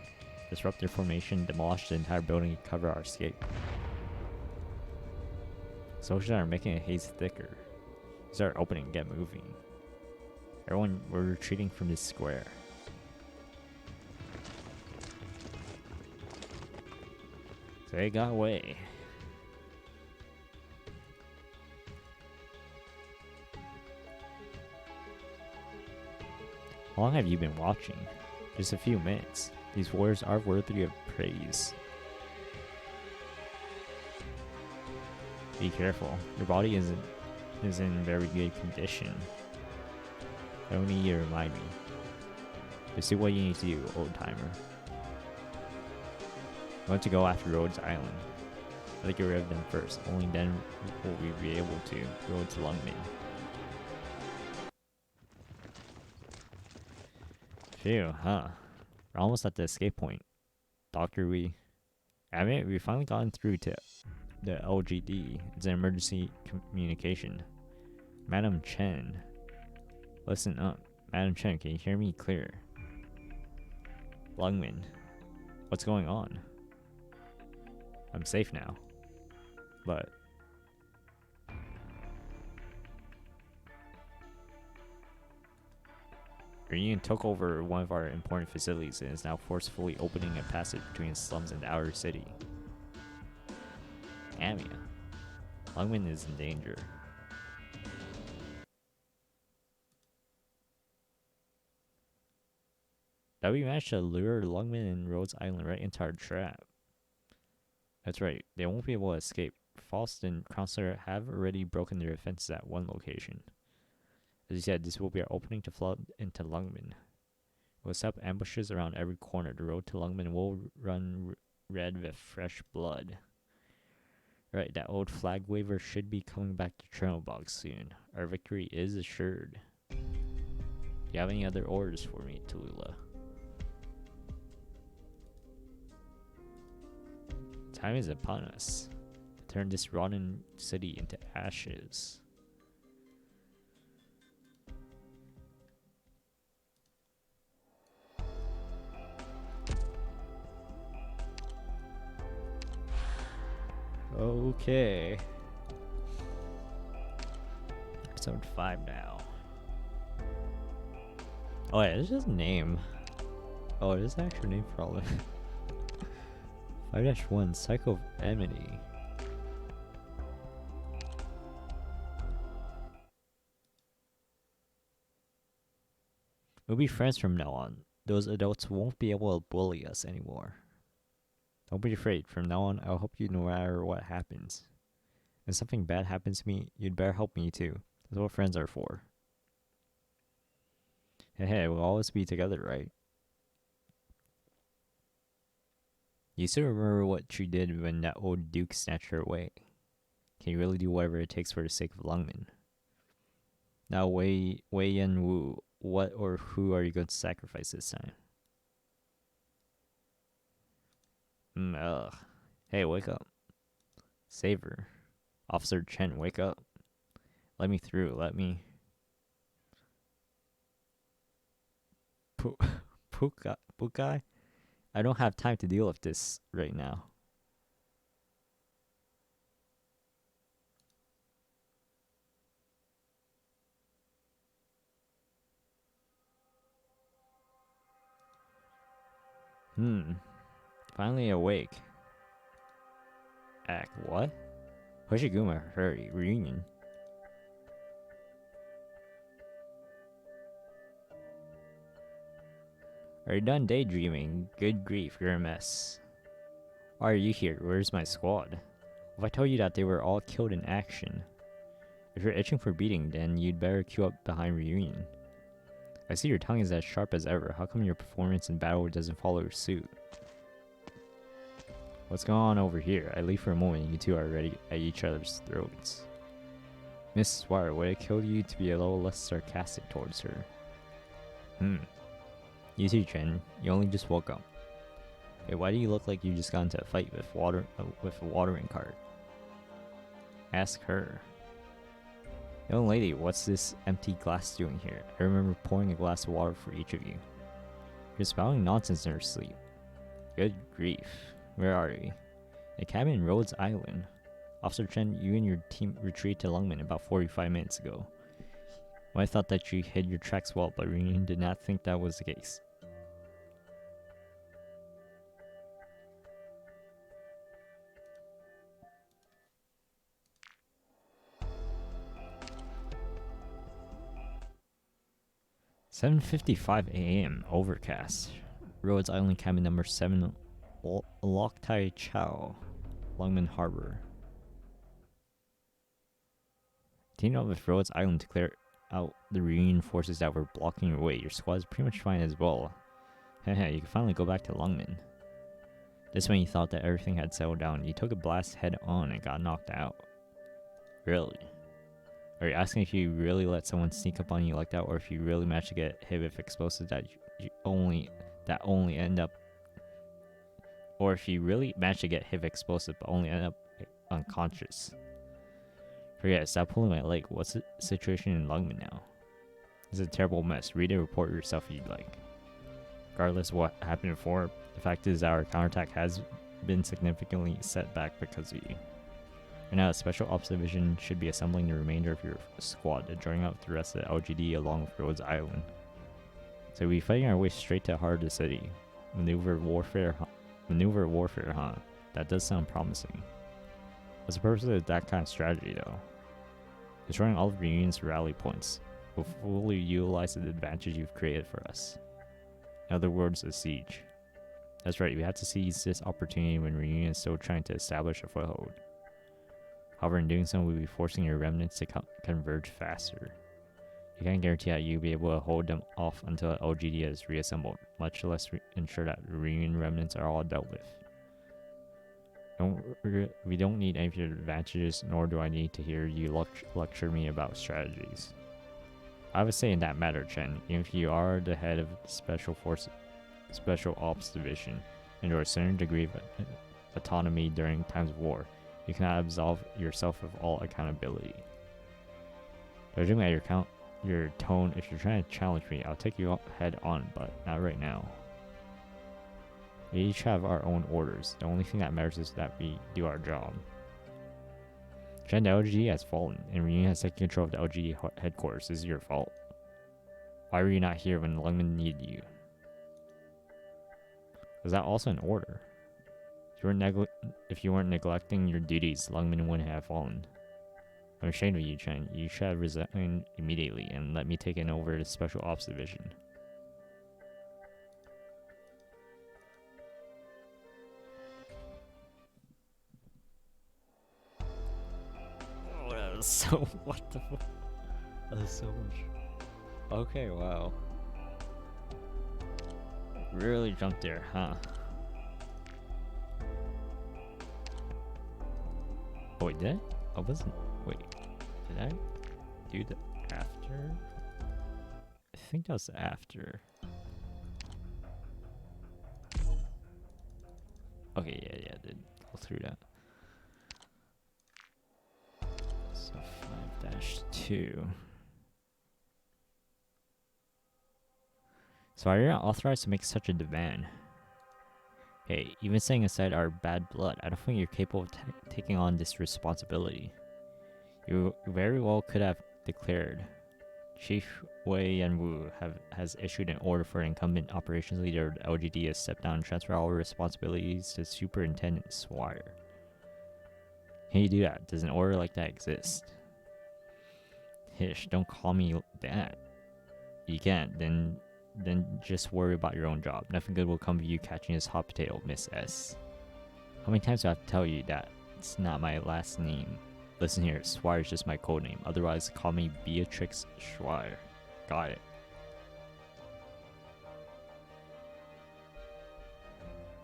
Disrupt their formation, demolish the entire building, and cover our escape. Soldiers are making a haze thicker. Start opening, get moving. Everyone, we're retreating from this square. They got away. How long have you been watching? Just a few minutes. These warriors are worthy of praise. Be careful. Your body is in very good condition. I don't need you to remind me. Just do what you need to do, old timer. I want to go after Rhodes Island. I think get rid of them first. Only then will we be able to go to Lungmen. Phew, huh? We're almost at the escape point. Doctor, we finally gotten through to the LGD. It's an emergency communication. Madam Chen. Listen up. Madam Chen, can you hear me clear? Lungman, what's going on? I'm safe now. But Reunion took over one of our important facilities and is now forcefully opening a passage between slums and the outer city. Amia, Lungman is in danger. That we managed to lure Lungman and Rhodes Island right into our trap. That's right, they won't be able to escape. Faust and Counselor have already broken their defenses at one location. As you said, this will be our opening to flood into Lungman. We'll set up ambushes around every corner. The road to Lungman will run red with fresh blood. Right, that old flag waver should be coming back to Chernobog soon. Our victory is assured. Do you have any other orders for me, Tallulah? Time is upon us. Turn this rotten city into ashes. Okay. Episode 5 now. Oh yeah, it's just a name. Oh, it is the actual name for all of it. 5-1, Cycle of Enmity. We'll be friends from now on. Those adults won't be able to bully us anymore. Don't be afraid. From now on, I'll help you no matter what happens. If something bad happens to me, you'd better help me too. That's what friends are for. Hey, we'll always be together, right? You still remember what you did when that old duke snatched her away. Can you really do whatever it takes for the sake of Lungman? Now, Wei Yen Wu, what or who are you going to sacrifice this time? Ugh. Hey, wake up. Save her. Officer Chen, wake up. Let me through. Let me... Pukai? I don't have time to deal with this right now. Finally awake. Act what? Hoshiguma, hurry. Reunion. Are you done daydreaming? Good grief, you're a mess. Why are you here? Where's my squad? If I told you that they were all killed in action. If you're itching for beating, then you'd better queue up behind Reunion. I see your tongue is as sharp as ever. How come your performance in battle doesn't follow suit? What's going on over here? I leave for a moment and you two are already at each other's throats. Mrs. Wire, would it kill you to be a little less sarcastic towards her? You too, Chen. You only just woke up. Hey, why do you look like you just got into a fight with a watering cart? Ask her. Young lady, what's this empty glass doing here? I remember pouring a glass of water for each of you. You're spouting nonsense in her sleep. Good grief. Where are you? A cabin in Rhodes Island. Officer Chen, you and your team retreated to Lungman about 45 minutes ago. Well, I thought that you hid your tracks well, but Reunion did not think that was the case. "7:55 a.m. Overcast. Rhodes Island cabin number 7, Lok Tai Chau, Lungman Harbor. Teamed up with Rhodes Island to clear out the Reunion forces that were blocking your way. Your squad is pretty much fine as well. Hehe, you can finally go back to Lungman. This when you thought that everything had settled down. You took a blast head on and got knocked out. Really? Are you asking if you really let someone sneak up on you like that, or if you really managed to get hit with explosives that only end up, or if you really managed to get hit with explosives but only end up unconscious? Forget it, stop pulling my leg. What's the situation in Lungman now? It's a terrible mess. Read a report yourself if you'd like. Regardless of what happened before, the fact is our counterattack has been significantly set back because of you. Right now, a Special Ops Division should be assembling the remainder of your squad and joining up with the rest of the LGD along with Rhodes Island. So we'll be fighting our way straight to the heart of the city. Maneuver warfare, huh? That does sound promising. What's the purpose of that kind of strategy, though? Destroying all of Reunion's rally points will fully utilize the advantage you've created for us. In other words, a siege. That's right, we have to seize this opportunity when Reunion is still trying to establish a foothold. However, in doing so, we'll be forcing your remnants to converge faster. You can't guarantee that you'll be able to hold them off until LGD is reassembled, much less ensure that Reunion remnants are all dealt with. We don't need any of your advantages, nor do I need to hear you lecture me about strategies. I have a say in that matter, Chen. Even if you are the head of Special Ops Division, and to a certain degree of autonomy during times of war, you cannot absolve yourself of all accountability. Judging by your tone, if you're trying to challenge me, I'll take you head on, but not right now. We each have our own orders. The only thing that matters is that we do our job. Chen, the LGD has fallen, and Reunion has taken control of the LGD headquarters. This is your fault. Why were you not here when Lungman needed you? Was that also an order? If you weren't neglecting your duties, Lungman wouldn't have fallen. I'm ashamed of you, Chen. You should have resigned immediately and let me take it over the Special Ops Division. Oh, that was so... what the fuck? That was so much. Okay, wow. Really jumped there, huh? Oh, wait, did I? I wasn't... Wait, did I do the after? I think that was after. Okay, yeah, I did go through that. So 5-2. So are you not authorized to make such a demand? Hey, even setting aside our bad blood, I don't think you're capable of taking on this responsibility. You very well could have declared. Chief Wei Yanwu has issued an order for incumbent operations leader of the LGD to step down and transfer all responsibilities to Superintendent Swire. Can you do that? Does an order like that exist? Hish, don't call me that. You can't, then just worry about your own job. Nothing good will come of you catching this hot potato, Miss S. How many times do I have to tell you that it's not my last name? Listen here, Swire is just my code name. Otherwise, call me Beatrix Swire. Got it.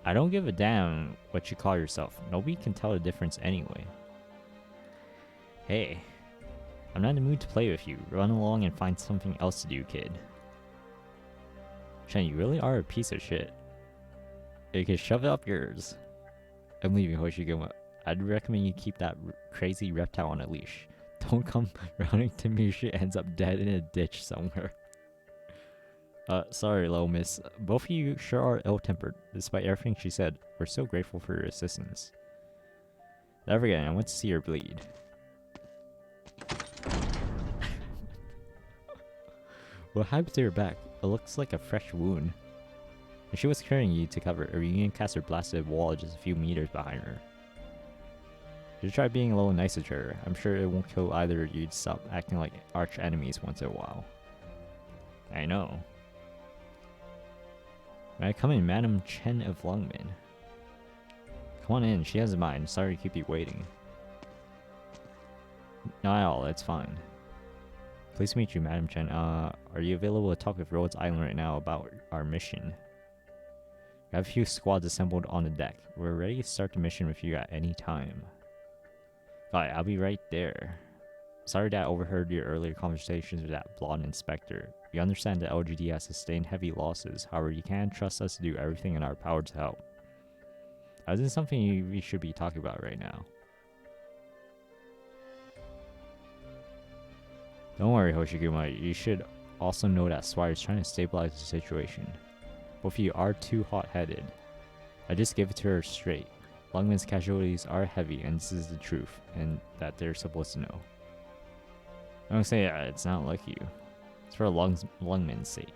I don't give a damn what you call yourself. Nobody can tell the difference anyway. Hey, I'm not in the mood to play with you. Run along and find something else to do, kid. Chen, you really are a piece of shit. You can shove it up yours. I'm leaving, Hoshiguma. I'd recommend you keep that crazy reptile on a leash. Don't come running to me if she ends up dead in a ditch somewhere. Sorry, little miss. Both of you sure are ill-tempered. Despite everything she said, we're so grateful for your assistance. Never again, I want to see her bleed. What happened to her back? It looks like a fresh wound. When she was carrying you to cover, a Reunion caster blasted a wall just a few meters behind her. You should try being a little nicer to her. I'm sure it won't kill either of you to stop acting like arch enemies once in a while. I know. May I come in, Madam Chen of Lungman? Come on in, she has a mind. Sorry to keep you waiting. Not at all, it's fine. Pleased to meet you, Madam Chen. Are you available to talk with Rhodes Island right now about our mission? We have a few squads assembled on the deck. We're ready to start the mission with you at any time. Got it, I'll be right there. Sorry that I overheard your earlier conversations with that blonde inspector. We understand that LGD has sustained heavy losses. However, you can trust us to do everything in our power to help. That isn't something we should be talking about right now. Don't worry, Hoshiguma. You should also know that Swire is trying to stabilize the situation. Both of you are too hot-headed. I just gave it to her straight. Lungman's casualties are heavy, and this is the truth, and that they're supposed to know. I don't say it's not like you. It's for Lungman's sake.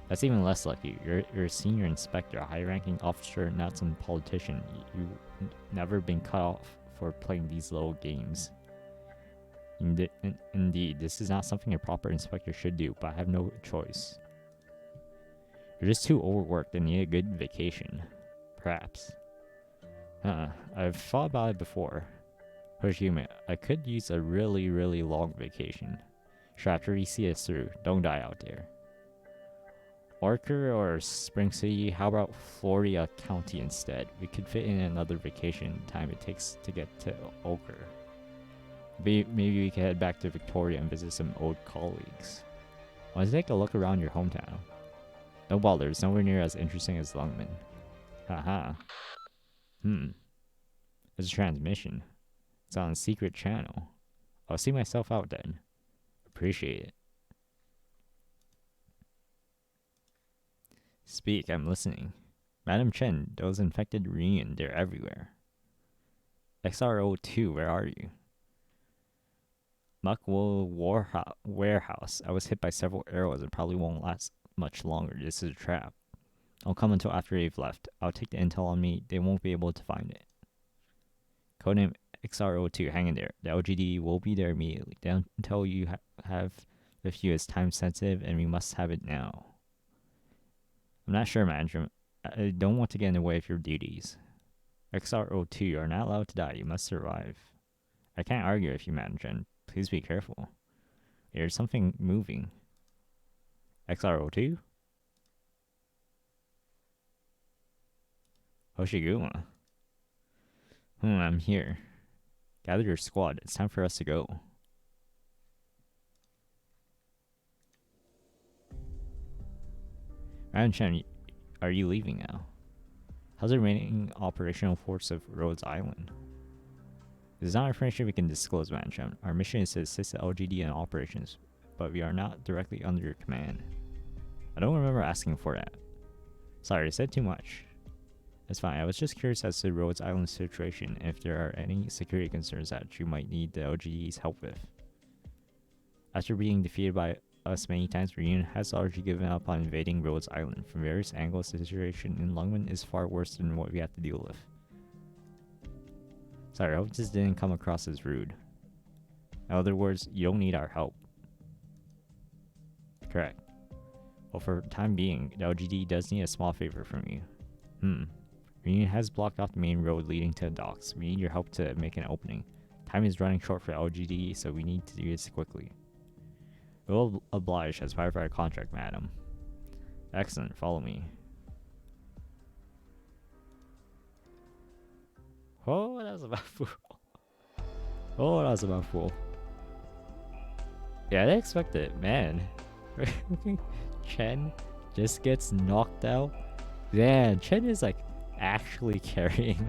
That's even less lucky. You're a senior inspector, a high-ranking officer, not some politician. You've never been cut off for playing these little games. Indeed, this is not something a proper inspector should do, but I have no choice. You're just too overworked and need a good vacation. Perhaps. I've thought about it before. Push human, I could use a really, really long vacation. Sure, after you see us through, don't die out there. Orker or Spring City, how about Florida County instead? We could fit in another vacation time it takes to get to Ochre. Maybe we could head back to Victoria and visit some old colleagues. Want to take a look around your hometown? No bother, it's nowhere near as interesting as Lungman. Haha. There's a transmission. It's on a secret channel. I'll see myself out then. Appreciate it. Speak, I'm listening. Madam Chen, those infected reunion, they're everywhere. XRO2, where are you? Muckwool warehouse. I was hit by several arrows and probably won't last much longer. This is a trap. I'll come until after they've left. I'll take the intel on me. They won't be able to find it. Codename XRO2, hang in there. The LGD will be there immediately. The intel you have with you is time sensitive and we must have it now. I'm not sure, Manager. I don't want to get in the way of your duties. XRO2, you are not allowed to die. You must survive. I can't argue with you, Manager. Please be careful. There's something moving. XRO2? Hoshiguma. I'm here. Gather your squad. It's time for us to go. Madam Chen, are you leaving now? How's the remaining operational force of Rhodes Island? This is not information we can disclose, Madam Chen. Our mission is to assist the LGD in operations, but we are not directly under your command. I don't remember asking for that. Sorry, I said too much. It's fine. I was just curious as to Rhodes Island's situation and if there are any security concerns that you might need the LGD's help with. After being defeated by us many times, Reunion has largely given up on invading Rhodes Island. From various angles, the situation in Lungman is far worse than what we have to deal with. Sorry, I hope this didn't come across as rude. In other words, you don't need our help. Correct. Well, for the time being, the LGD does need a small favor from you. Reunion has blocked off the main road leading to the docks. We need your help to make an opening. Time is running short for LGD, so we need to do this quickly. We will oblige as part of our contract, madam. Excellent, follow me. Oh, that was about fool. Oh, that was about fool. Yeah, I didn't expect it, man. Chen just gets knocked out. Yeah, Chen is like actually carrying.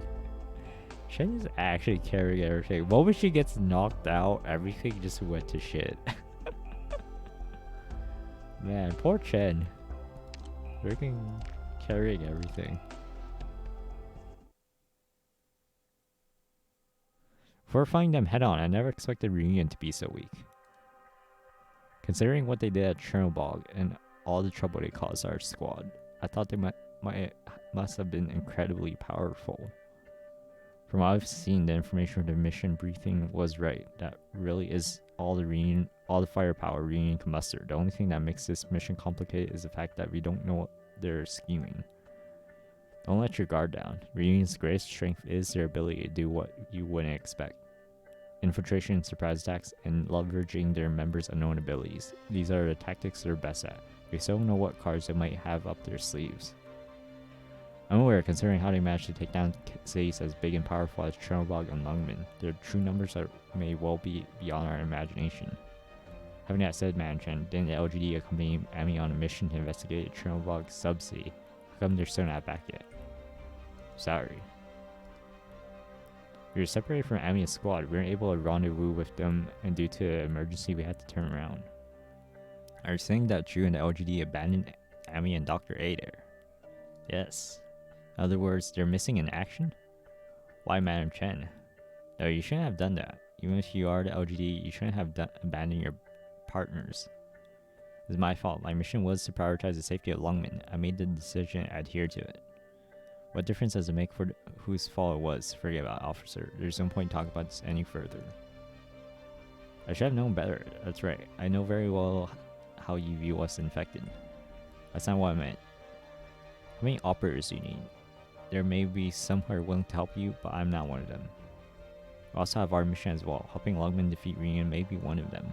Chen is actually carrying everything. The moment she gets knocked out, everything just went to shit. Man, poor Chen. Freaking carrying everything. Before finding them head on, I never expected Reunion to be so weak. Considering what they did at Chernobyl and all the trouble they caused our squad, I thought they must have been incredibly powerful. From what I've seen, the information from the mission briefing was right. That really is all the firepower Reunion can muster. The only thing that makes this mission complicated is the fact that we don't know what they're scheming. Don't let your guard down. Reunion's greatest strength is their ability to do what you wouldn't expect. Infiltration, surprise attacks, and leveraging their members' unknown abilities. These are the tactics they're best at. We still don't know what cards they might have up their sleeves. I'm aware, considering how they managed to take down cities as big and powerful as Chernobyl and Lungman, their true numbers may well be beyond our imagination. Having that said, Manchen, didn't the LGD accompany Amy on a mission to investigate Chernobyl subsea? How come they're still not back yet? Sorry. We were separated from Ami's squad. We weren't able to rendezvous with them, and due to an emergency, we had to turn around. Are you saying that Drew and the LGD abandoned Ami and Dr. A there? Yes. In other words, they're missing in action? Why, Madam Chen? No, you shouldn't have done that. Even if you are the LGD, you shouldn't have abandoned your partners. It's my fault. My mission was to prioritize the safety of Lungmen. I made the decision and adhere to it. What difference does it make for whose fault it was? Forget about it, officer. There's no point talking about this any further. I should have known better. That's right. I know very well how you view us infected. That's not what I meant. How many operators do you need? There may be some who are willing to help you, but I'm not one of them. We also have our mission as well. Helping Lungmen defeat Reunion may be one of them.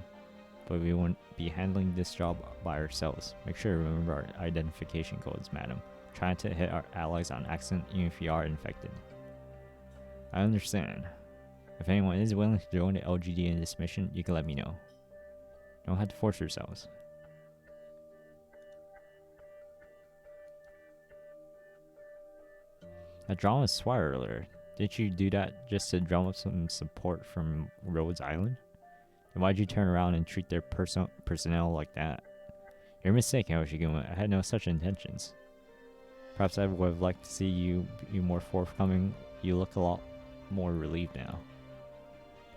But we won't be handling this job by ourselves. Make sure to remember our identification codes, madam. Try not to hit our allies on accident even if you are infected. I understand. If anyone is willing to join the LGD in this mission, you can let me know. Don't have to force yourselves. That drama was Swire earlier. Did you do that just to drum up some support from Rhodes Island? Then why'd you turn around and treat their personnel like that? You're mistaken, Hoshiguma. I had no such intentions. Perhaps I would have liked to see you be more forthcoming. You look a lot more relieved now.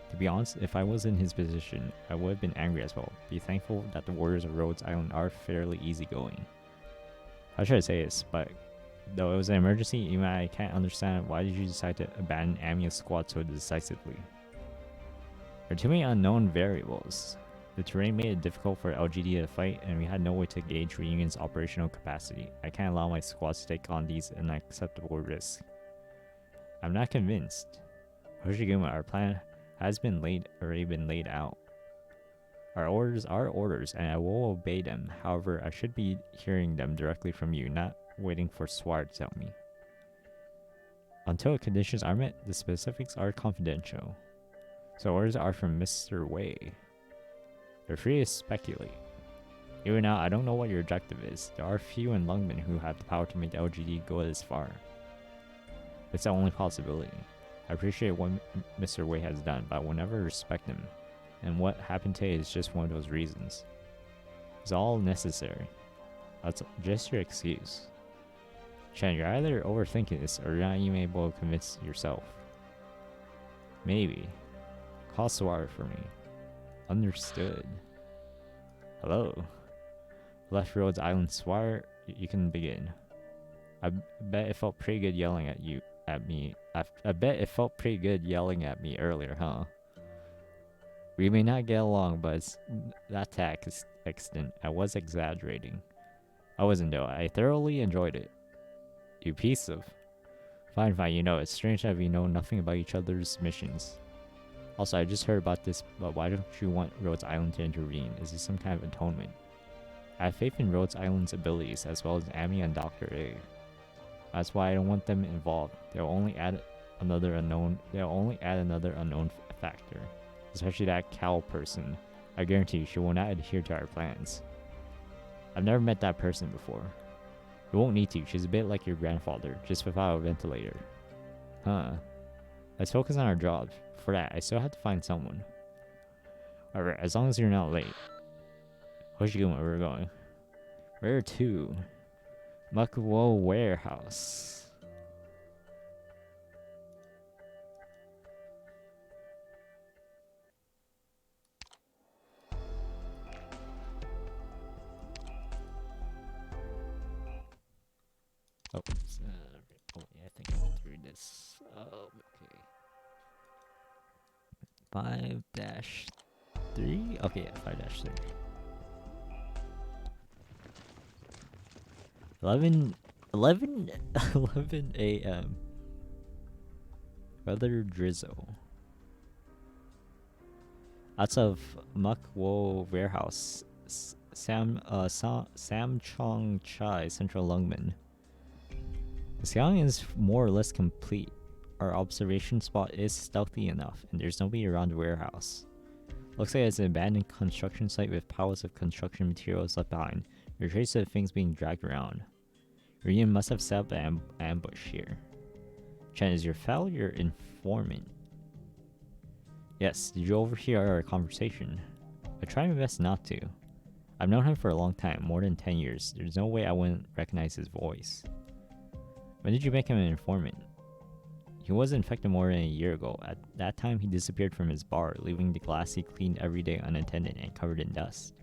To be honest, if I was in his position, I would have been angry as well. Be thankful that the warriors of Rhodes Island are fairly easygoing. How should I say this? But though it was an emergency, even I can't understand why did you decide to abandon Amia's squad so decisively. There are too many unknown variables. The terrain made it difficult for LGD to fight, and we had no way to gauge Reunion's operational capacity. I can't allow my squads to take on these unacceptable risks. I'm not convinced. Hoshiguma, our plan has already been laid out. Our orders are orders, and I will obey them. However, I should be hearing them directly from you, not waiting for Swire to tell me. Until conditions are met, the specifics are confidential. So orders are from Mr. Wei. They're free to speculate. Even now, I don't know what your objective is. There are few in Lungmen who have the power to make the LGD go this far. It's the only possibility. I appreciate what Mr. Wei has done, but I will never respect him. And what happened today is just one of those reasons. It's all necessary. That's just your excuse. Chen, you're either overthinking this or you're not even able to convince yourself. Maybe. Call Swire for me. Understood. Hello. Left Rhodes Island Swire, you can begin. I bet it felt pretty good yelling at me. I bet it felt pretty good yelling at me earlier, huh? We may not get along, but it's that to extent. I was exaggerating. I wasn't though. I thoroughly enjoyed it. You piece of... Fine, you know, it's strange that we know nothing about each other's missions. Also, I just heard about this, but why don't you want Rhodes Island to intervene? Is this some kind of atonement? I have faith in Rhodes Island's abilities, as well as Amy and Dr. A. That's why I don't want them involved. They'll only add another unknown factor. Especially that cow person. I guarantee you she will not adhere to our plans. I've never met that person before. You won't need to. She's a bit like your grandfather, just without a ventilator. Huh. Let's focus on our jobs. For that, I still have to find someone. Alright, as long as you're not late. Hoshiguma, where are we going? Where to? Muckwo Warehouse. Oh, yeah, I think I have to read this. Okay. 5-3? Okay, yeah, 5-3. 11 a.m. Weather drizzle. Out of Muckwo Warehouse, Samchong Chai, Central Lungmen. The scouting is more or less complete. Our observation spot is stealthy enough, and there's nobody around the warehouse. Looks like it's an abandoned construction site with piles of construction materials left behind. There are traces of things being dragged around. Reunion must have set up an ambush here. Chen, is your foul your informant? Yes, did you overhear our conversation? I tried my best not to. I've known him for a long time, more than 10 years. There's no way I wouldn't recognize his voice. When did you make him an informant? He was infected more than a year ago. At that time, he disappeared from his bar, leaving the glass he cleaned every day unattended and covered in dust.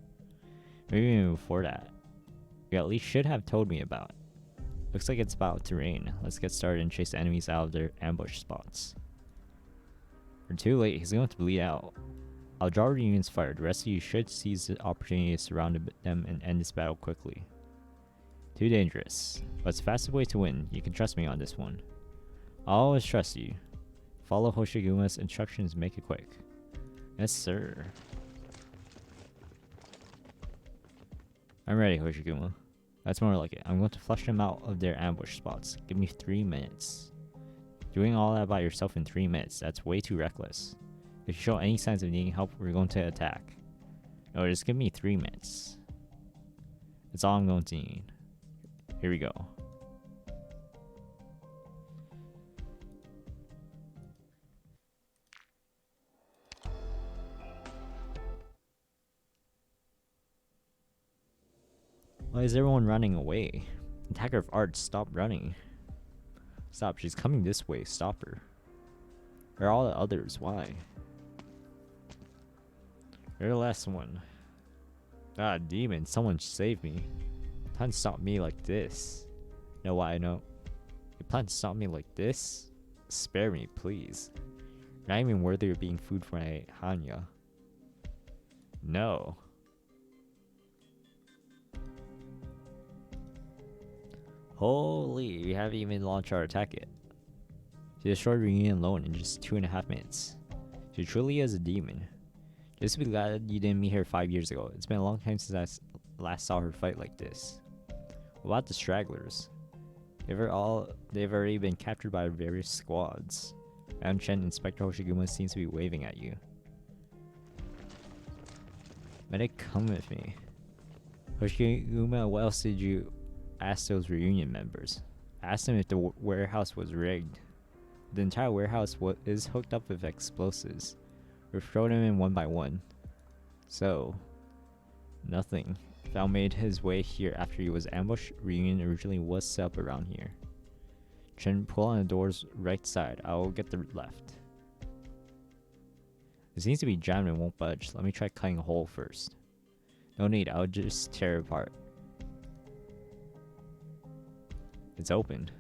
Maybe even before that. You at least should have told me about it. Looks like it's about to rain. Let's get started and chase the enemies out of their ambush spots. We're too late. He's going to bleed out. I'll draw Reunion's fire. The rest of you should seize the opportunity to surround them and end this battle quickly. Too dangerous. But it's the fastest way to win. You can trust me on this one. I'll always trust you. Follow Hoshiguma's instructions, make it quick. Yes, sir. I'm ready, Hoshiguma. That's more like it. I'm going to flush them out of their ambush spots. Give me 3 minutes. Doing all that by yourself in 3 minutes, that's way too reckless. If you show any signs of needing help, we're going to attack. No, just give me 3 minutes. That's all I'm going to need. Here we go. Why is everyone running away? Attacker of Arts, stop running. Stop, she's coming this way, stop her. Where are all the others? Why? You're the last one. Ah, demon, someone save me. Plan to stop me like this. You know why I know? You plan to stop me like this? Spare me, please. You're not even worthy of being food for my Hanya. No. Holy, we haven't even launched our attack yet. She destroyed Reunion alone in just 2.5 minutes. She truly is a demon. Just be glad you didn't meet her 5 years ago. It's been a long time since I last saw her fight like this. What about the stragglers? They've already been captured by various squads. Madam Chen, Inspector Hoshiguma seems to be waving at you. Medic, come with me. Hoshiguma, what else did you ask those Reunion members? Ask them if the warehouse was rigged. The entire warehouse is hooked up with explosives. We've thrown them in one by one. So, nothing. Val made his way here after he was ambushed. Reunion originally was set up around here. Chen, pull on the door's right side. I'll get the left. It seems to be jammed and won't budge. Let me try cutting a hole first. No need, I'll just tear it apart. It's open.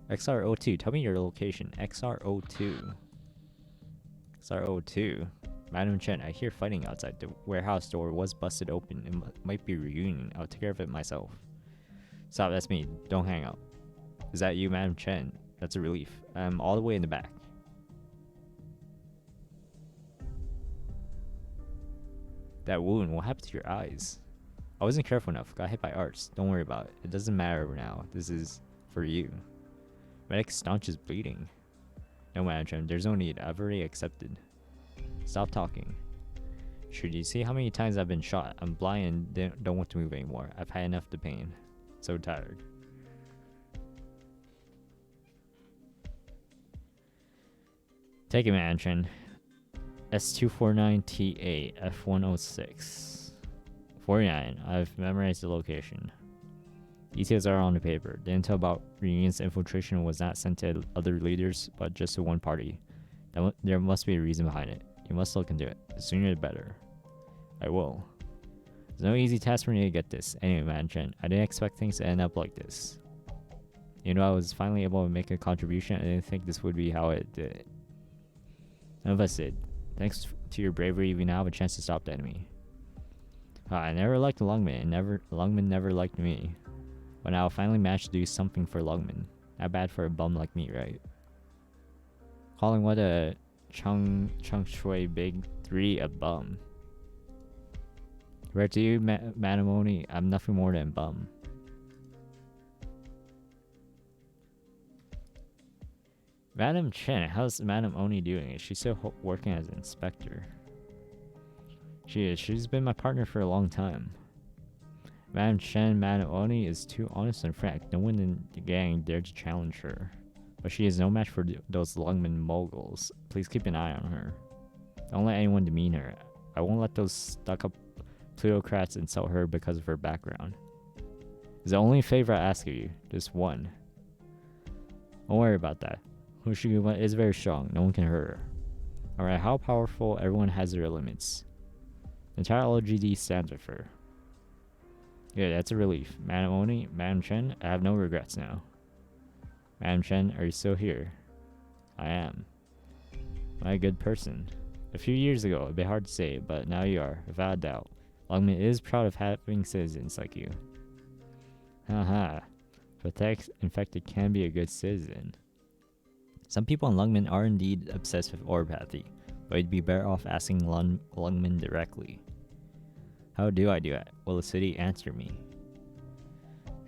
XR02, tell me your location. XR02. XR02. Madam Chen, I hear fighting outside. The warehouse door was busted open. It might be Reunion. I'll take care of it myself. Stop, that's me. Don't hang up. Is that you, Madam Chen? That's a relief. I'm all the way in the back. That wound, what happened to your eyes? I wasn't careful enough. Got hit by arts. Don't worry about it. It doesn't matter now. This is for you. Medic staunch is bleeding. No, Madam Chen, there's no need. I've already accepted. Stop talking. Should you see how many times I've been shot? I'm blind and don't want to move anymore. I've had enough of the pain. So tired. Take it, Madam Chen. S249TA F106. 49. I've memorized the location. Details are on the paper. The intel about Reunion's infiltration was not sent to other leaders, but just to one party. There must be a reason behind it. You must look into it. The sooner the better. I will. It's no easy task for me to get this. Anyway, Madam Chen, I didn't expect things to end up like this. You know, I was finally able to make a contribution. I didn't think this would be how it did. None of us did. Thanks to your bravery, we now have a chance to stop the enemy. I never liked Lungman, and Lungman never liked me. But now I finally managed to do something for Lungman. Not bad for a bum like me, right? Calling what a Chung Shui Big 3 a bum. Right to you, Madam Oni, I'm nothing more than bum. Madam Chen, how's Madam Oni doing? Is she still working as an inspector? She is. She's been my partner for a long time. Madam Chen, Madam Oni is too honest and frank. No one in the gang dared to challenge her. But she is no match for those Lungman moguls. Please keep an eye on her. Don't let anyone demean her. I won't let those stuck-up plutocrats insult her because of her background. It's the only favor I ask of you. Just one. Don't worry about that. Hoshiguma is very strong. No one can hurt her. Alright, how powerful? Everyone has their limits. The entire LGD stands with her. Yeah, that's a relief. Madam Oni, Madam Chen, I have no regrets now. Madam Chen, are you still here? I am. Am I a good person? A few years ago, it'd be hard to say, but now you are, without a doubt. Longman is proud of having citizens like you. Haha. Protect infected can be a good citizen. Some people in Lungman are indeed obsessed with oropathy, but you'd be better off asking Lungman directly. How do I do it? Will the city answer me?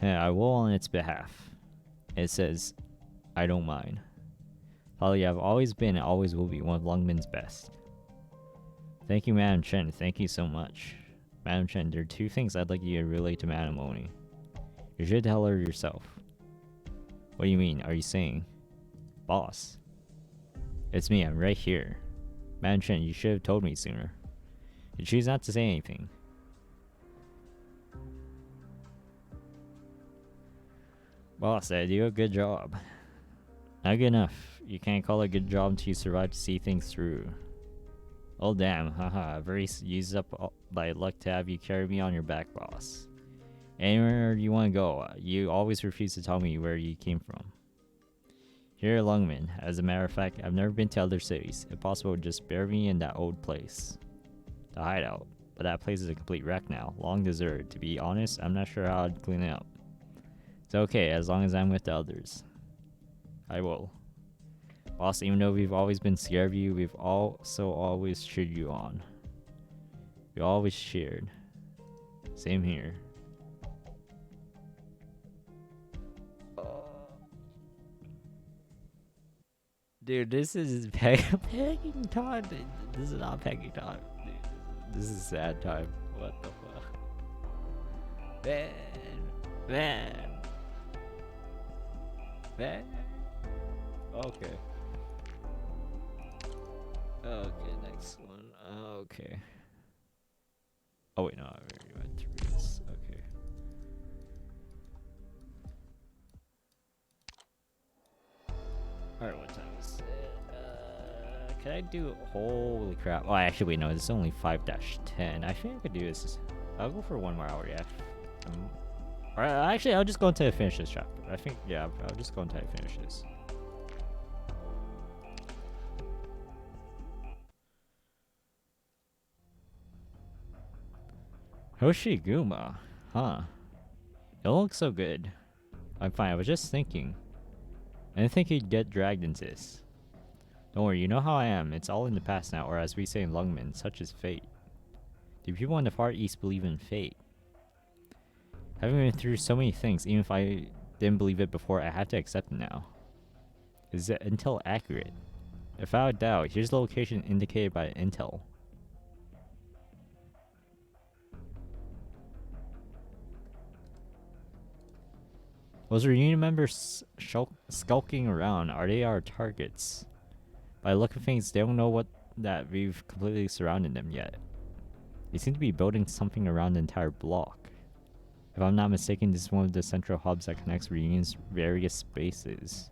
I will on its behalf. It says, I don't mind. Probably I've always been and always will be one of Lungman's best. Thank you, Madam Chen. Thank you so much. Madam Chen, there are two things I'd like you to relay to Madam Oni. You should tell her yourself. What do you mean? Are you saying? Boss. It's me, I'm right here. Madam Chen, you should have told me sooner. You choose not to say anything. Boss, I do a good job. Not good enough. You can't call it a good job until you survive to see things through. Oh damn, haha, I've already used up my luck to have you carry me on your back, boss. Anywhere you want to go, you always refuse to tell me where you came from. Here at Lungman, as a matter of fact, I've never been to other cities. If possible, just bury me in that old place. The hideout. But that place is a complete wreck now, long deserted. To be honest, I'm not sure how I'd clean it up. It's okay, as long as I'm with the others. I will. Boss, even though we've always been scared of you, we've also always cheered you on. We always cheered. Same here. Dude, this is pegging time. This is not pegging time. Dude, this is sad time. What the fuck? Man. Okay. Okay, next one. Okay. Oh wait, no, I already went through this. Okay. Alright, what time is it? Can I do... Holy crap. Oh, actually, wait, no, it's only 5-10. I think I could do this. I'll go for 1 more hour, yeah. Alright, actually, I'll just go until I finish this chapter. I think, yeah, I'll just go until I finish this. Hoshiguma, huh? It looks so good. I'm fine, I was just thinking. I didn't think he'd get dragged into this. Don't worry, you know how I am. It's all in the past now, or as we say in Lungman, such is fate. Do people in the Far East believe in fate? Having been through so many things, even if I didn't believe it before, I have to accept it now. Is the intel accurate? Without a doubt, here's the location indicated by intel. Those reunion members skulking around, are they our targets? By the look of things, they don't know that we've completely surrounded them yet. They seem to be building something around the entire block. If I'm not mistaken, this is one of the central hubs that connects Reunion's various spaces.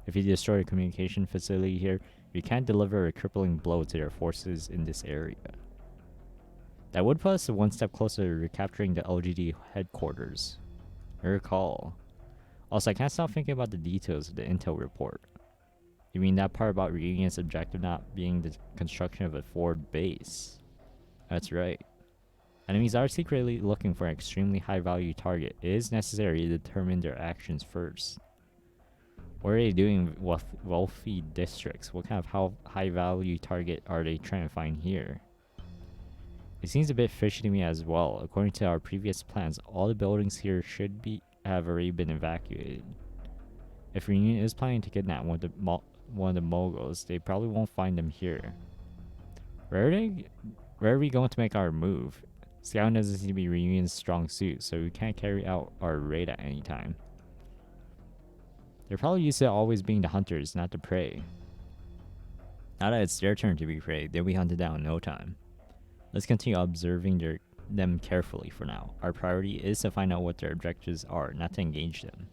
If you destroy a communication facility here, you can't deliver a crippling blow to their forces in this area. That would put us one step closer to recapturing the LGD headquarters. I recall. Also, I can't stop thinking about the details of the intel report. You mean that part about Reunion's objective not being the construction of a forward base? That's right. Enemies are secretly looking for an extremely high-value target. It is necessary to determine their actions first. What are they doing with wealthy districts? What kind of high-value target are they trying to find here? It seems a bit fishy to me as well. According to our previous plans, all the buildings here should have already been evacuated. If Reunion is planning to kidnap one of the moguls, they probably won't find them here. Where are we going to make our move? Scouting doesn't seem to be Reunion's strong suit, so we can't carry out our raid at any time. They're probably used to always being the hunters, not the prey. Now that it's their turn to be prey, they'll be hunted down in no time. Let's continue observing their them carefully for now. Our priority is to find out what their objectives are, not to engage them.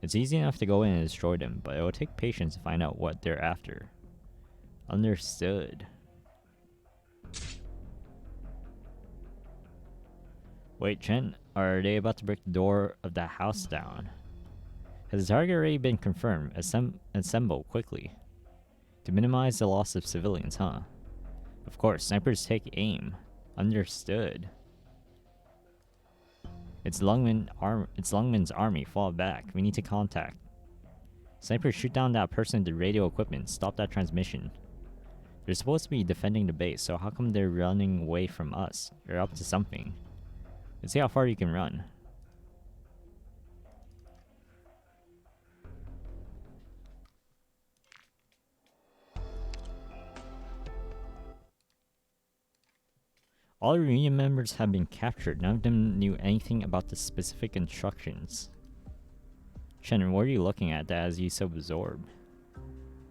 It's easy enough to go in and destroy them, but it will take patience to find out what they're after. Understood. Wait, Chen, are they about to break the door of that house down? Has the target already been confirmed? Assemble quickly. To minimize the loss of civilians, huh? Of course, snipers take aim. Understood. It's Lungman's army. Fall back. We need to contact. Snipers, shoot down that person with the radio equipment. Stop that transmission. They're supposed to be defending the base, so how come they're running away from us? They're up to something. Let's see how far you can run. All the reunion members have been captured. None of them knew anything about the specific instructions. Chen, what are you looking at that has you so absorbed?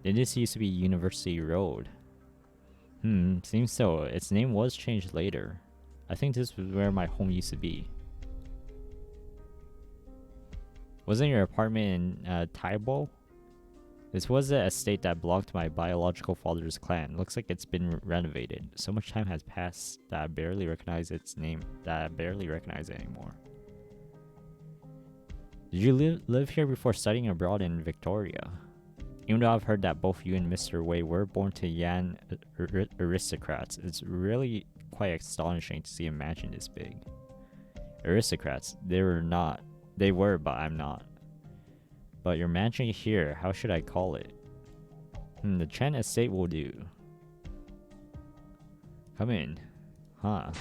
This used to be University Road. Seems so. Its name was changed later. I think this was where my home used to be. Wasn't your apartment in Taibo? This was the estate that belonged to my biological father's clan. Looks like it's been renovated. So much time has passed that I barely recognize its name. That I barely recognize it anymore. Did you live here before studying abroad in Victoria? Even though I've heard that both you and Mr. Wei were born to Yan aristocrats, it's really quite astonishing to see a mansion this big. Aristocrats, they were, but I'm not. But your mansion here, how should I call it? The Chen estate will do. Come in. Huh.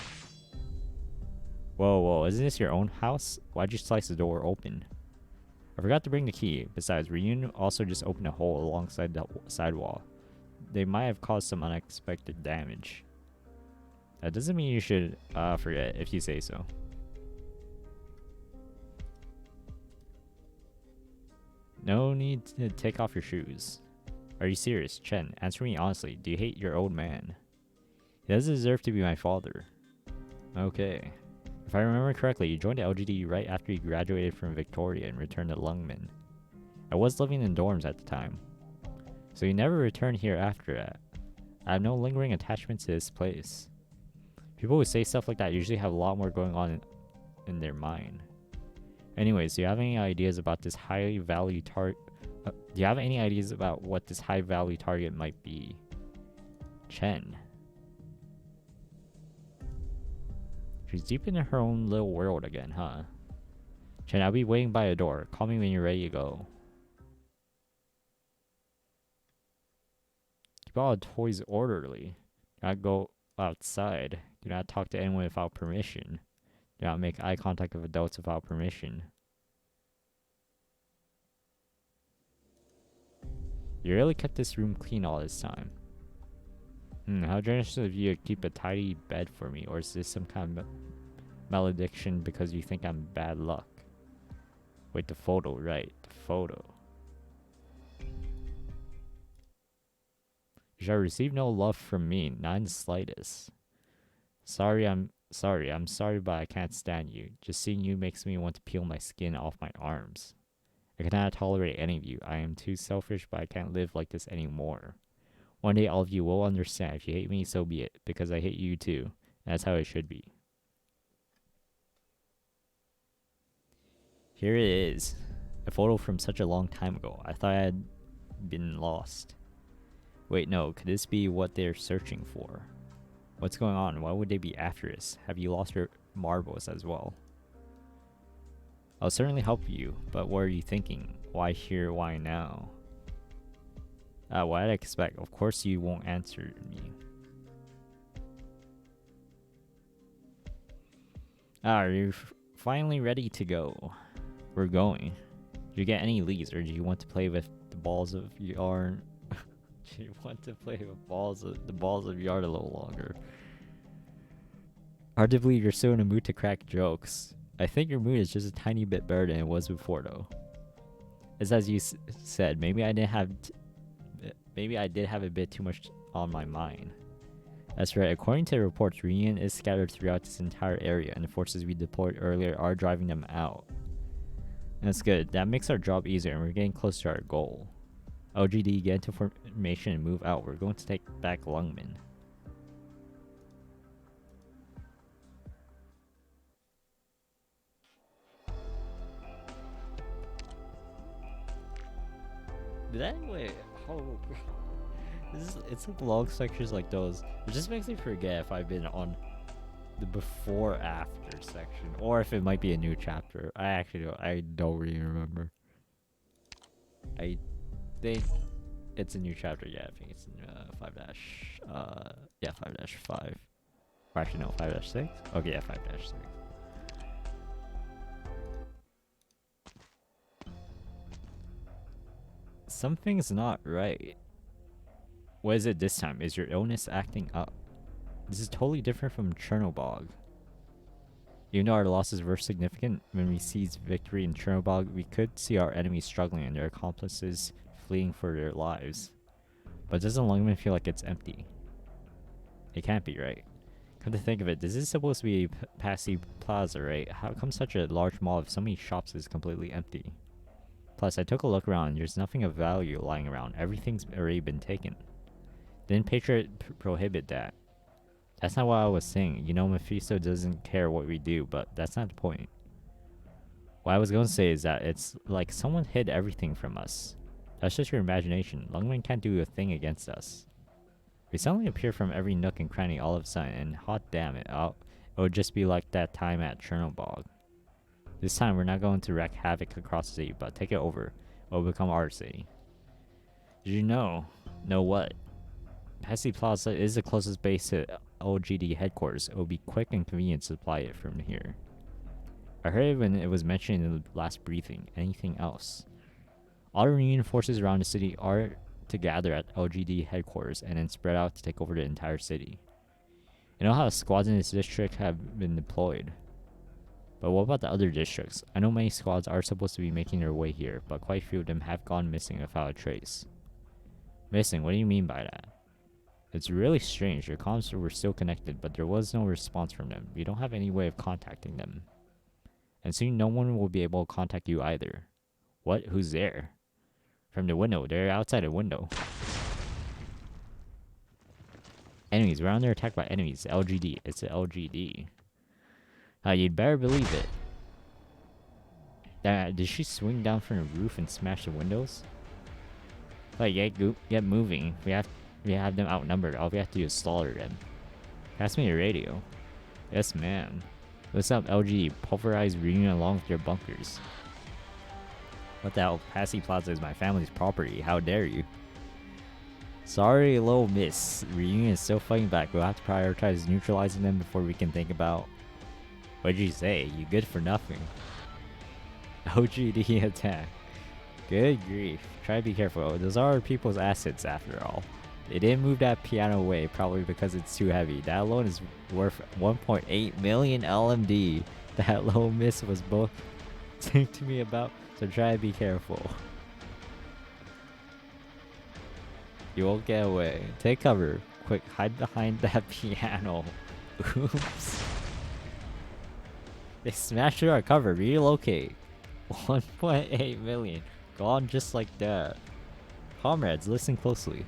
Whoa, isn't this your own house? Why'd you slice the door open? I forgot to bring the key. Besides, Reunion also just opened a hole alongside the sidewall. They might have caused some unexpected damage. That doesn't mean you should forget if you say so. No need to take off your shoes. Are you serious? Chen, answer me honestly. Do you hate your old man? He doesn't deserve to be my father. Okay. If I remember correctly, you joined the LGD right after you graduated from Victoria and returned to Lungmen. I was living in dorms at the time. So you never returned here after that. I have no lingering attachment to this place. People who say stuff like that usually have a lot more going on in their mind. Anyways, do you have any ideas about this high value target? Do you have any ideas about what this high value target might be? Chen. She's deep in her own little world again, huh? Chen, I'll be waiting by the door. Call me when you're ready to go. Keep all the toys orderly. Do not go outside. Do not talk to anyone without permission. Do not make eye contact with adults without permission. You really kept this room clean all this time. How generous of you to keep a tidy bed for me, or is this some kind of malediction because you think I'm bad luck? Wait, the photo, right, the photo. You shall receive no love from me, not in the slightest. I'm sorry, but I can't stand you. Just seeing you makes me want to peel my skin off my arms. I cannot tolerate any of you. I am too selfish, but I can't live like this anymore. One day all of you will understand. If you hate me, so be it, because I hate you too. And that's how it should be. Here it is. A photo from such a long time ago. I thought I had been lost. Wait, no. Could this be what they're searching for? What's going on? Why would they be after us? Have you lost your marbles as well? I'll certainly help you, but what are you thinking? Why here? Why now? What I'd expect. Of course you won't answer me. Are you finally ready to go? We're going. Did you get any leads, or do you want to play with the balls of yarn? Do you want to play with the balls of yarn a little longer? Hard to believe you're so in a mood to crack jokes. I think your mood is just a tiny bit better than it was before, though. It's as you said. Maybe I did have a bit too much on my mind. That's right, according to reports, Reunion is scattered throughout this entire area, and the forces we deployed earlier are driving them out. That's good. That makes our job easier, and we're getting close to our goal. OGD, get into formation and move out. We're going to take back Lungmen. Did that wait? Oh, it's like long sections like those. It just makes me forget if I've been on the before after section, or if it might be a new chapter. I don't really remember. I think it's a new chapter. Yeah, I think it's in 5 dash. Yeah, 5-5. Or actually no, 5-6. Okay, yeah, 5-6. Something's not right. What is it this time? Is your illness acting up? This is totally different from Chernobog. Even though our losses were significant, when we seized victory in Chernobog, we could see our enemies struggling and their accomplices fleeing for their lives. But doesn't Lungmen feel like it's empty? It can't be, right? Come to think of it, this is supposed to be Passy Plaza, right? How come such a large mall of so many shops is completely empty? Plus, I took a look around and there's nothing of value lying around. Everything's already been taken. Didn't Patriot prohibit that? That's not what I was saying. You know, Mephisto doesn't care what we do, but that's not the point. What I was going to say is that it's like someone hid everything from us. That's just your imagination. Lungmen can't do a thing against us. We suddenly appear from every nook and cranny all of a sudden, and hot damn it, it would just be like that time at Chernobog. This time, we're not going to wreak havoc across the city, but take it over. It will become our city. Did you know? Know what? Passy Plaza is the closest base to LGD headquarters. It will be quick and convenient to supply it from here. I heard it when it was mentioned in the last briefing. Anything else? All the Reunion forces around the city are to gather at LGD headquarters and then spread out to take over the entire city. You know how squads in this district have been deployed? But what about the other districts? I know many squads are supposed to be making their way here, but quite a few of them have gone missing without a trace. Missing? What do you mean by that? It's really strange. Your comms were still connected, but there was no response from them. We don't have any way of contacting them. And soon no one will be able to contact you either. What? Who's there? From the window. They're outside the window. Enemies. We're under attack by enemies. LGD. It's the LGD. You'd better believe it. Did she swing down from the roof and smash the windows? Like, get moving. We have them outnumbered. All we have to do is slaughter them. Pass me the radio. Yes, ma'am. What's up, LG? Pulverize Reunion along with your bunkers. What the hell? Passy Plaza is my family's property. How dare you? Sorry, little miss. Reunion is still fighting back. We'll have to prioritize neutralizing them before we can think about... What'd you say? You good for nothing. OGD attack. Good grief. Try to be careful. Those are people's assets after all. They didn't move that piano away, probably because it's too heavy. That alone is worth 1.8 million LMD. That little miss was both saying to me about, so try to be careful. You won't get away. Take cover. Quick, hide behind that piano. Oops. They smashed through our cover. Relocate. 1.8 million. Gone just like that. Comrades, listen closely.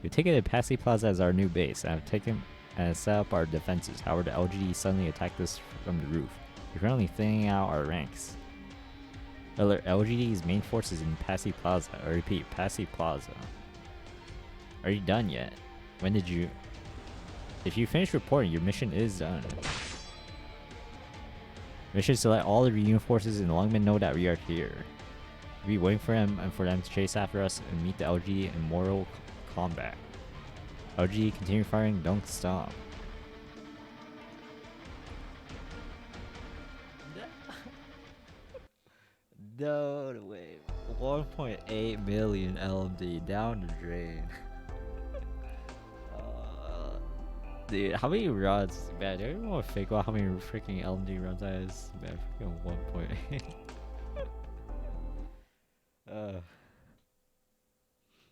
We've taken Passy Plaza as our new base and have taken and set up our defenses. However, the LGD suddenly attacked us from the roof. We're currently thinning out our ranks. Alert, LGD's main forces in Passy Plaza. I repeat, Passy Plaza. Are you done yet? When did you... If you finish reporting, your mission is done. Mission is to let all the Reunion forces in Lungmen know that we are here. We'll be waiting for them and for them to chase after us and meet the LGD in mortal combat. LGD, continue firing, don't stop. No way. 1.8 million LMD down the drain. Dude, how many runs? Man, I don't even want to figure out how many freaking LMD runs that is. Man, freaking 1.8.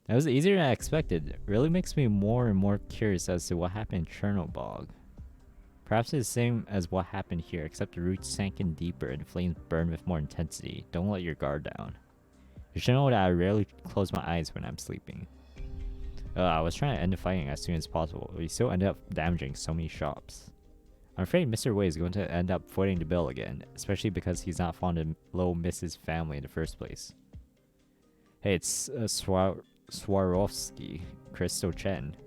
That was easier than I expected. It really makes me more and more curious as to what happened in Chernobyl. Perhaps it's the same as what happened here, except the roots sank in deeper and the flames burned with more intensity. Don't let your guard down. You should know that I rarely close my eyes when I'm sleeping. I was trying to end the fighting as soon as possible, but we still ended up damaging so many shops. I'm afraid Mr. Wei is going to end up footing the bill again, especially because he's not fond of little Mrs. Family in the first place. Hey, it's Swarovski, Crystal Chen.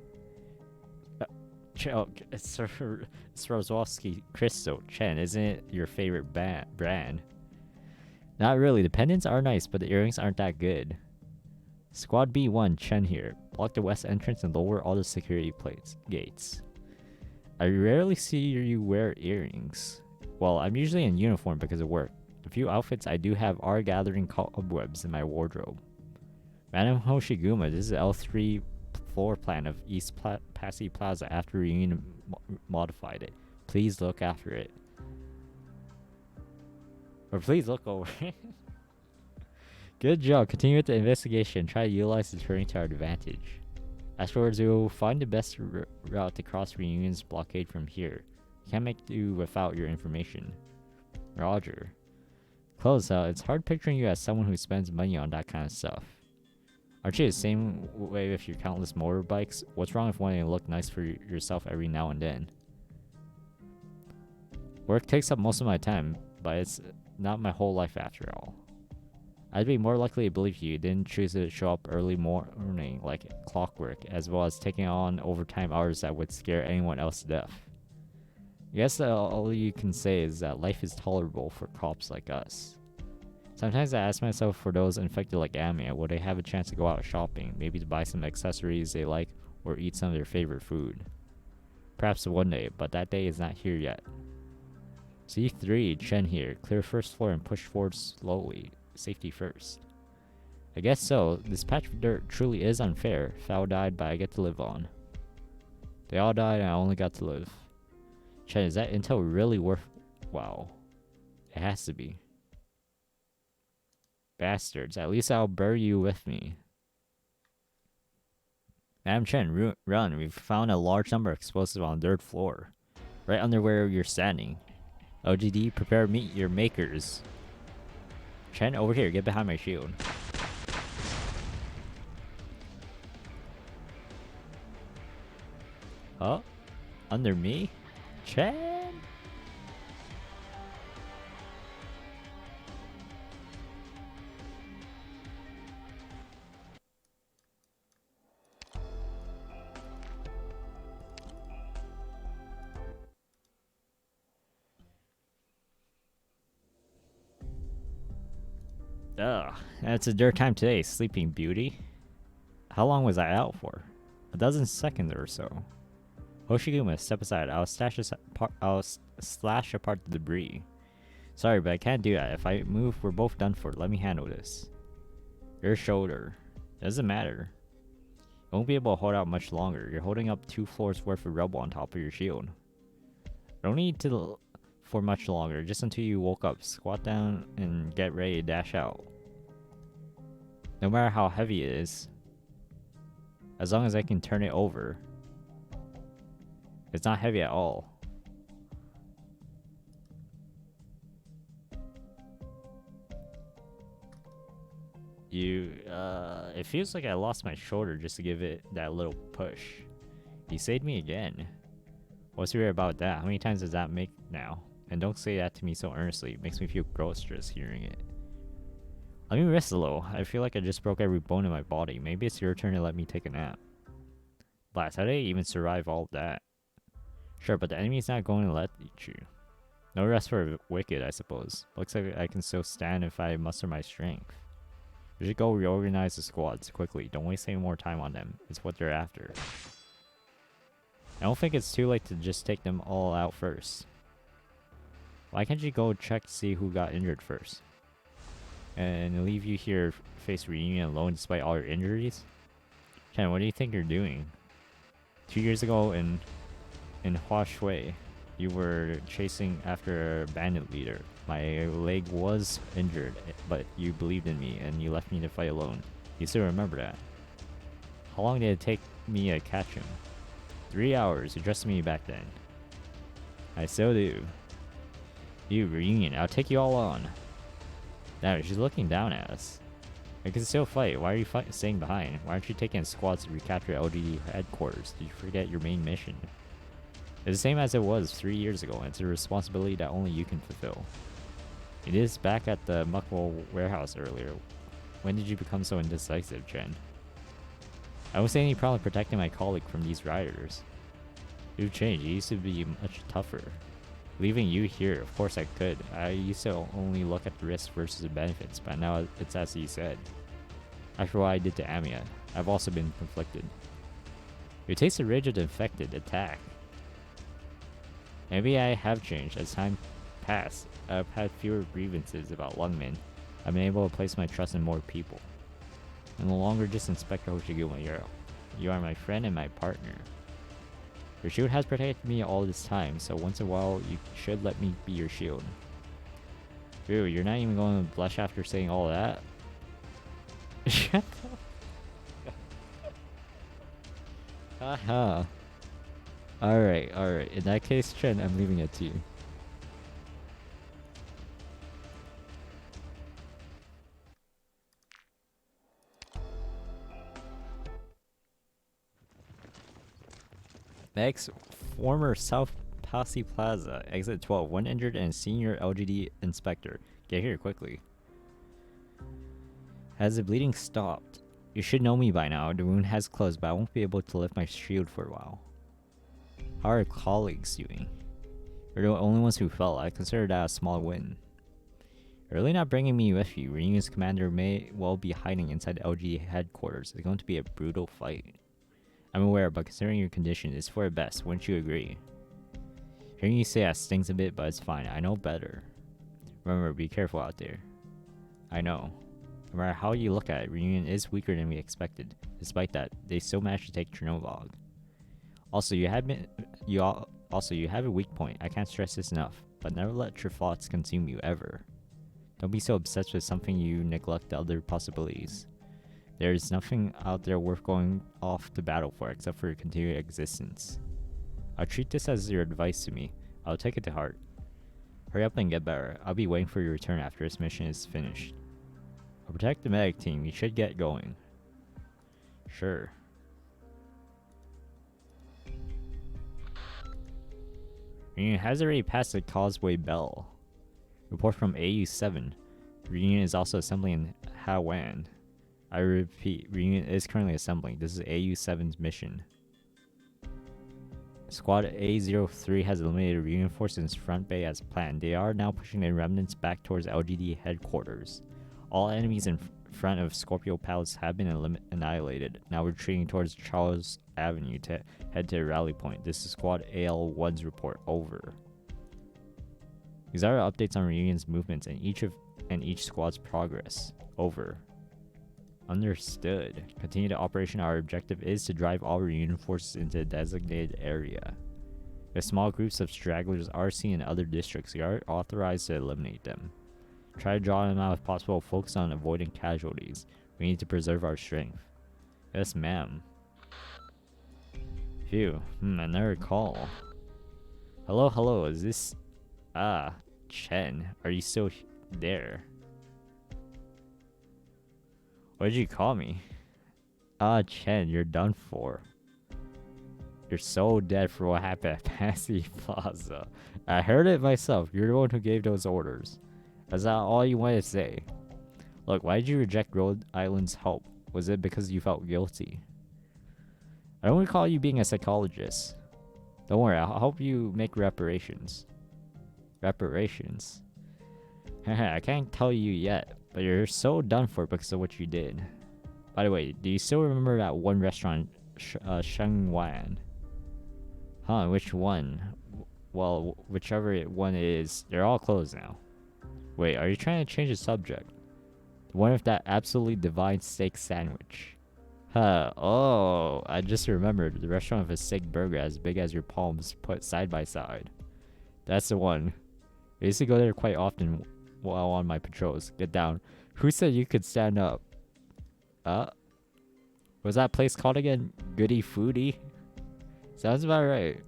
Swarovski Crystal Chen, isn't it your favorite brand? Not really, the pendants are nice, but the earrings aren't that good. Squad B1, Chen here. Block the west entrance and lower all the security gates. I rarely see you wear earrings. Well, I'm usually in uniform because of work. The few outfits I do have are gathering cobwebs in my wardrobe. Madam Hoshiguma, this is L3 floor plan of East Passy Plaza after Reunion modified it. Please look after it. Or please look over it. Good job. Continue with the investigation. Try to utilize the terrain to our advantage. Afterwards, we will find the best route to cross Reunion's blockade from here. Can't make do without your information. Roger. Close out. It's hard picturing you as someone who spends money on that kind of stuff. Aren't you the same way with your countless motorbikes? What's wrong with wanting to look nice for yourself every now and then? Work takes up most of my time, but it's not my whole life after all. I'd be more likely to believe you didn't choose to show up early morning like clockwork, as well as taking on overtime hours that would scare anyone else to death. I guess all you can say is that life is tolerable for cops like us. Sometimes I ask myself, for those infected like Amy, will they have a chance to go out shopping, maybe to buy some accessories they like or eat some of their favorite food? Perhaps one day, but that day is not here yet. C3, Chen here. Clear first floor and push forward slowly. Safety first. I guess so. This patch of dirt truly is unfair. Fowl died, but I get to live on. They all died and I only got to live. Chen, is that intel really worth... Wow. It has to be. Bastards. At least I'll bury you with me. Madam Chen, run. We've found a large number of explosives on the third floor. Right under where you're standing. OGD, prepare to meet your makers. Chen, over here. Get behind my shield. Huh? Under me? Chen? Ugh, it's a dirt time today, Sleeping Beauty. How long was I out for? A dozen seconds or so. Hoshiguma, step aside. I'll slash apart the debris. Sorry, but I can't do that. If I move, we're both done for. Let me handle this. Your shoulder. Doesn't matter. You won't be able to hold out much longer. You're holding up 2 floors worth of rubble on top of your shield. Don't need to for much longer, just until you woke up. Squat down and get ready to dash out. No matter how heavy it is, as long as I can turn it over. It's not heavy at all. It feels like I lost my shoulder just to give it that little push. You saved me again. What's weird about that? How many times does that make now? And don't say that to me so earnestly. It makes me feel gross just hearing it. Let me rest a little. I feel like I just broke every bone in my body. Maybe it's your turn to let me take a nap. Blast, how did I even survive all of that? Sure, but the enemy's not going to let you. No rest for the wicked, I suppose. Looks like I can still stand if I muster my strength. We should go reorganize the squads quickly. Don't waste any more time on them. It's what they're after. I don't think it's too late to just take them all out first. Why can't you go check to see who got injured first? And leave you here face Reunion alone despite all your injuries? Chen, what do you think you're doing? 2 years ago in Hua Shui, you were chasing after a bandit leader. My leg was injured, but you believed in me and you left me to fight alone. You still remember that? How long did it take me to catch him? 3 hours. You dressed me back then. I still do. You, Reunion, I'll take you all on. Now, she's looking down at us. I can still fight. Why are you staying behind? Why aren't you taking squads to recapture LGD headquarters? Did you forget your main mission? It's the same as it was 3 years ago, and it's a responsibility that only you can fulfill. It is back at the Muckwell warehouse earlier. When did you become so indecisive, Chen? I don't see any problem protecting my colleague from these rioters. You've changed. You used to be much tougher. Leaving you here, of course I could. I used to only look at the risks versus the benefits, but now it's as you said. After what I did to Amia, I've also been conflicted. It takes a rigid infected attack. Maybe I have changed as time passed. I've had fewer grievances about Lungmen. I've been able to place my trust in more people. I'm no longer just Inspector Hoshiguma. You are my friend and my partner. Your shield has protected me all this time, so once in a while you should let me be your shield. Ew, you're not even going to blush after saying all that? Shut up. Haha. Alright. In that case, Chen, I'm leaving it to you. Next, former South Passy Plaza, exit 12, 1 injured and senior LGD inspector. Get here quickly. Has the bleeding stopped? You should know me by now. The wound has closed, but I won't be able to lift my shield for a while. How are colleagues doing? You're the only ones who fell. I consider that a small win. You're really not bringing me with you. Reunion's commander may well be hiding inside the LGD headquarters. It's going to be a brutal fight. I'm aware, but considering your condition, it's for the best, wouldn't you agree? Hearing you say that stings a bit, but it's fine. I know better. Remember, be careful out there. I know. No matter how you look at it, Reunion is weaker than we expected. Despite that, they still managed to take Chernobyl. Also, you have a weak point. I can't stress this enough, but never let your thoughts consume you ever. Don't be so obsessed with something you neglect the other possibilities. There is nothing out there worth going off to battle for except for your continued existence. I'll treat this as your advice to me. I'll take it to heart. Hurry up and get better. I'll be waiting for your return after this mission is finished. I'll protect the medic team. You should get going. Sure. Reunion has already passed the Causeway Bell. Report from AU-7. Reunion is also assembling in Hawan. I repeat, Reunion is currently assembling. This is AU-7's mission. Squad A03 has eliminated Reunion forces in its front bay as planned. They are now pushing their remnants back towards LGD headquarters. All enemies in front of Scorpio Palace have been annihilated. Now retreating towards Charles Avenue to head to a rally point. This is Squad AL1's report. Over. These are updates on Reunion's movements and each squad's progress. Over. Understood. Continue the operation. Our objective is to drive all Reunion forces into a designated area. If small groups of stragglers are seen in other districts, you are authorized to eliminate them. Try to draw them out if possible. Focus on avoiding casualties. We need to preserve our strength. Yes, ma'am. Phew. Another call. Hello, is this... Chen. Are you still there? What did you call me? Chen, you're done for. You're so dead for what happened at Passy Plaza. I heard it myself. You're the one who gave those orders. Is that all you wanted to say? Look, why did you reject Rhode Island's help? Was it because you felt guilty? I don't recall you being a psychologist. Don't worry, I'll help you make reparations. Reparations? I can't tell you yet, but you're so done for because of what you did. By the way, do you still remember that one restaurant, Shengwan? Huh, which one? Well, whichever one it is, they're all closed now. Wait, are you trying to change the subject? The one with that absolutely divine steak sandwich. Oh, I just remembered the restaurant with a steak burger as big as your palms put side by side. That's the one. I used to go there quite often while on my patrols. Get down. Who said you could stand up? What's that place called again? Goody Foodie? Sounds about right.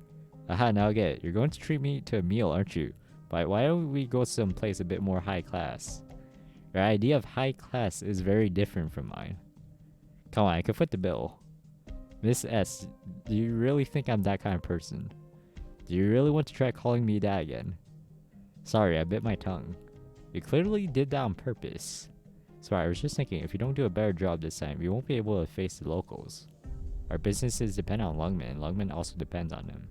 Aha, now I get it. You're going to treat me to a meal, aren't you? But why don't we go someplace a bit more high class? Your idea of high class is very different from mine. Come on, I can foot the bill. Miss S, do you really think I'm that kind of person? Do you really want to try calling me that again? Sorry, I bit my tongue. You clearly did that on purpose. Sorry, I was just thinking, if you don't do a better job this time, you won't be able to face the locals. Our businesses depend on Lungmen, and Lungmen also depends on them.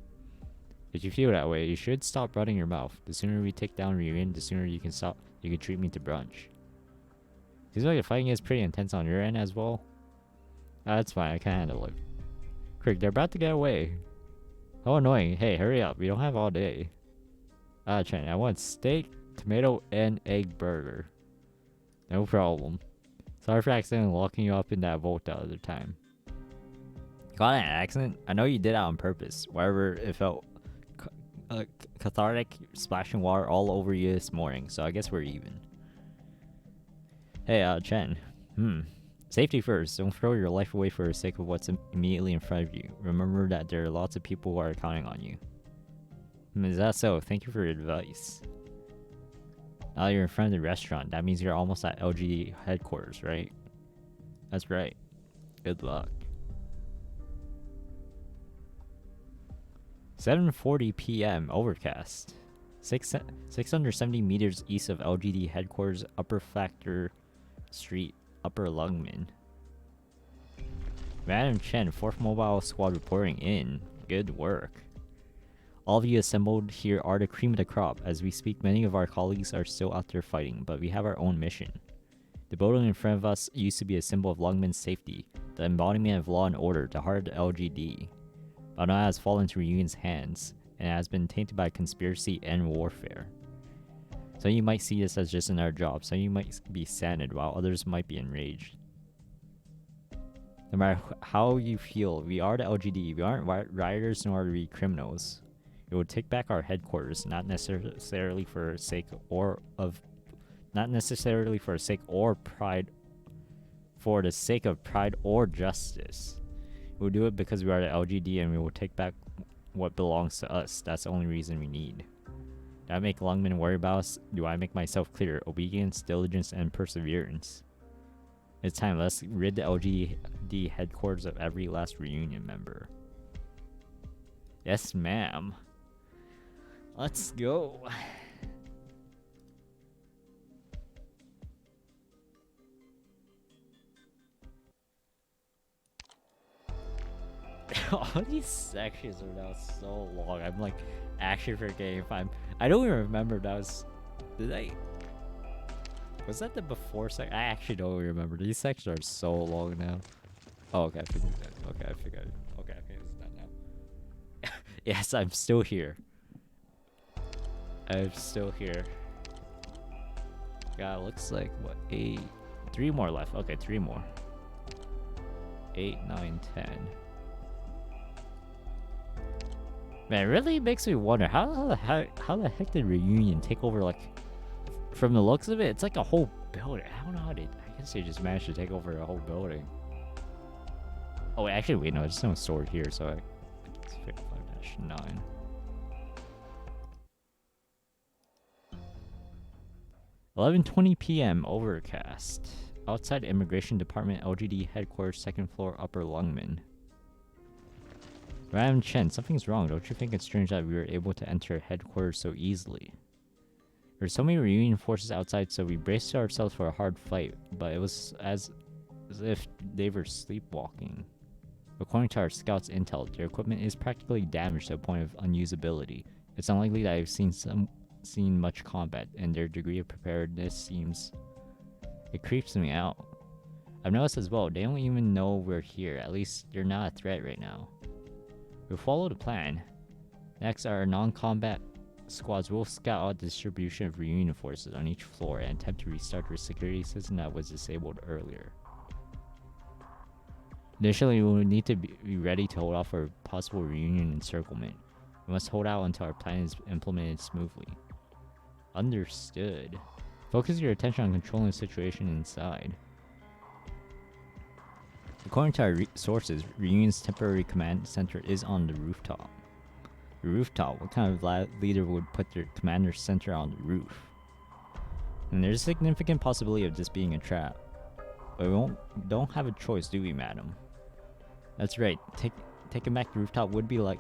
If you feel that way, you should stop running your mouth. The sooner we take down Reunion, the sooner you can treat me to brunch. Seems like the fighting is pretty intense on your end as well. That's fine, I can handle it. Crick, they're about to get away. How annoying. Hey, hurry up, we don't have all day. Chen, I want steak, tomato, and egg burger. No problem. Sorry for accidentally locking you up in that vault the other time. Got an accident? I know you did it on purpose. Wherever it felt cathartic, splashing water all over you this morning, so I guess we're even. Hey, Chen. Safety first. Don't throw your life away for the sake of what's immediately in front of you. Remember that there are lots of people who are counting on you. Is that so? Thank you for your advice. Now you're in front of the restaurant. That means you're almost at LGD headquarters, right? That's right. Good luck. 7:40 p.m. Overcast. 670 meters east of LGD headquarters, Upper Factor Street, Upper Lungmen. Madam Chen, 4th Mobile Squad reporting in. Good work. All of you assembled here are the cream of the crop. As we speak, many of our colleagues are still out there fighting, but we have our own mission. The building in front of us used to be a symbol of Lungmen's safety, the embodiment of law and order, the heart of the LGD. But now it has fallen into Reunion's hands, and it has been tainted by conspiracy and warfare. Some of you might see this as just another job, some of you might be saddened, while others might be enraged. No matter how you feel, we are the LGD, we aren't rioters nor are we criminals. It would take back our headquarters, not necessarily for sake or pride, for the sake of pride or justice. We'll do it because we are the LGD and we will take back what belongs to us. That's the only reason we need. Do I make Lungmen worry about us? Do I make myself clear? Obedience, diligence, and perseverance. It's time. Let's rid the LGD headquarters of every last Reunion member. Yes, ma'am. Let's go. All these sections are now so long. I'm like actually forgetting if I don't even remember that was. Was that the before section? I actually don't remember. These sections are so long now. Oh, okay, I figured that. Okay, I figured it's done now. Yes, I'm still here. I'm still here. God, looks like what, 8? 3 more left. Okay, 3 more. 8, 9, 10. Man, it really makes me wonder how the heck did Reunion take over, like, from the looks of it, it's like a whole building. I don't know how they, I guess they just managed to take over a whole building. Oh, wait, actually, wait, no, there's no sword here, so it's 55-9. $11:20 p.m. Overcast. Outside Immigration Department, LGD headquarters, 2nd floor, Upper Lungmen. Madam Chen, something's wrong. Don't you think it's strange that we were able to enter headquarters so easily? There's so many Reunion forces outside, so we braced ourselves for a hard fight, but it was as if they were sleepwalking. According to our scouts' intel, their equipment is practically damaged to a point of unusability. It's unlikely that I've seen much combat, and their degree of preparedness it creeps me out. I've noticed as well, they don't even know we're here. At least they're not a threat right now. We'll follow the plan. Next, our non-combat squads will scout out the distribution of Reunion forces on each floor and attempt to restart the security system that was disabled earlier. Additionally, we will need to be ready to hold off for possible Reunion encirclement. We must hold out until our plan is implemented smoothly. Understood. Focus your attention on controlling the situation inside. According to our sources, Reunion's temporary command center is on the rooftop. The rooftop? What kind of leader would put their commander center on the roof? And there's a significant possibility of this being a trap. But we don't have a choice, do we, madam? That's right. Taking back the rooftop would be like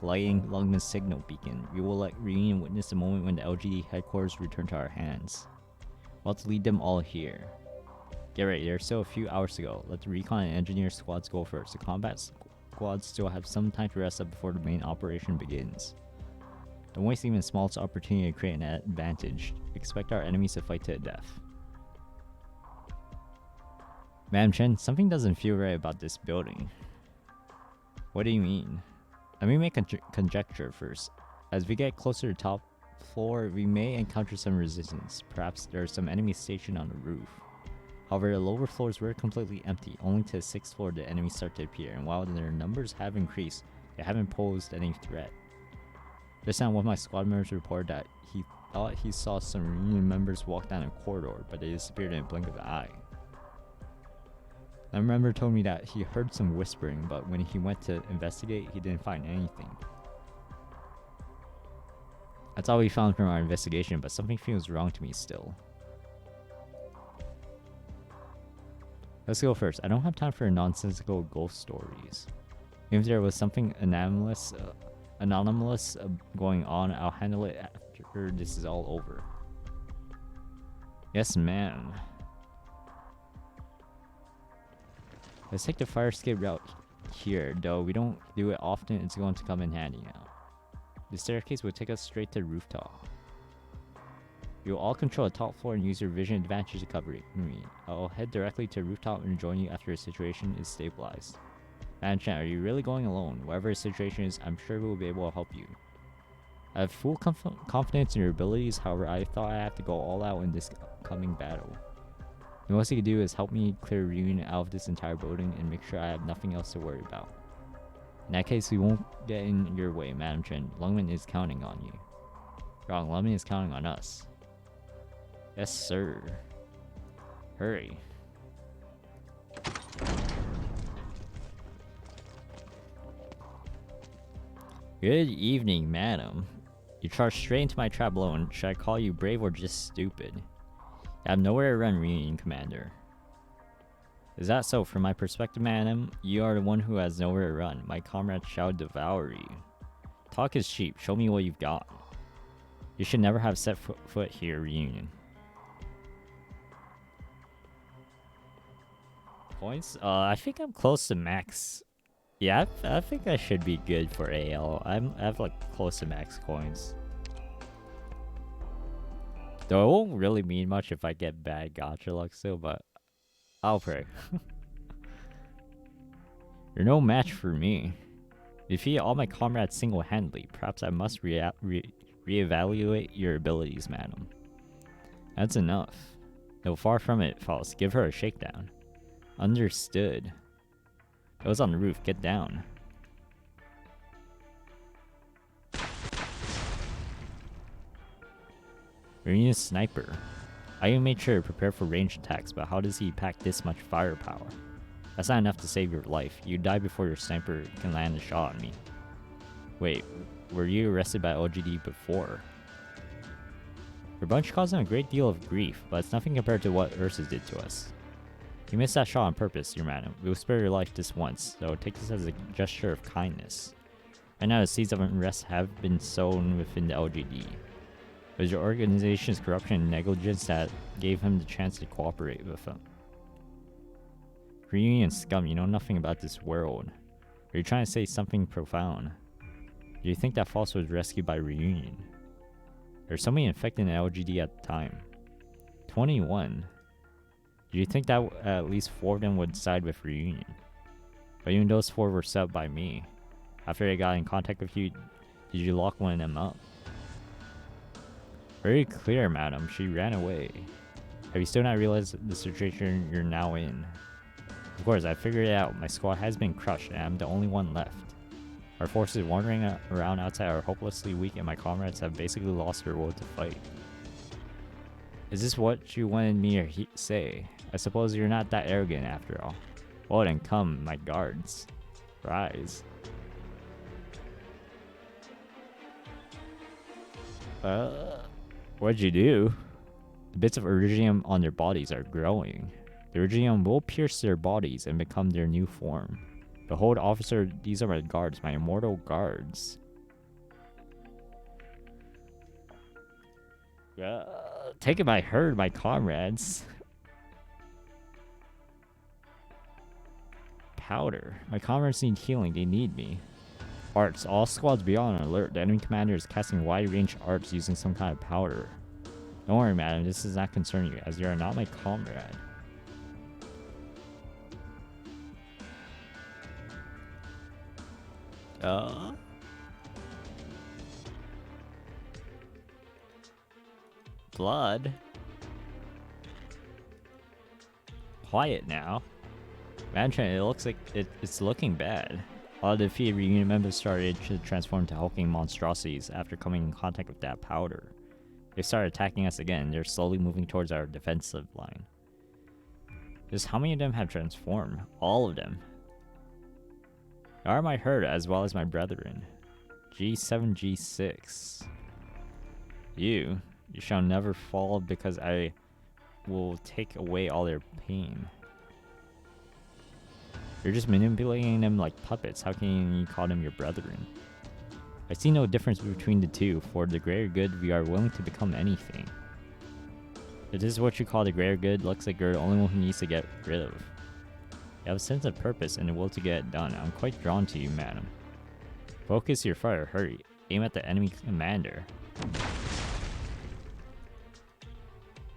lighting Lungman's signal beacon. We will let Reunion witness the moment when the LGD headquarters return to our hands. We'll have to lead them all here. Get ready, there's still a few hours to go. Let the recon and engineer squads go first. The combat squads still have some time to rest up before the main operation begins. Don't waste even the smallest opportunity to create an advantage. Expect our enemies to fight to the death. Madam Chen, something doesn't feel right about this building. What do you mean? Let me make a conjecture first. As we get closer to the top floor, we may encounter some resistance. Perhaps there are some enemies stationed on the roof. However, the lower floors were completely empty. Only to the 6th floor did enemies start to appear, and while their numbers have increased, they haven't posed any threat. Just now, one of my squad members reported that he thought he saw some Reunion members walk down a corridor, but they disappeared in a blink of the eye. Another member told me that he heard some whispering, but when he went to investigate, he didn't find anything. That's all we found from our investigation, but something feels wrong to me still. Let's go first. I don't have time for nonsensical ghost stories. If there was something anonymous going on, I'll handle it after this is all over. Yes, ma'am. Let's take the fire escape route here, though we don't do it often. It's going to come in handy now. The staircase will take us straight to the rooftop. You will all control the top floor and use your vision advantage to cover me. I'll head directly to the rooftop and join you after the situation is stabilized. Madam Chen, are you really going alone? Whatever the situation is, I'm sure we will be able to help you. I have full confidence in your abilities, however, I thought I have to go all out in this coming battle. The most you can do is help me clear Reunion out of this entire building and make sure I have nothing else to worry about. In that case, we won't get in your way, Madam Chen. Lungman is counting on you. Wrong, Lungman is counting on us. Yes, sir. Hurry. Good evening, madam. You charged straight into my trap alone. Should I call you brave or just stupid? I have nowhere to run, Reunion Commander. Is that so? From my perspective, madam, you are the one who has nowhere to run. My comrades shall devour you. Talk is cheap. Show me what you've got. You should never have set foot here, Reunion. Points? I think I'm close to max. Yeah, I think I should be good for AL. I have like close to max coins. Though it won't really mean much if I get bad gacha luck still, but I'll pray. You're no match for me. Defeat all my comrades single-handedly. Perhaps I must reevaluate your abilities, madam. That's enough. No, far from it, Faust. Give her a shakedown. Understood. Those on the roof, get down. Reunion sniper. I even made sure to prepare for ranged attacks, but how does he pack this much firepower? That's not enough to save your life. You die before your sniper can land a shot on me. Wait, were you arrested by LGD before? Your bunch caused him a great deal of grief, but it's nothing compared to what Ursus did to us. You missed that shot on purpose, your madam. We will spare your life this once, so take this as a gesture of kindness. Right now, the seeds of unrest have been sown within the LGD. It was your organization's corruption and negligence that gave him the chance to cooperate with him. Reunion scum, you know nothing about this world. Are you trying to say something profound? Do you think that Faust was rescued by Reunion? There's so many infected in LGD at the time. 21. Do you think that at least 4 of them would side with Reunion? But even those 4 were set up by me. After they got in contact with you, did you lock one of them up? Very clear, madam. She ran away. Have you still not realized the situation you're now in? Of course, I figured it out. My squad has been crushed, and I'm the only one left. Our forces wandering around outside are hopelessly weak, and my comrades have basically lost their will to fight. Is this what you wanted me to say? I suppose you're not that arrogant after all. Well then come, my guards. Rise. What'd you do? The bits of iridium on their bodies are growing. The iridium will pierce their bodies and become their new form. Behold, officer, these are my guards, my immortal guards. Taken by herd, my comrades. Powder. My comrades need healing, they need me. Arts. All squads be on alert. The enemy commander is casting wide-range arts using some kind of powder. Don't worry, madam, this does not concern you, as you are not my comrade. Blood? Quiet now. Mansion, it looks like it's looking bad. All the defeated reunion members started to transform to hulking monstrosities after coming in contact with that powder. They started attacking us again. They're slowly moving towards our defensive line. Just how many of them have transformed? All of them. They are my herd as well as my brethren. G7, G6. You shall never fall because I will take away all their pain. You're just manipulating them like puppets. How can you call them your brethren? I see no difference between the two. For the greater good, we are willing to become anything. If this is what you call the greater good, looks like you're the only one who needs to get rid of. You have a sense of purpose and the will to get it done. I'm quite drawn to you, madam. Focus your fire. Hurry. Aim at the enemy commander.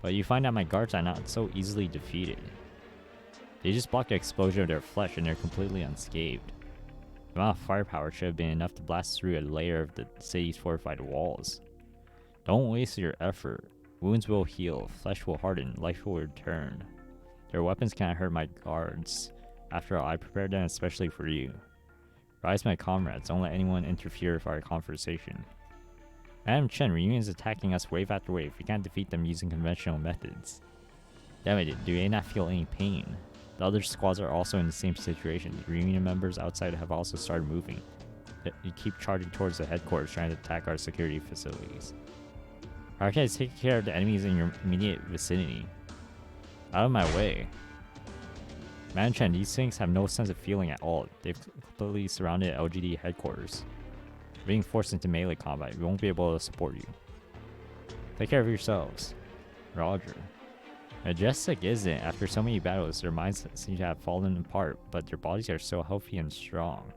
But you find out my guards are not so easily defeated. They just block the explosion of their flesh and they're completely unscathed. The amount of firepower should have been enough to blast through a layer of the city's fortified walls. Don't waste your effort. Wounds will heal, flesh will harden, life will return. Their weapons cannot hurt my guards. After all, I prepared them especially for you. Rise, my comrades, don't let anyone interfere with our conversation. Madam Chen, Reunion is attacking us wave after wave. We can't defeat them using conventional methods. Damn it, do they not feel any pain? The other squads are also in the same situation. The Reunion members outside have also started moving. They keep charging towards the headquarters, trying to attack our security facilities. Arknights, take care of the enemies in your immediate vicinity. Out of my way. Madam Chen, these things have no sense of feeling at all. They've completely surrounded LGD headquarters. We're being forced into melee combat. We won't be able to support you. Take care of yourselves. Roger. Majestic isn't. After so many battles, their minds seem to have fallen apart, but their bodies are so healthy and strong.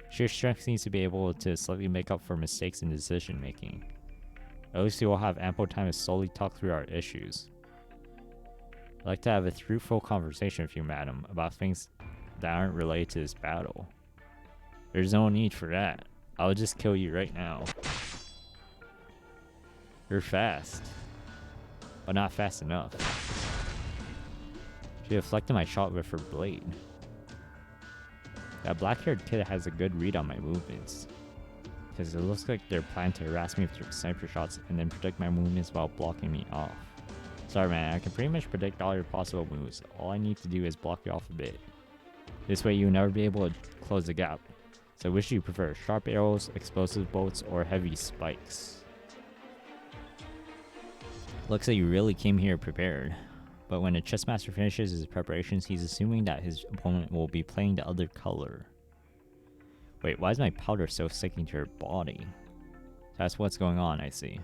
Sheer strength seems to be able to slightly make up for mistakes in decision making. At least we will have ample time to slowly talk through our issues. I'd like to have a fruitful conversation with you, madam, about things that aren't related to this battle. There's no need for that. I'll just kill you right now. You're fast. But not fast enough. She deflected my shot with her blade. That black-haired kid has a good read on my movements. Because it looks like they're planning to harass me with sniper shots and then predict my movements while blocking me off. Sorry man, I can pretty much predict all your possible moves. All I need to do is block you off a bit. This way you'll never be able to close the gap. So which do you prefer? Sharp arrows, explosive bolts, or heavy spikes? Looks like you really came here prepared. But when the chessmaster finishes his preparations, he's assuming that his opponent will be playing the other color. Wait, why is my powder so sticking to her body? That's what's going on, I see.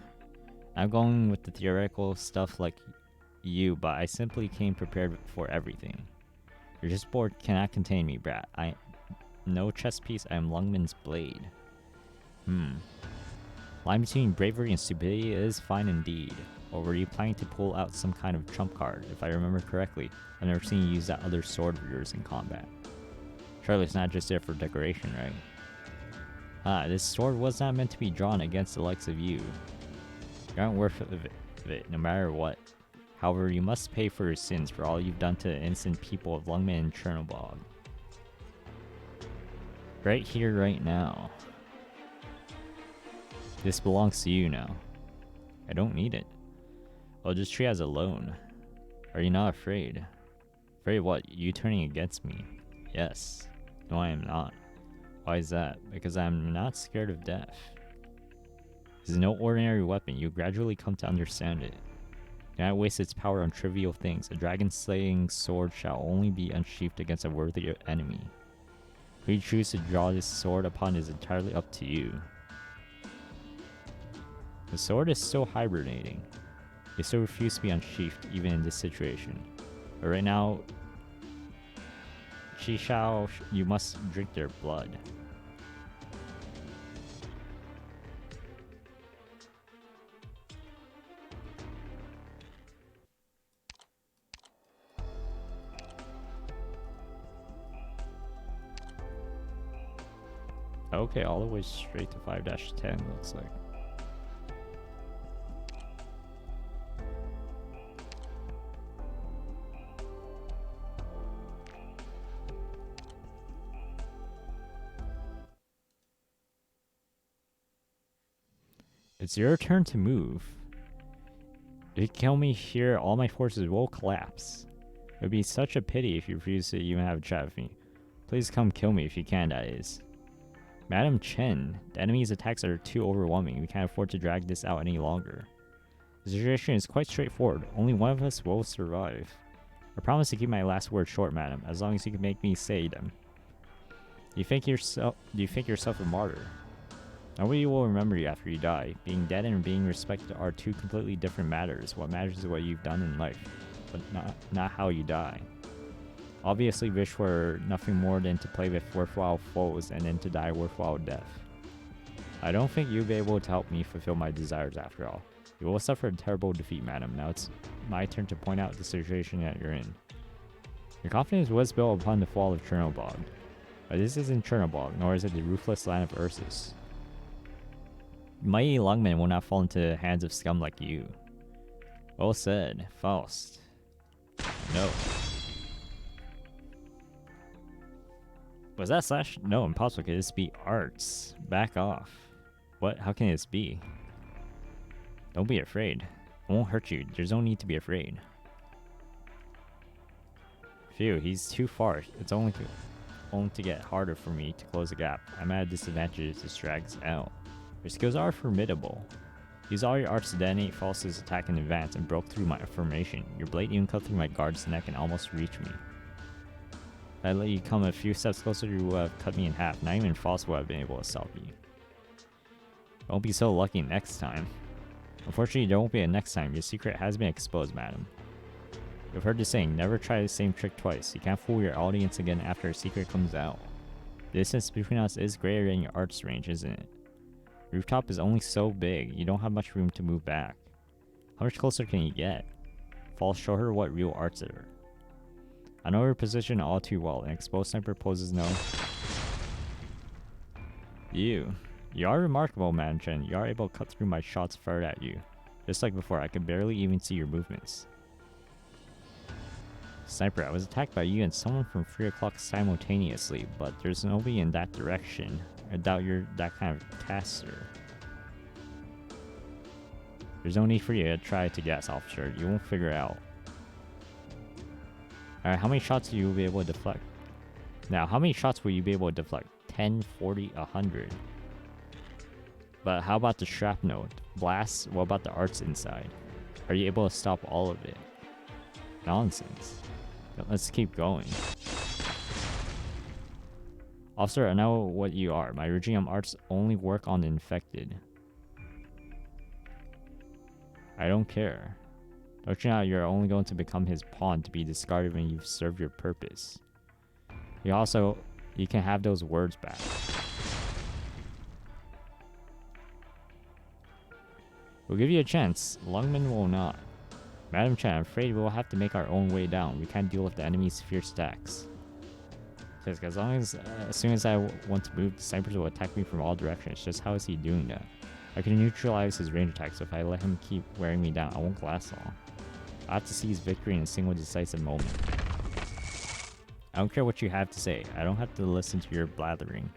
I'm going with the theoretical stuff like you, but I simply came prepared for everything. Your chessboard cannot contain me, brat. No chess piece, I am Lungman's blade. Line between bravery and stupidity is fine indeed. Or were you planning to pull out some kind of trump card? If I remember correctly, I've never seen you use that other sword of yours in combat. Surely it's not just there for decoration, right? This sword was not meant to be drawn against the likes of you. You aren't worth of it, no matter what. However, you must pay for your sins for all you've done to the innocent people of Lungman and Chernobog. Right here, right now. This belongs to you now. I don't need it. I'll just treat it as a loan. Are you not afraid? Afraid what? You turning against me? Yes. No, I am not. Why is that? Because I'm not scared of death. This is no ordinary weapon. You gradually come to understand it. Do not waste its power on trivial things. A dragon-slaying sword shall only be unsheathed against a worthy enemy. Who you choose to draw this sword upon is entirely up to you. The sword is still hibernating. It still refuses to be unsheathed even in this situation. But right now, you must drink their blood. Okay, all the way straight to 5-10 looks like. It's your turn to move. If you kill me here, all my forces will collapse. It would be such a pity if you refuse to even have a chat with me. Please come kill me if you can, that is. Madam Chen, the enemy's attacks are too overwhelming. We can't afford to drag this out any longer. The situation is quite straightforward. Only one of us will survive. I promise to keep my last word short, madam, as long as you can make me say them. Do you think yourself a martyr? Nobody will remember you after you die. Being dead and being respected are two completely different matters. What matters is what you've done in life, but not how you die. Obviously wish for nothing more than to play with worthwhile foes and then to die a worthwhile death. I don't think you'll be able to help me fulfill my desires after all. You will suffer a terrible defeat, madam. Now it's my turn to point out the situation that you're in. Your confidence was built upon the fall of Chernobog. But this isn't Chernobog, nor is it the ruthless land of Ursus. Mighty Lungmen will not fall into the hands of scum like you. Well said, Faust. No. Was that slash? No, impossible. Could this be arts? Back off. What? How can this be? Don't be afraid. It won't hurt you. There's no need to be afraid. Phew, he's too far. It's only to get harder for me to close the gap. I'm at a disadvantage if this drags out. Your skills are formidable. Use all your arts to detonate Faust's attack in advance and broke through my formation. Your blade even cut through my guard's neck and almost reached me. If I let you come a few steps closer, you would have cut me in half. Not even Faust would have been able to stop you. Don't be so lucky next time. Unfortunately, there won't be a next time. Your secret has been exposed, madam. You've heard the saying, never try the same trick twice. You can't fool your audience again after a secret comes out. The distance between us is greater than your arts range, isn't it? Rooftop is only so big, you don't have much room to move back. How much closer can you get? Faust, show her what real arts are. I know her position all too well. An exposed sniper poses no. You are remarkable, man Chen. You are able to cut through my shots fired at you. Just like before, I could barely even see your movements. Sniper, I was attacked by you and someone from 3 o'clock simultaneously, but there's nobody in that direction. I doubt you're that kind of caster. There's no need for you to try to guess, officer. You won't figure it out. Alright, how many shots will you be able to deflect? Now, how many shots will you be able to deflect? 10, 40, 100. But how about the shrapnel? Blasts? What about the arts inside? Are you able to stop all of it? Nonsense. Let's keep going. Officer, I know what you are. My regime arts only work on the infected. I don't care. Don't you know you're only going to become his pawn to be discarded when you've served your purpose? You can have those words back. We'll give you a chance. Lungmen will not. Madam Chen, I'm afraid we'll have to make our own way down. We can't deal with the enemy's fierce attacks. Because as soon as I want to move, the snipers will attack me from all directions. Just how is he doing that? I can neutralize his range attacks, so if I let him keep wearing me down, I won't last long. I have to seize victory in a single decisive moment. I don't care what you have to say. I don't have to listen to your blathering.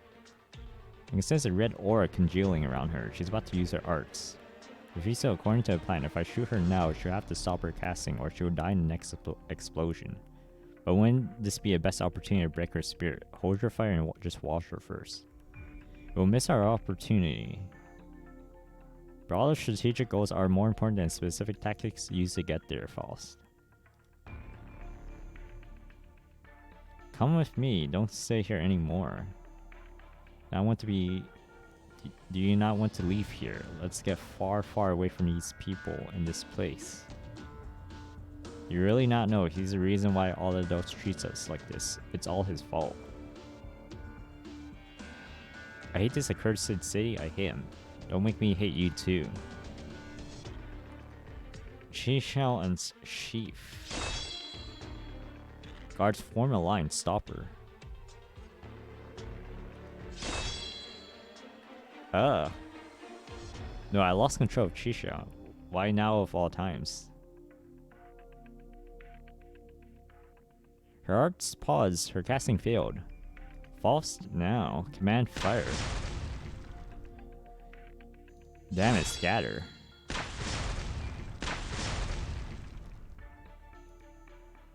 I can sense a red aura congealing around her. She's about to use her arts. If you so, according to the plan, if I shoot her now, she'll have to stop her casting or she'll die in the next explosion. But wouldn't this be a best opportunity to break her spirit? Hold your fire and just watch her first. We'll miss our opportunity. Broader strategic goals are more important than specific tactics used to get there, Faust. Come with me, don't stay here anymore. I want to be... Do you not want to leave here? Let's get far, far away from these people in this place. You really not know he's the reason why all adults treats us like this. It's all his fault. I hate this accursed city, I hate him. Don't make me hate you too. Shishao and Sheaf. Guards form a line, stop her. No, I lost control of Shishao. Why now of all times? Her arts paused, her casting failed. Faust now. Command fire. Damn it, scatter.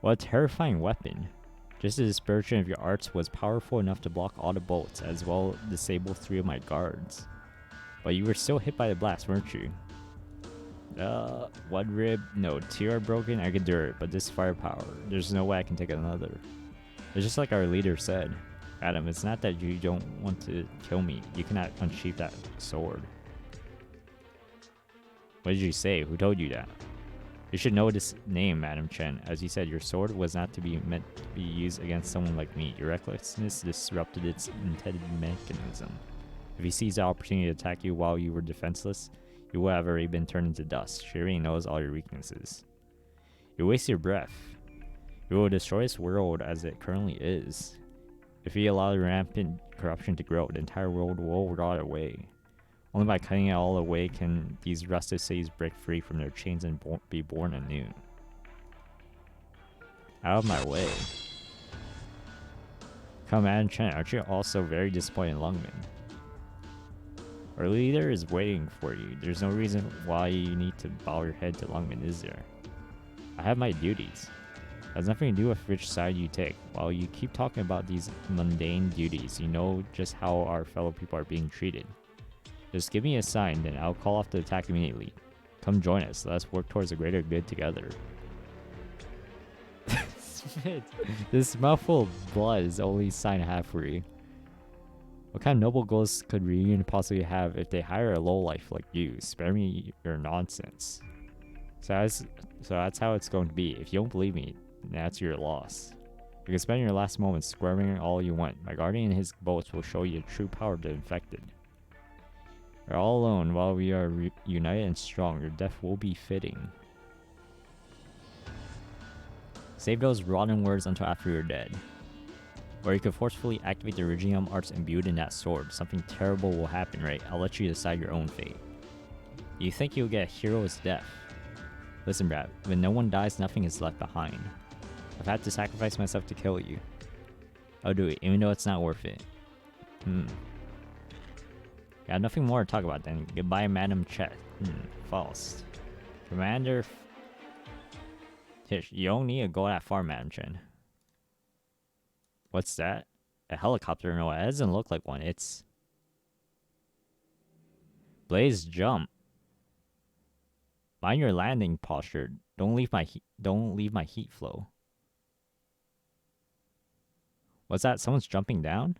What a terrifying weapon. Just the dispersion of your arts was powerful enough to block all the bolts, as well as disable 3 of my guards. But you were still hit by the blast, weren't you? One rib? No, 2 are broken, I could do it, but this firepower, there's no way I can take another. It's just like our leader said. Adam, it's not that you don't want to kill me, you cannot unsheath that sword. What did you say? Who told you that? You should know this name, Madam Chen. As you said, your sword was not to be meant to be used against someone like me. Your recklessness disrupted its intended mechanism. If he sees the opportunity to attack you while you were defenseless, you would have already been turned into dust. She already knows all your weaknesses. You waste your breath. You will destroy this world as it currently is. If you allow rampant corruption to grow, the entire world will rot away. Only by cutting it all away can these rusted cities break free from their chains and be born anew. Out of my way. Come, Madam Chen, aren't you also very disappointed in Lungman? Our leader is waiting for you. There's no reason why you need to bow your head to Lungman, is there? I have my duties. It has nothing to do with which side you take. While you keep talking about these mundane duties, you know just how our fellow people are being treated. Just give me a sign, then I'll call off the attack immediately. Come join us. Let us work towards a greater good together. This mouthful of blood is the only sign I have for you. What kind of noble goals could Reunion possibly have if they hire a lowlife like you? Spare me your nonsense. So that's how it's going to be. If you don't believe me, that's your loss. You can spend your last moments squirming all you want. My guardian and his bolts will show you the true power of the infected. We're all alone while we are united and strong. Your death will be fitting. Save those rotten words until after you're dead. Or you could forcefully activate the Regium arts imbued in that sword. Something terrible will happen, right? I'll let you decide your own fate. You think you'll get a hero's death? Listen, Brad, when no one dies, nothing is left behind. I've had to sacrifice myself to kill you. I'll do it, even though it's not worth it. Got nothing more to talk about then. Goodbye, Madam Chen. False. Commander... Tish, you don't need to go that far, Madam Chen. What's that? A helicopter? No, it doesn't look like one. It's... Blaze jump. Mind your landing posture. Don't leave my heat flow. What's that? Someone's jumping down?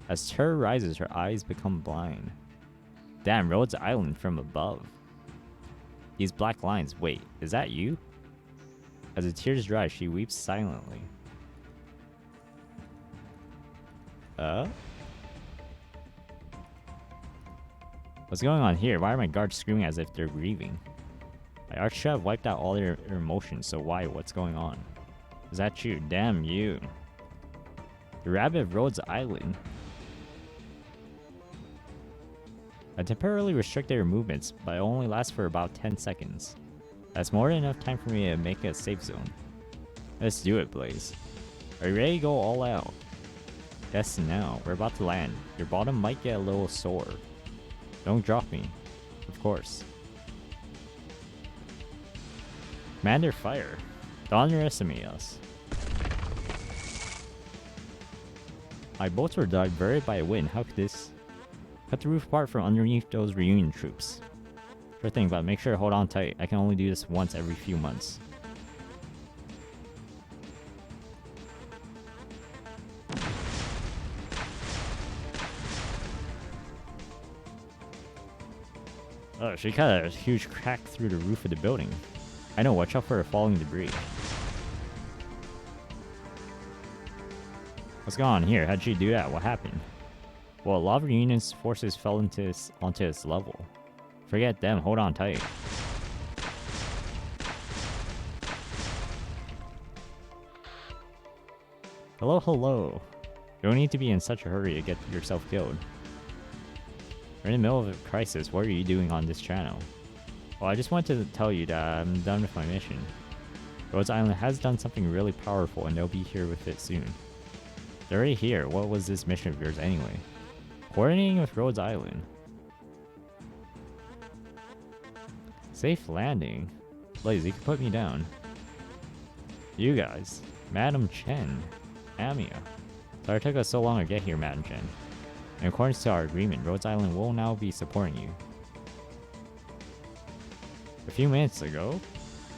As terror rises, her eyes become blind. Damn, Rhodes Island from above. These black lines. Wait, is that you? As the tears dry, she weeps silently. What's going on here? Why are my guards screaming as if they're grieving? My arch should have wiped out all their emotions, so why? What's going on? Is that you? Damn you. The rabbit of Rhodes Island. I temporarily restricted your movements, but it only lasts for about 10 seconds. That's more than enough time for me to make a safe zone. Let's do it, Blaze. Are you ready to go all out? Yes, now. We're about to land. Your bottom might get a little sore. Don't drop me. Of course. Commander, fire. Don't underestimate us. My boats were diverted by a wind. How could this? Cut the roof apart from underneath those reunion troops. Sure thing, but make sure to hold on tight. I can only do this once every few months. Oh, she cut a huge crack through the roof of the building. I know, watch out for falling debris. What's going on here? How'd she do that? What happened? Well, a lot of Reunion's forces fell onto this level. Forget them, hold on tight. Hello, hello. You don't need to be in such a hurry to get yourself killed. We're in the middle of a crisis. What are you doing on this channel? Well, I just wanted to tell you that I'm done with my mission. Rhodes Island has done something really powerful and they'll be here with it soon. They're already here. What was this mission of yours anyway? Coordinating with Rhodes Island. Safe landing? Blaze, you can put me down. You guys. Madam Chen. Amia. Sorry it took us so long to get here, Madam Chen. In accordance to our agreement, Rhodes Island will now be supporting you. A few minutes ago,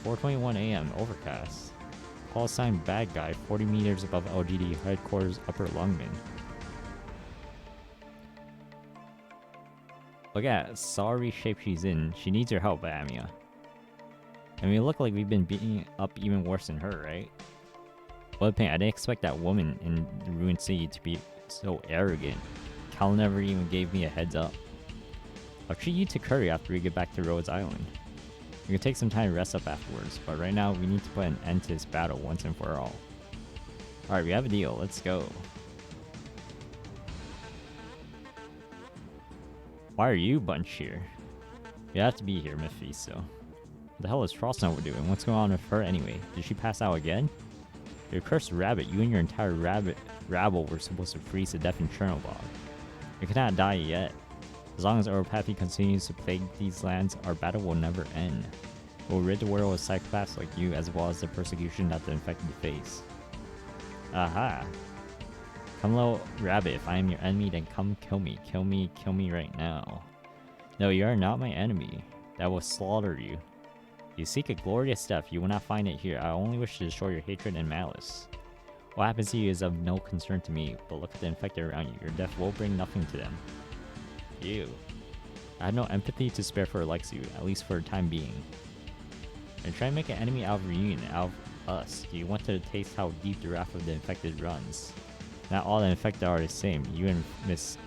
4:21 AM, overcast. Call sign bad guy, 40 meters above LGD headquarters, Upper Lungman. Look at that sorry shape she's in. She needs your help, Amia. I mean, it look like we've been beating up even worse than her, right? But I didn't expect that woman in the ruined city to be so arrogant. Cal never even gave me a heads up. I'll treat you to curry after we get back to Rhodes Island. We can take some time to rest up afterwards, but right now we need to put an end to this battle once and for all. Alright, we have a deal. Let's go. Why are you bunch here? You have to be here, Mephisto. What the hell is Frostnova doing? What's going on with her anyway? Did she pass out again? Your cursed rabbit, you and your entire rabbit rabble were supposed to freeze to death in Chernobog. You cannot die yet. As long as Oropathy continues to plague these lands, our battle will never end. We'll rid the world of psychopaths like you, as well as the persecution that the infected face. Aha! Come little rabbit, if I am your enemy, then come kill me. Kill me right now. No, you are not my enemy. That will slaughter you. You seek a glorious death, you will not find it here. I only wish to destroy your hatred and malice. What happens to you is of no concern to me, but look at the infected around you. Your death will bring nothing to them. You. I have no empathy to spare for likes you, at least for the time being. And try to make an enemy out of Reunion, out of us. Do you want to taste how deep the wrath of the infected runs? Not all the infected are the same. You and Miss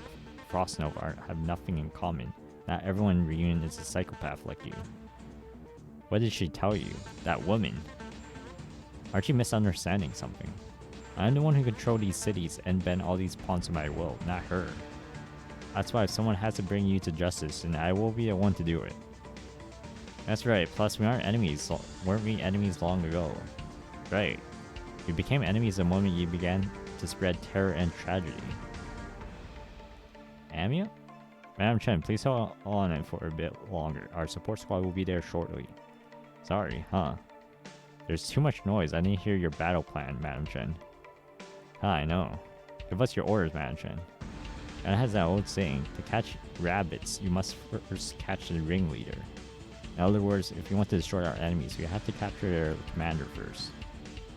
Frostnova have nothing in common. Not everyone in Reunion is a psychopath like you. What did she tell you? That woman? Aren't you misunderstanding something? I'm the one who controls these cities and bend all these pawns to my will, not her. That's why someone has to bring you to justice, and I will be the one to do it. That's right, plus we aren't enemies, weren't we enemies long ago? Right. We became enemies the moment you began to spread terror and tragedy. Amia? Madam Chen, please hold on it for a bit longer. Our support squad will be there shortly. Sorry, huh? There's too much noise. I didn't hear your battle plan, Madam Chen. Huh, I know. Give us your orders, Madam Chen. And it has that old saying, to catch rabbits, you must first catch the ringleader. In other words, if you want to destroy our enemies, you have to capture their commander first.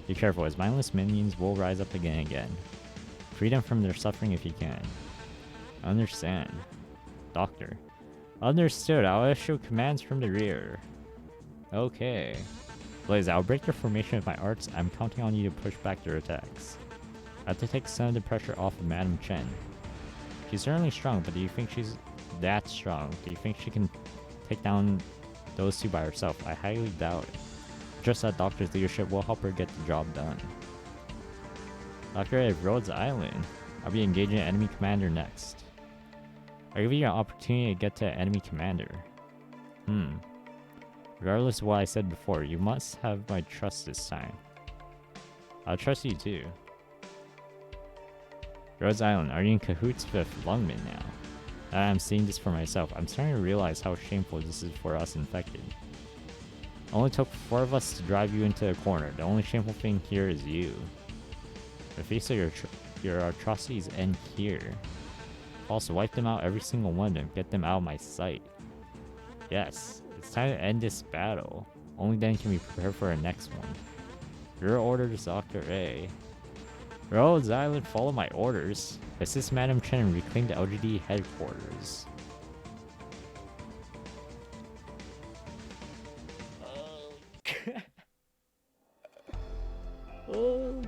Be careful, as mindless minions will rise up again and again. Free them from their suffering if you can. Understand. Doctor. Understood, I'll issue commands from the rear. Okay. Blaze, I'll break your formation with my arts. I'm counting on you to push back their attacks. I have to take some of the pressure off of Madam Chen. She's certainly strong, but do you think she's that strong? Do you think she can take down those two by herself? I highly doubt it. Just that Doctor's leadership will help her get the job done. Doctor at Rhodes Island. I'll be engaging an enemy commander next. I'll give you an opportunity to get to an enemy commander. Regardless of what I said before, you must have my trust this time. I'll trust you too. Rhodes Island, are you in cahoots with Lungman now? Now I'm seeing this for myself, I'm starting to realize how shameful this is for us infected. It only took 4 of us to drive you into a corner. The only shameful thing here is you. Mephisto, your atrocities end here. Also, wipe them out, every single one of them. Get them out of my sight. Yes, it's time to end this battle. Only then can we prepare for our next one. Your orders, Dr. A. Rhodes Island, follow my orders. Assist Madam Chen and reclaim the LGD headquarters. Oh,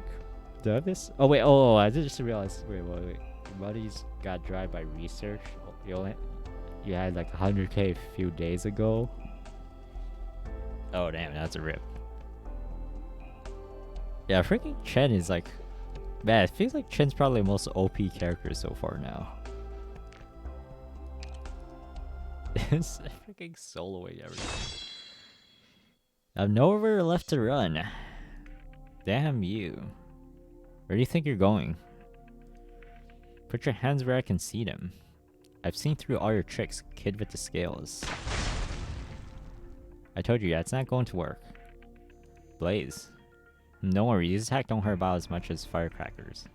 did I miss? Oh wait, I just realized. Wait. Buddies got dry by research. You had like 100k a few days ago. Oh damn, that's a rip. Yeah, freaking Chen is like, man, it feels like Chen's probably the most OP character so far now. It's freaking soloing everything. I have nowhere left to run. Damn you. Where do you think you're going? Put your hands where I can see them. I've seen through all your tricks, kid with the scales. I told you, yeah, it's not going to work. Blaze. Don't worry, these attacks don't hurt about as much as firecrackers.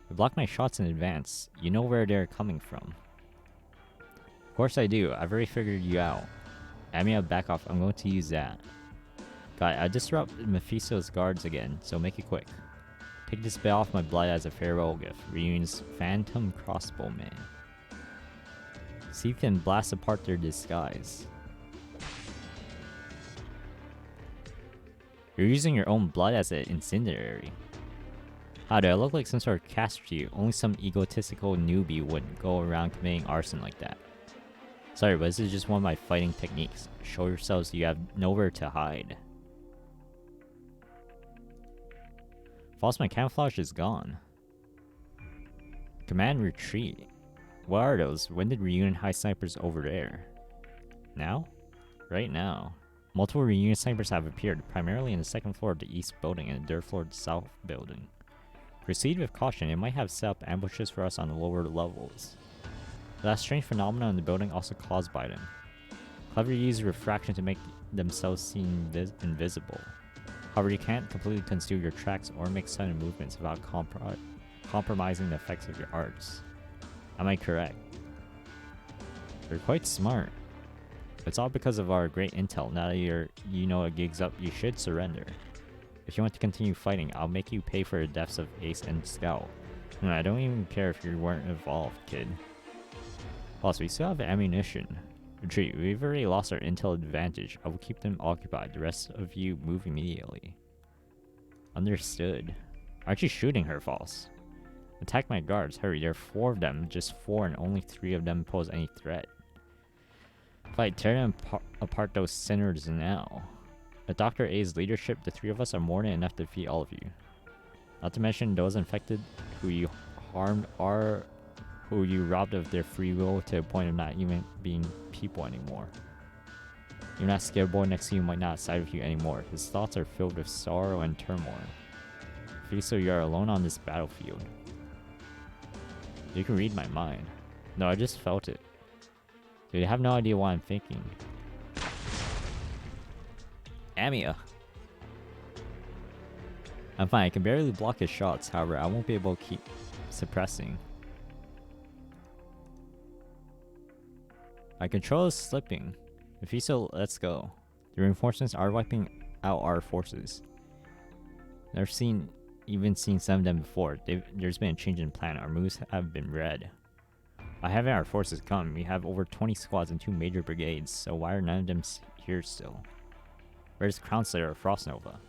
You block my shots in advance. You know where they're coming from. Of course I do. I've already figured you out. Amia, back off. I'm going to use that. Got it. I disrupt Mephisto's guards again, so make it quick. Take this bit off my blood as a farewell gift. Reunion's Phantom Crossbowman. See if you can blast apart their disguise. You're using your own blood as an incendiary. How do I look like some sort of caster to you? Only some egotistical newbie wouldn't go around committing arson like that. Sorry, but this is just one of my fighting techniques. Show yourselves you have nowhere to hide. False, my camouflage is gone. Command retreat. What are those? When did Reunion hide snipers over there? Now? Right now. Multiple Reunion snipers have appeared, primarily in the second floor of the east building and the third floor of the south building. Proceed with caution, it might have set up ambushes for us on the lower levels. That strange phenomenon in the building also caused by them. Clever use refraction to make themselves seem invisible. However, you can't completely conceal your tracks or make sudden movements without compromising the effects of your arts. Am I correct? You're quite smart. It's all because of our great intel. Now that you know a gig's up, you should surrender. If you want to continue fighting, I'll make you pay for the deaths of Ace and Scout. And I don't even care if you weren't involved, kid. Plus, we still have ammunition. Retreat, we've already lost our intel advantage. I will keep them occupied. The rest of you move immediately. Understood. Aren't you shooting her, False? Attack my guards. Hurry, there are 4 of them. Just 4 and only 3 of them pose any threat. Fight, tear them apart those sinners now. With Dr. A's leadership, the 3 of us are more than enough to defeat all of you. Not to mention those infected who you harmed are who you robbed of their free will to the point of not even being people anymore. You're not scared boy next to you might not side with you anymore. His thoughts are filled with sorrow and turmoil. So you are alone on this battlefield. You can read my mind. No, I just felt it. Dude, I have no idea what I'm thinking. Amia. I'm fine, I can barely block his shots, however, I won't be able to keep suppressing. My control is slipping. Mephisto, let's go. The reinforcements are wiping out our forces. Never even seen some of them before. There's been a change in plan. Our moves have been read. By having our forces come, we have over 20 squads and 2 major brigades, so why are none of them here still? Where's Crown Slayer or Frost Nova?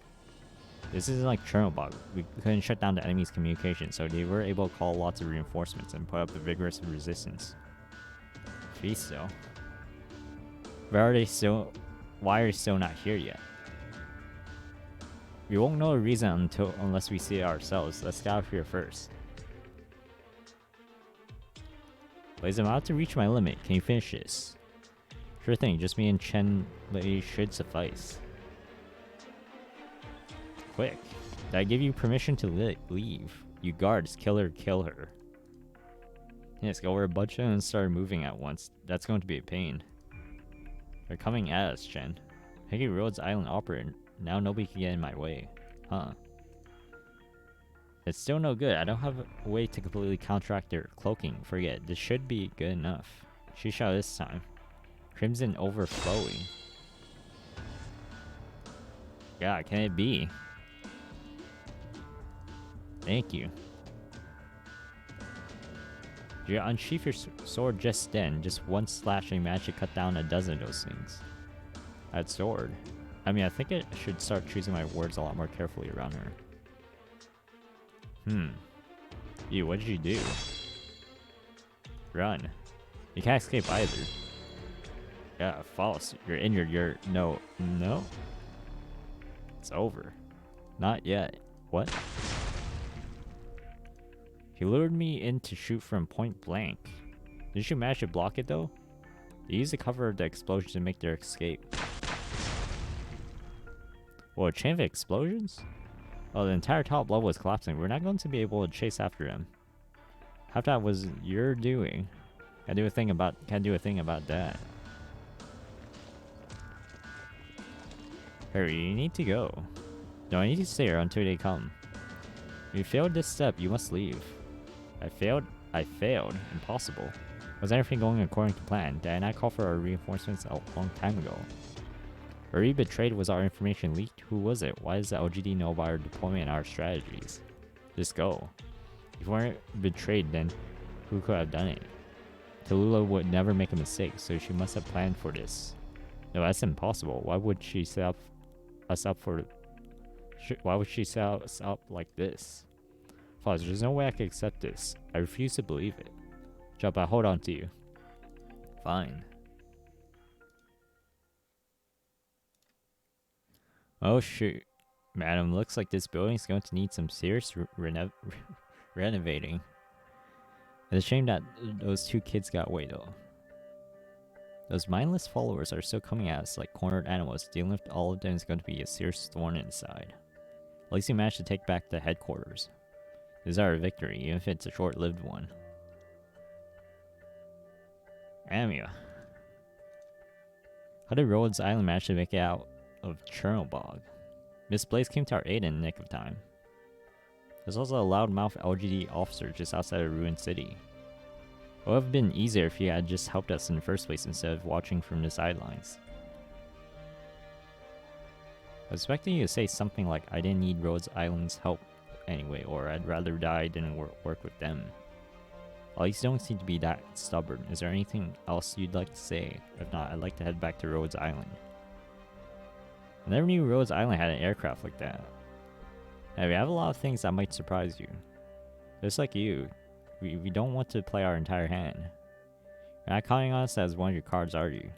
This isn't like Chernobyl. We couldn't shut down the enemy's communication, so they were able to call lots of reinforcements and put up a vigorous resistance. Mephisto. Why are they still not here yet? We won't know the reason unless we see it ourselves. Let's get out of here first. Blaze, I'm about to reach my limit. Can you finish this? Sure thing, just me and Chen Lady should suffice. Quick. Did I give you permission to leave? You guards, kill her. Yes, go over a bunch of them and start moving at once. That's going to be a pain. They're coming at us, Chen. Peggy Rhodes Island operator. Now nobody can get in my way. Huh. It's still no good. I don't have a way to completely counteract their cloaking. Forget. This should be good enough. Shisha this time. Crimson overflowing. Yeah, can it be? Thank you. You unsheath your sword just then. Just one slash and managed to cut down a dozen of those things. That sword. I mean, I think I should start choosing my words a lot more carefully around her. You, what did you do? Run. You can't escape either. Yeah, false. You're injured. No. It's over. Not yet. What? He lured me in to shoot from point blank. Didn't you manage to block it though? They used the cover of the explosion to make their escape. Whoa, a chain of explosions? Oh, the entire top level was collapsing. We're not going to be able to chase after him. Half that was your doing. Can't do a thing about that. Hurry, you need to go. No, I need to stay here until they come. If you failed this step, you must leave. I failed? Impossible. Was everything going according to plan? Did I not call for our reinforcements a long time ago? Were we betrayed? Was our information leaked? Who was it? Why does the LGD know about our deployment and our strategies? Just go. If we weren't betrayed, then who could have done it? Tallulah would never make a mistake, so she must have planned for this. No, that's impossible. Why would she set us up like this? Father, there's no way I can accept this. I refuse to believe it. Jump, I hold on to you. Fine. Oh shoot. Madam, looks like this building's going to need some serious renovating. It's a shame that those two kids got away though. Those mindless followers are still coming at us like cornered animals. Dealing with all of them is going to be a serious thorn in the side. At least we managed to take back the headquarters. This is our victory, even if it's a short-lived one. Amia. How did Rhodes Island manage to make it out of Chernobog? Miss Blaze came to our aid in the nick of time. There's also a loudmouth LGD officer just outside of Ruined City. It would have been easier if he had just helped us in the first place instead of watching from the sidelines. I was expecting you to say something like, I didn't need Rhodes Island's help anyway, or I'd rather die I didn't work with them. At least you don't seem to be that stubborn. Is there anything else you'd like to say? If not, I'd like to head back to Rhodes Island. I never knew Rhodes Island had an aircraft like that. Now, we have a lot of things that might surprise you. Just like you, we don't want to play our entire hand. You're not counting on us as one of your cards, are you?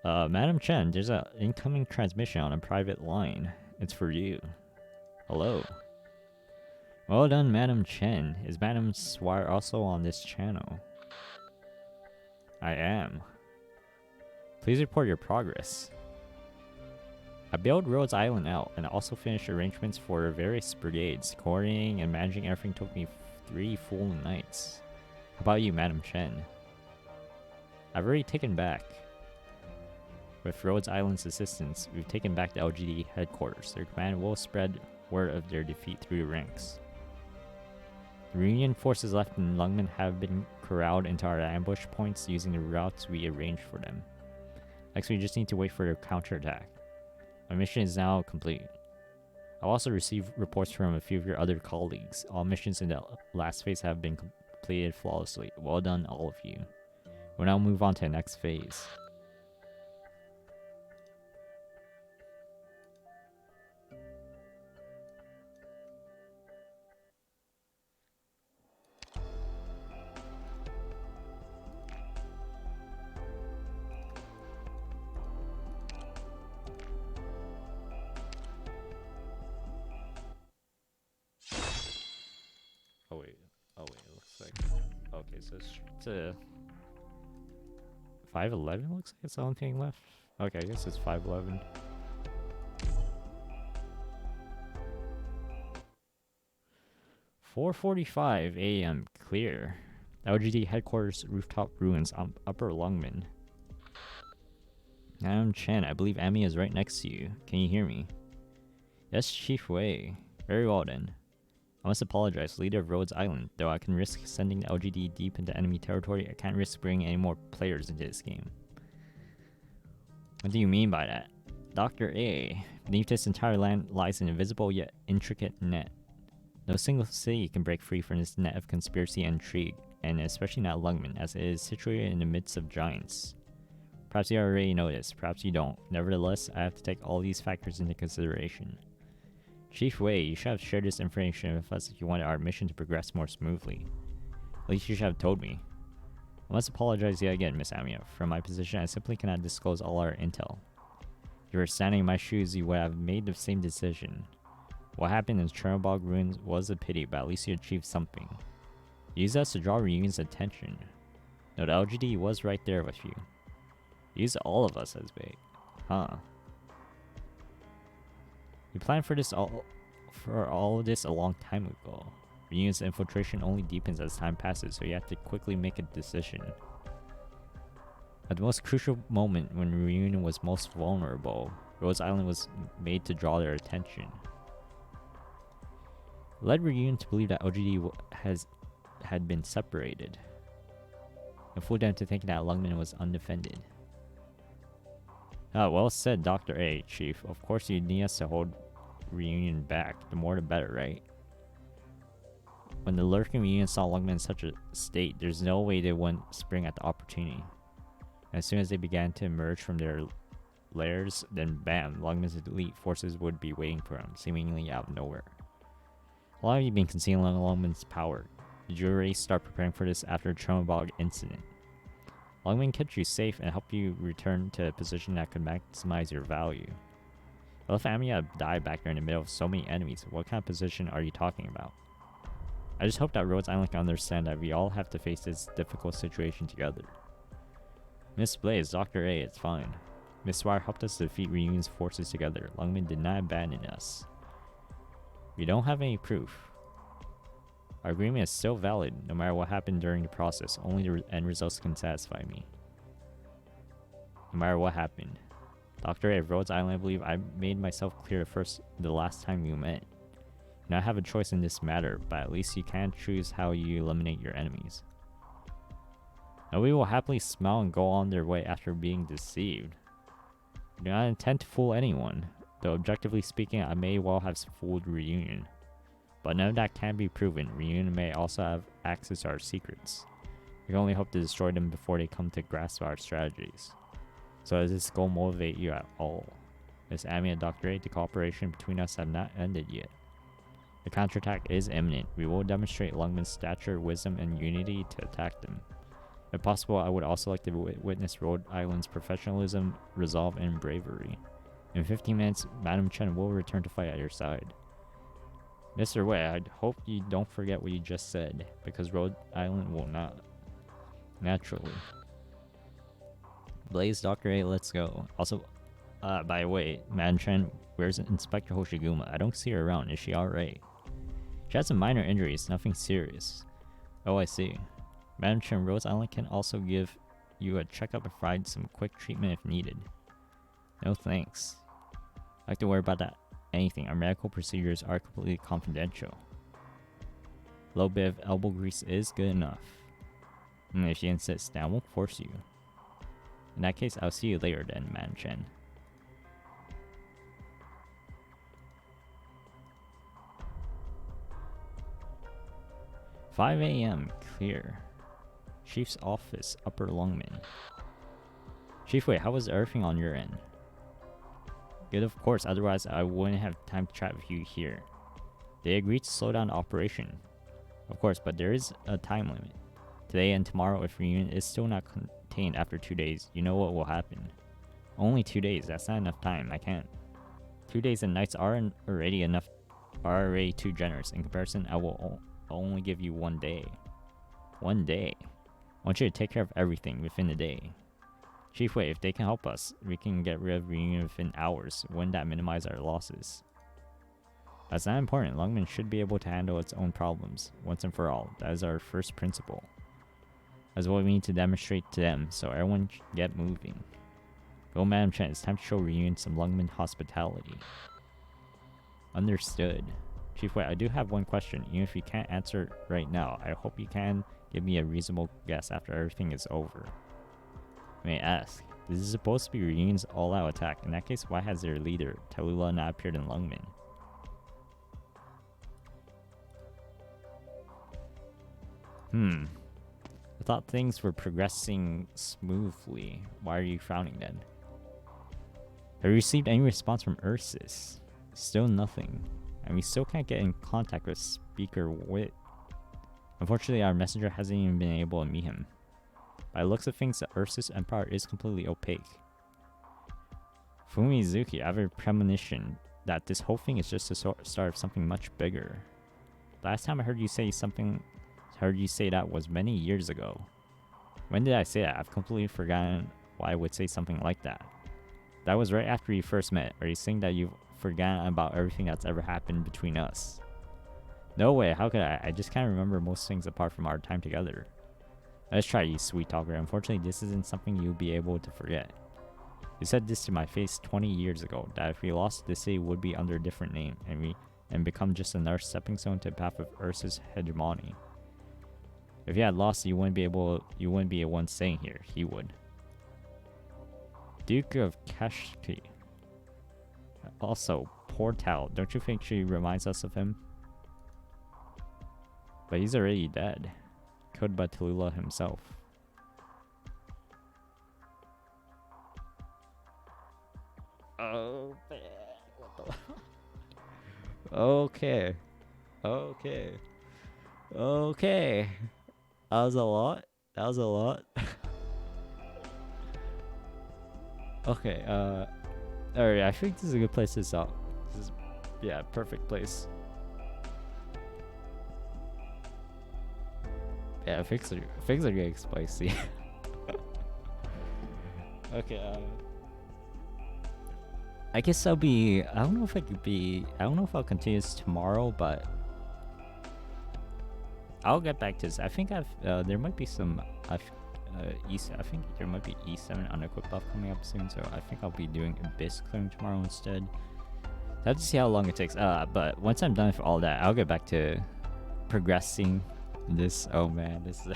Madam Chen, there's an incoming transmission on a private line. It's for you. Hello. Well done, Madam Chen. Is Madam Swire also on this channel? I am. Please report your progress. I bailed Rhodes Island out and also finished arrangements for various brigades. Coordinating and managing everything took me 3 full nights. How about you, Madam Chen? I've already taken back. With Rhodes Island's assistance, we've taken back the LGD headquarters. Their command will spread word of their defeat through the ranks. The Reunion forces left in Lungmen have been corralled into our ambush points using the routes we arranged for them. Next, we just need to wait for their counterattack. My mission is now complete. I'll also receive reports from a few of your other colleagues. All missions in the last phase have been completed flawlessly. Well done, all of you. We'll now move on to the next phase. It looks like... Okay, so it's a... 511 looks like it's the only thing left. Okay, I guess it's 511. "4:45 a.m. Clear. LGD headquarters rooftop ruins on Upper Lungmen. Madam Chen, I believe Amy is right next to you. Can you hear me? Yes, Chief Wei. Very well then. I must apologize, leader of Rhodes Island. Though I can risk sending the LGD deep into enemy territory, I can't risk bringing any more players into this game. What do you mean by that? Dr. A. Beneath this entire land lies an invisible yet intricate net. No single city can break free from this net of conspiracy and intrigue, and especially not Lungmen, as it is situated in the midst of giants. Perhaps you already know this, perhaps you don't. Nevertheless, I have to take all these factors into consideration. Chief Wei, you should have shared this information with us if you wanted our mission to progress more smoothly. At least you should have told me. I must apologize yet again, Miss Amiya. From my position, I simply cannot disclose all our intel. If you were standing in my shoes, you would have made the same decision. What happened in Chernobyl ruins was a pity, but at least you achieved something. You used us to draw Reunion's attention. No, the LGD was right there with you. You used all of us as bait. Huh. You planned for all of this a long time ago. Reunion's infiltration only deepens as time passes, so you have to quickly make a decision. At the most crucial moment when Reunion was most vulnerable, Rhodes Island was made to draw their attention. It led Reunion to believe that LGD had been separated, and fooled them to thinking that Lungmen was undefended. Ah, well said, Dr. A, Chief. Of course you need us to hold Reunion back. The more the better, right? When the lurking Reunion saw Lungmen in such a state, there's no way they wouldn't spring at the opportunity. And as soon as they began to emerge from their lairs, then bam, Lungmen's elite forces would be waiting for them, seemingly out of nowhere. How long have you been concealing Lungmen's power? Did you already start preparing for this after the Chernobyl incident? Lungmen kept you safe and helped you return to a position that could maximize your value. Well, if Amiya died back there in the middle of so many enemies, what kind of position are you talking about? I just hope that Rhodes Island can understand that we all have to face this difficult situation together. Miss Blaze, Dr. A, it's fine. Miss Swire helped us defeat Reunion's forces together. Lungmen did not abandon us. We don't have any proof. Our agreement is still valid, no matter what happened during the process. Only the end results can satisfy me. No matter what happened. Dr. A of Rhodes Island, I believe I made myself clear the last time you met. You now have a choice in this matter, but at least you can choose how you eliminate your enemies. Now we will happily smile and go on their way after being deceived. I do not intend to fool anyone, though objectively speaking I may well have fooled Reunion. But none of that can be proven. Reunion may also have access to our secrets. We can only hope to destroy them before they come to grasp our strategies. So does this goal motivate you at all? Miss Amiya and Dr. A, the cooperation between us have not ended yet. The counterattack is imminent. We will demonstrate Lungmen's stature, wisdom, and unity to attack them. If possible, I would also like to witness Rhode Island's professionalism, resolve, and bravery. In 15 minutes, Madam Chen will return to fight at your side. Mr. Wei, I hope you don't forget what you just said, because Rhode Island will not. Naturally. Blaze, Dr. A, let's go. Also, by the way, Madam Chen, where's Inspector Hoshiguma? I don't see her around. Is she alright? She had some minor injuries, nothing serious. Oh, I see. Madam Chen, Rhode Island can also give you a checkup and provide some quick treatment if needed. No thanks. I have to worry about that. Anything. Our medical procedures are completely confidential. A little bit of elbow grease is good enough. And if you insist, then I won't force you. In that case, I'll see you later then, Madam Chen. "5 a.m. Clear. Chief's office, Upper Lungmen. Chief, wait, how was everything on your end? Good, of course, otherwise I wouldn't have time to chat with you here. They agreed to slow down the operation. Of course, but there is a time limit. Today and tomorrow, if Reunion is still not contained after 2 days, you know what will happen. Only 2 days, that's not enough time, I can't. 2 days and nights are already too generous. In comparison, I will only give you 1 day. 1 day? I want you to take care of everything within a day. Chief Wei, if they can help us, we can get rid of Reunion within hours. Wouldn't that minimize our losses? That's not important. Lungmen should be able to handle its own problems, once and for all. That is our first principle. That's what we need to demonstrate to them, so everyone get moving. Go, Madam Chen, it's time to show Reunion some Lungmen hospitality. Understood. Chief, wait, I do have one question. Even if you can't answer right now, I hope you can give me a reasonable guess after everything is over. May I ask, this is supposed to be Reunion's all-out attack. In that case, why has their leader, Tallulah, not appeared in Lungmen? I thought things were progressing smoothly. Why are you frowning then? Have you received any response from Ursus? Still nothing. And we still can't get in contact with Speaker Wit. Unfortunately, our messenger hasn't even been able to meet him. By the looks of things, the Ursus Empire is completely opaque. Fumizuki, I have a premonition that this whole thing is just the start of something much bigger. Last time I heard you say that was many years ago. When did I say that? I've completely forgotten why I would say something like that. That was right after you first met. Are you saying that you've forgotten about everything that's ever happened between us? No way, how could I? I just can't remember most things apart from our time together. Let's try, you sweet talker. Unfortunately, this isn't something you'll be able to forget. You said this to my face 20 years ago, that if we lost, the city would be under a different name, and become just another stepping stone to the path of Ursa's hegemony. If you had lost, you wouldn't be the one staying here. He would. Duke of Kashki. Also, poor Tal. Don't you think she reminds us of him? But he's already dead. Killed by Tallulah himself. Oh man, what the? Okay. That was a lot. Okay, alright, I think this is a good place to stop. This is, yeah, perfect place. Yeah, things are getting spicy. Okay, I guess I don't know if I'll continue this tomorrow, but I'll get back to this. I think there might be some, I think there might be E7 unequipped buff coming up soon, so I think I'll be doing Abyss clearing tomorrow instead. I have to see how long it takes, but once I'm done with all that, I'll get back to progressing this. Oh man, this is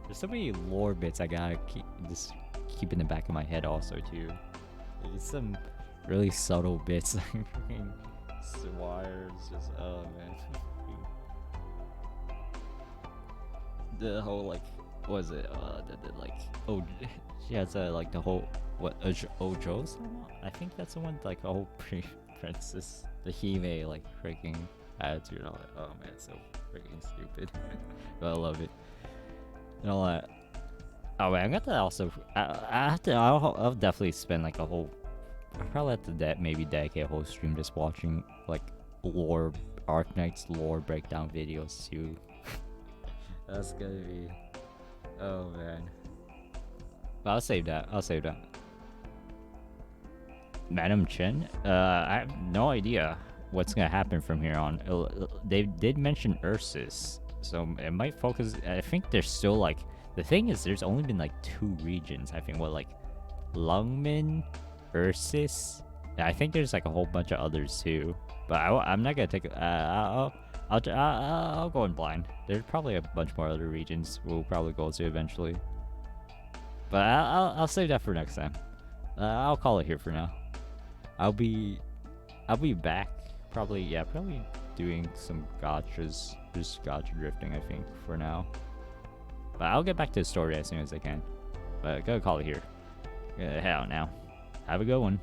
there's so many lore bits I gotta keep in the back of my head also too. It's some really subtle bits like wires, just oh man. The whole like, what was it? She has like the whole Ojo's. I think that's the one, like a whole princess, the Hime like freaking attitude. And all that. Oh man, it's so freaking stupid. But I love it. And all that. Oh man, I got to also. I'll definitely spend like a whole. I'll probably have to maybe dedicate a whole stream just watching like Arknights lore breakdown videos too. That's gonna be. Oh man. But I'll save that. Madam Chen? I have no idea what's gonna happen from here on. They did mention Ursus, so it might focus. I think there's still like. The thing is, there's only been like 2 regions. I think like Lungmen, Ursus. I think there's like a whole bunch of others too. But I'm not gonna take. I'll go in blind. There's probably a bunch more other regions we'll probably go to eventually. But I'll save that for next time. I'll call it here for now. I'll be back probably doing some gotchas, just gotcha drifting I think for now. But I'll get back to the story as soon as I can. But I gotta call it here. Head out now. Have a good one.